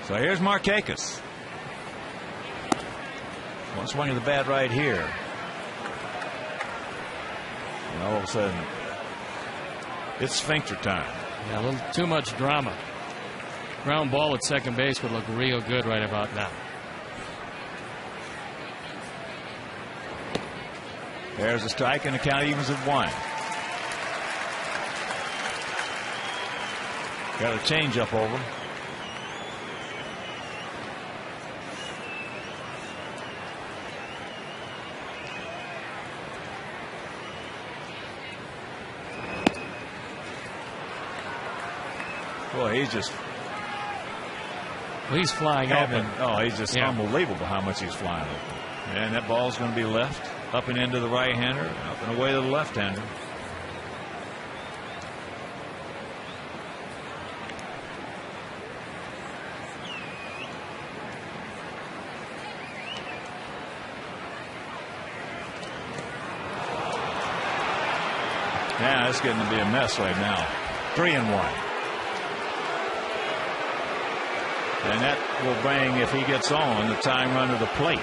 So here's Markakis. One swing of the bat right here. And all of a sudden, it's sphincter time. Yeah, a little too much drama. Ground ball at second base would look real good right about now. There's a strike, and the count evens at 1. Got a changeup over. Boy, he's just. Well, he's flying open. Oh, he's just unbelievable how much he's flying open. And that ball's going to be left up and into the right-hander, up and away to the left-hander. Yeah, it's getting to be a mess right now. 3-1. And that will bring, if he gets on, the tying run to the plate.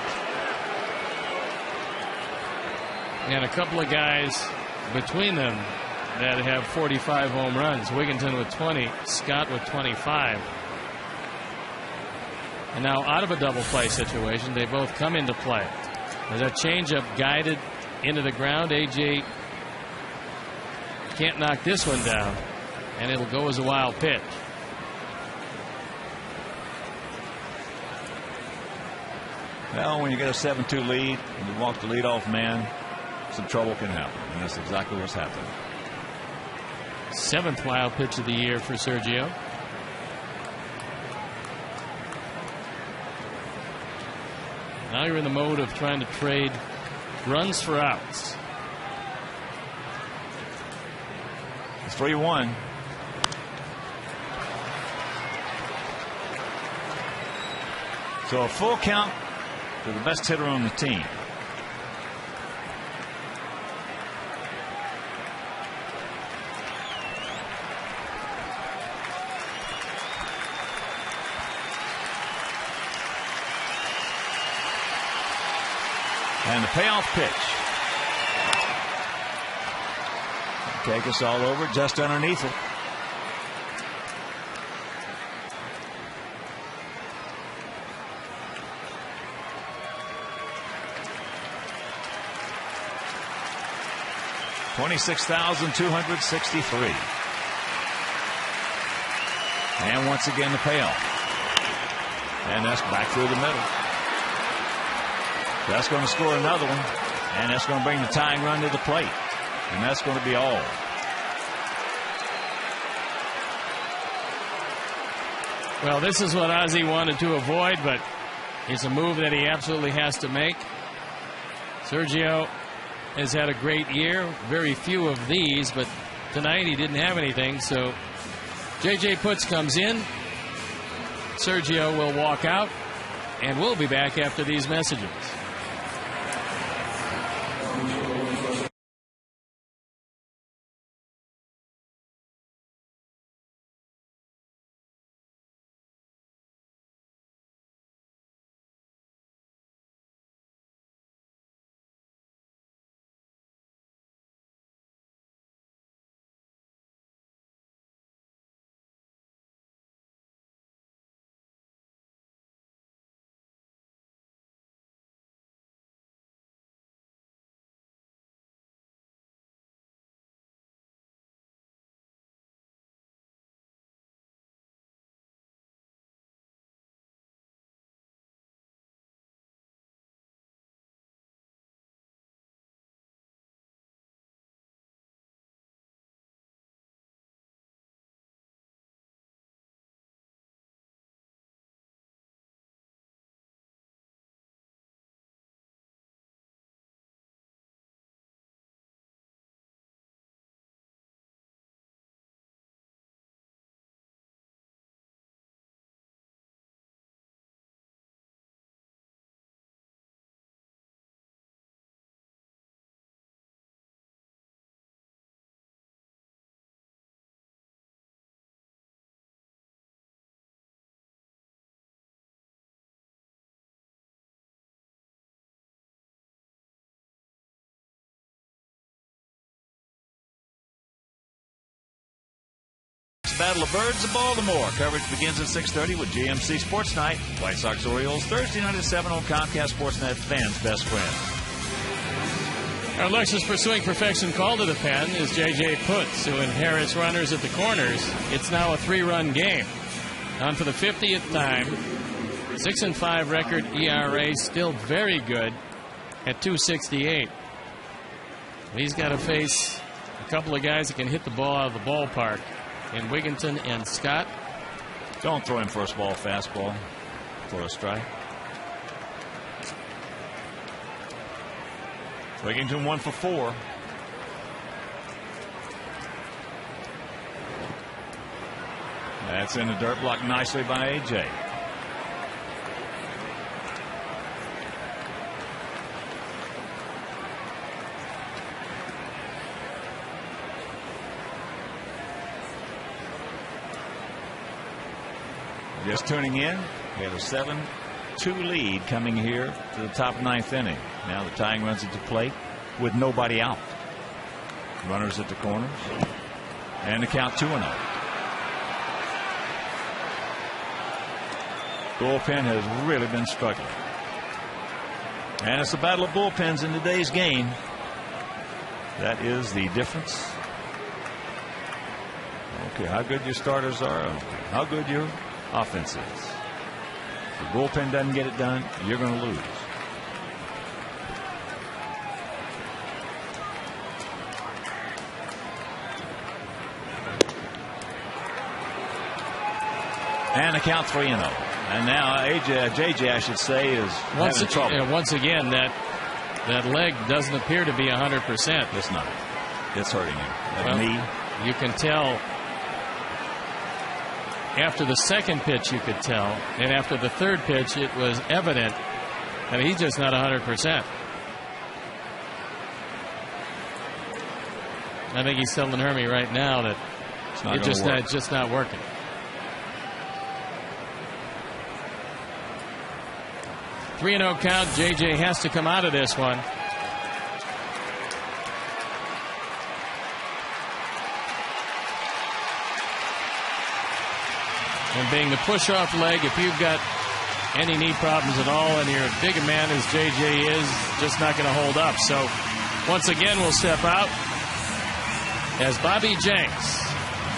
And a couple of guys between them that have 45 home runs. Wigginton with 20, Scott with 25. And now out of a double play situation, they both come into play. There's a changeup guided into the ground. AJ can't knock this one down, and it'll go as a wild pitch. Well, when you get a 7-2 lead and you walk the leadoff man, some trouble can happen, and that's exactly what's happening. 7th wild pitch of the year for Sergio. Now you're in the mode of trying to trade runs for outs. It's 3-1. So a full count to the best hitter on the team. And the payoff pitch. Take us all over, just underneath it. $26,263. And once again the payoff. And that's back through the middle. That's going to score another one. And that's going to bring the tying run to the plate. And that's going to be all. Well, this is what Ozzie wanted to avoid, but it's a move that he absolutely has to make. Sergio has had a great year. Very few of these, but tonight he didn't have anything. So J.J. Putz comes in. Sergio will walk out, and we'll be back after these messages. Battle of Birds of Baltimore. Coverage begins at 6:30 with GMC Sports Night. White Sox Orioles Thursday night at 7 on Comcast Sportsnet, fans' best friend. Our Lexus Pursuing Perfection call to the pen is J.J. Putz, who inherits runners at the corners. It's now a 3-run game. On for the 50th time. 6-5 record, ERA still very good at 2.68. He's got to face a couple of guys that can hit the ball out of the ballpark in Wigginton and Scott. Don't throw him first ball fastball for a strike. Wigginton 1 for 4. That's in the dirt, blocked nicely by A.J. Just tuning in, we have a 7-2 lead coming here to the top 9th inning. Now the tying runs at the plate with nobody out. Runners at the corners. And the count 2-0. Bullpen has really been struggling. And it's a battle of bullpens in today's game. That is the difference. Okay, how good your starters are, how good your offense is. If the bullpen doesn't get it done, you're going to lose. And the count 3-0. And now JJ, I should say, is having trouble. Once again, that leg doesn't appear to be 100%. It's not. It's hurting him. That knee. You can tell. After the second pitch, you could tell. And after the third pitch, it was evident that he's just not 100%. I think he's telling Hermie right now that it's just not working. Three 3-0 count. JJ has to come out of this one. And being the push-off leg, if you've got any knee problems at all and you're as big a man as JJ is, just not going to hold up. So once again, we'll step out as Bobby Jenks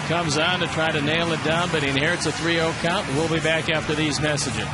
comes on to try to nail it down, but he inherits a 3-0 count. We'll be back after these messages.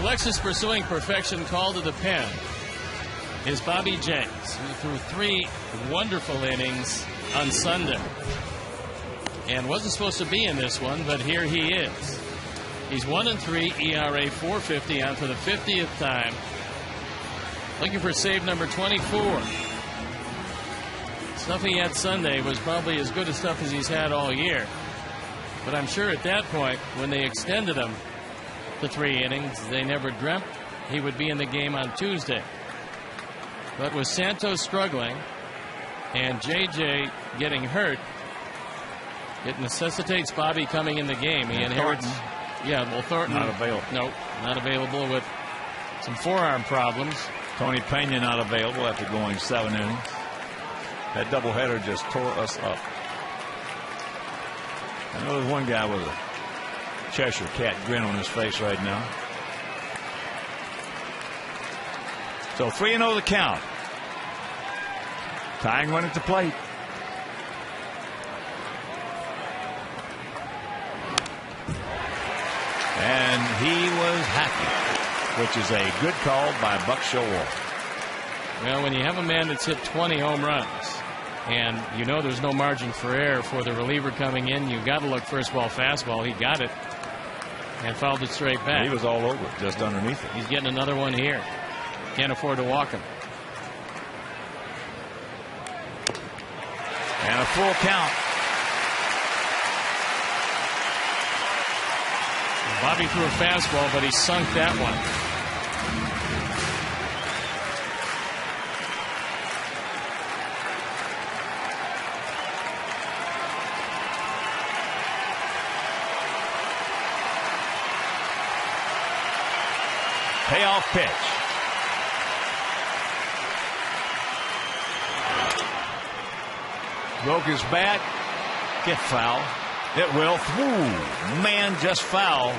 Alexis pursuing perfection called to the pen is Bobby Jenks, who threw 3 wonderful innings on Sunday. And wasn't supposed to be in this one, but here he is. He's 1-3, ERA 4.50 on for the 50th time. Looking for save number 24. Stuff he had Sunday was probably as good a stuff as he's had all year. But I'm sure at that point, when they extended him to 3 innings, they never dreamt he would be in the game on Tuesday. But with Santos struggling and JJ getting hurt, it necessitates Bobby coming in the game. He inherits. Yeah, well, Thornton. Not available. Nope, not available with some forearm problems. Tony Pena not available after going 7 innings. That doubleheader just tore us up. I know there's one guy with a Cheshire Cat grin on his face right now. So 3-0 the count. Tying run at the plate. And he was happy, which is a good call by Buck Showalter. Well, when you have a man that's hit 20 home runs, and you know there's no margin for error for the reliever coming in, you got to look first ball fastball. He got it and fouled it straight back. He was all over it, just underneath it. He's getting another one here. Can't afford to walk him. And a full count. Bobby threw a fastball, but he sunk that one. Payoff pitch. Broke his bat. Get foul. It will. Ooh, man, just foul.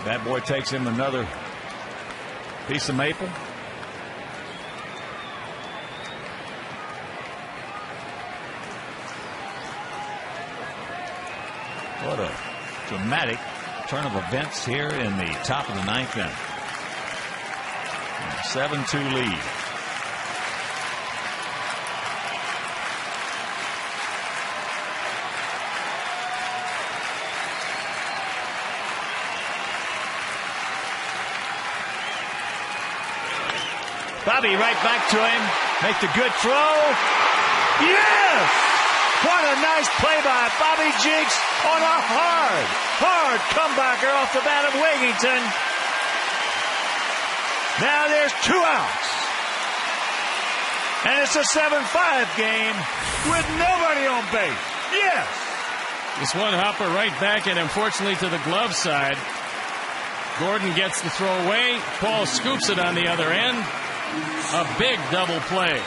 That boy takes him another piece of maple. What a dramatic turn of events here in the top of the 9th inning. 7-2 lead. Bobby right back to him. Make the good throw. Yes! What a nice play by Bobby Jenks on a hard comebacker off the bat of Wigington. Now there's 2 outs. And it's a 7-5 game with nobody on base. Yes! This one hopper right back, and unfortunately to the glove side. Gordon gets the throw away. Paul scoops it on the other end. A big double play.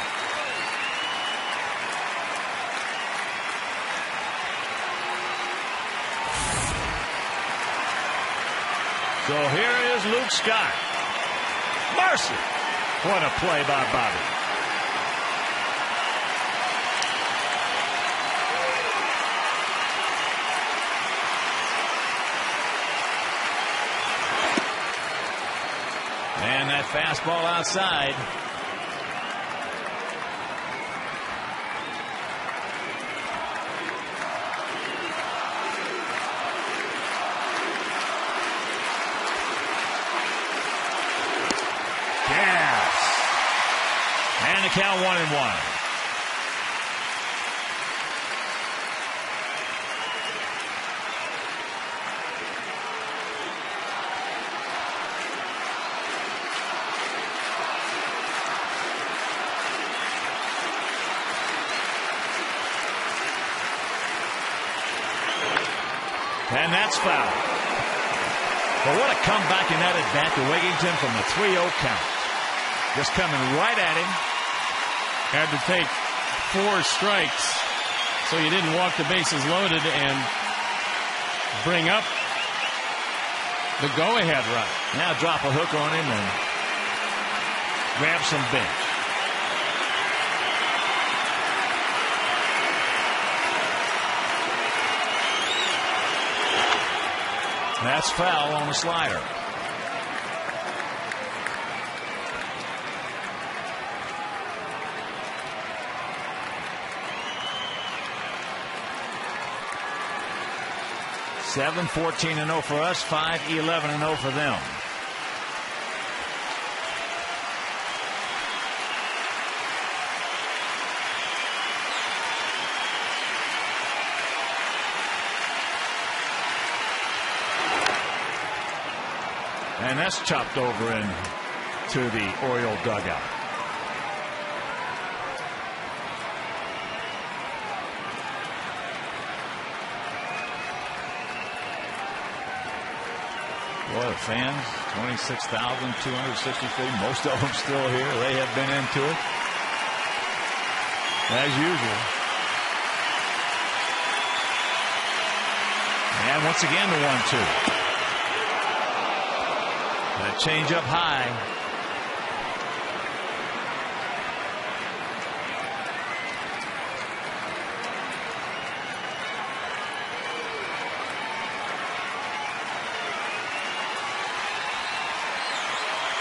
So here is Luke Scott. Mercy. What a play by Bobby. And that fastball outside. And the count 1-1. And that's foul. But what a comeback in that at bat to Wigington from the 3-0 count. Just coming right at him. Had to take 4 strikes so you didn't walk the bases loaded and bring up the go-ahead run. Now drop a hook on him and grab some bench. That's foul on the slider. Seven 14-0 for us, 5-11-0 for them. And that's chopped over into the Oriole dugout. Boy, the fans, 26,263. Most of them still here. They have been into it, as usual. And once again, the 1-2. That change up high.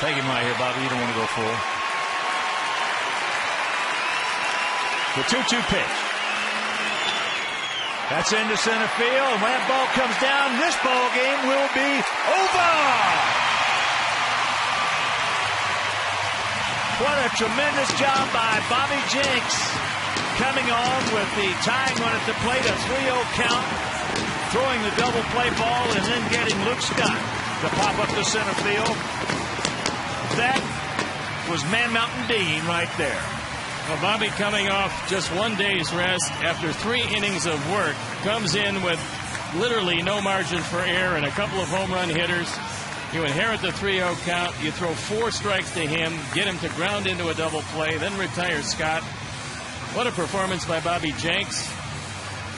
Take him right here, Bobby. You don't want to go full. The 2-2 pitch. That's into center field. And when that ball comes down, this ball game will be over. What a tremendous job by Bobby Jenks, coming on with the tying run at the plate, a 3-0 count, throwing the double play ball, and then getting Luke Scott to pop up to center field. That was Man Mountain Dean right there. Well, Bobby, coming off just 1 day's rest after 3 innings of work, comes in with literally no margin for error and a couple of home run hitters. You inherit the 3-0 count. You throw 4 strikes to him, get him to ground into a double play, then retire Scott. What a performance by Bobby Jenks.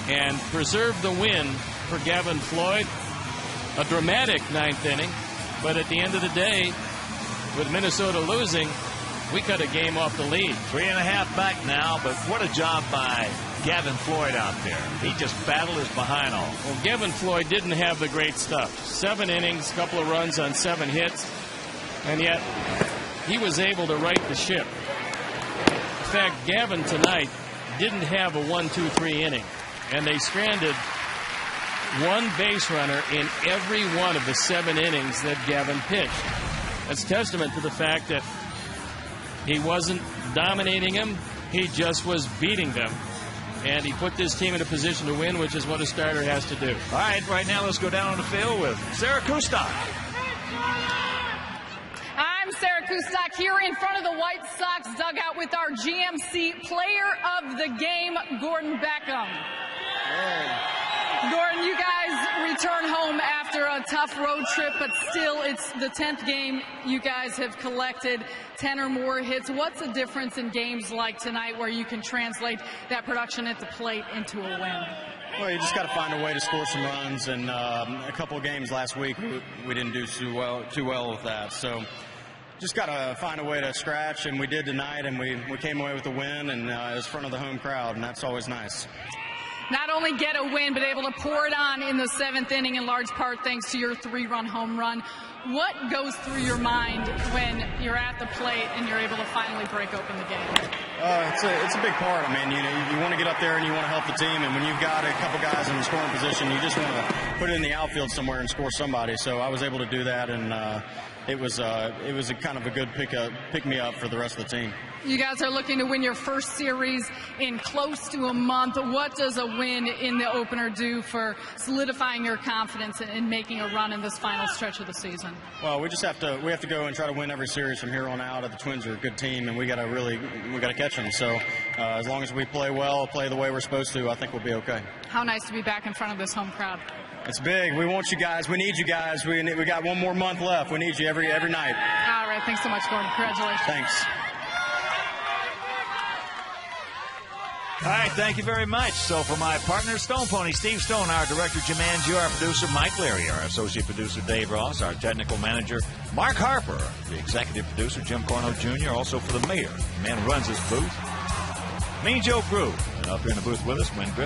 And preserve the win for Gavin Floyd. A dramatic 9th inning. But at the end of the day, with Minnesota losing, we cut a game off the lead. 3.5 back now, but what a job by Gavin Floyd out there. He just battled his behind off. Well, Gavin Floyd didn't have the great stuff. 7 innings, couple of runs on 7 hits, and yet he was able to right the ship. In fact, Gavin tonight didn't have a 1-2-3 inning, and they stranded 1 base runner in every one of the 7 innings that Gavin pitched. That's testament to the fact that he wasn't dominating them, he just was beating them. And he put this team in a position to win, which is what a starter has to do. All right now let's go down on the field with Sarah Kustok. I'm Sarah Kustok here in front of the White Sox dugout with our GMC player of the game, Gordon Beckham. Gordon, you guys return home after a tough road trip, but still it's the 10th game you guys have collected 10 or more hits. What's the difference in games like tonight where you can translate that production at the plate into a win? Well, you just got to find a way to score some runs, and a couple of games last week we didn't do too well with that. So just got to find a way to scratch, and we did tonight, and we came away with a win, and it was in front of the home crowd, and that's always nice. Not only get a win, but able to pour it on in the 7th inning in large part thanks to your 3-run home run. What goes through your mind when you're at the plate and you're able to finally break open the game? It's a big part. I mean, you want to get up there and you want to help the team, and when you've got a couple guys in the scoring position, you just want to put it in the outfield somewhere and score somebody. So I was able to do that, and it was a kind of a good pick me up for the rest of the team. You guys are looking to win your first series in close to a month. What does a win in the opener do for solidifying your confidence in making a run in this final stretch of the season? Well, we have to go and try to win every series from here on out. The Twins are a good team, and we got to catch them. So as long as we play well, play the way we're supposed to, I think we'll be okay. How nice to be back in front of this home crowd. It's big. We want you guys. We need you guys. We got 1 more month left. We need you every night. All right. Thanks so much, Gordon. Congratulations. Thanks. All right, thank you very much. So for my partner, Stone Pony, Steve Stone, our director, Jim Angiu, our producer, Mike Leary, our associate producer, Dave Ross, our technical manager, Mark Harper, the executive producer, Jim Corno Jr., also for the mayor, the man who runs this booth, Mean Joe Groove. And up here in the booth with us, Win Griffin.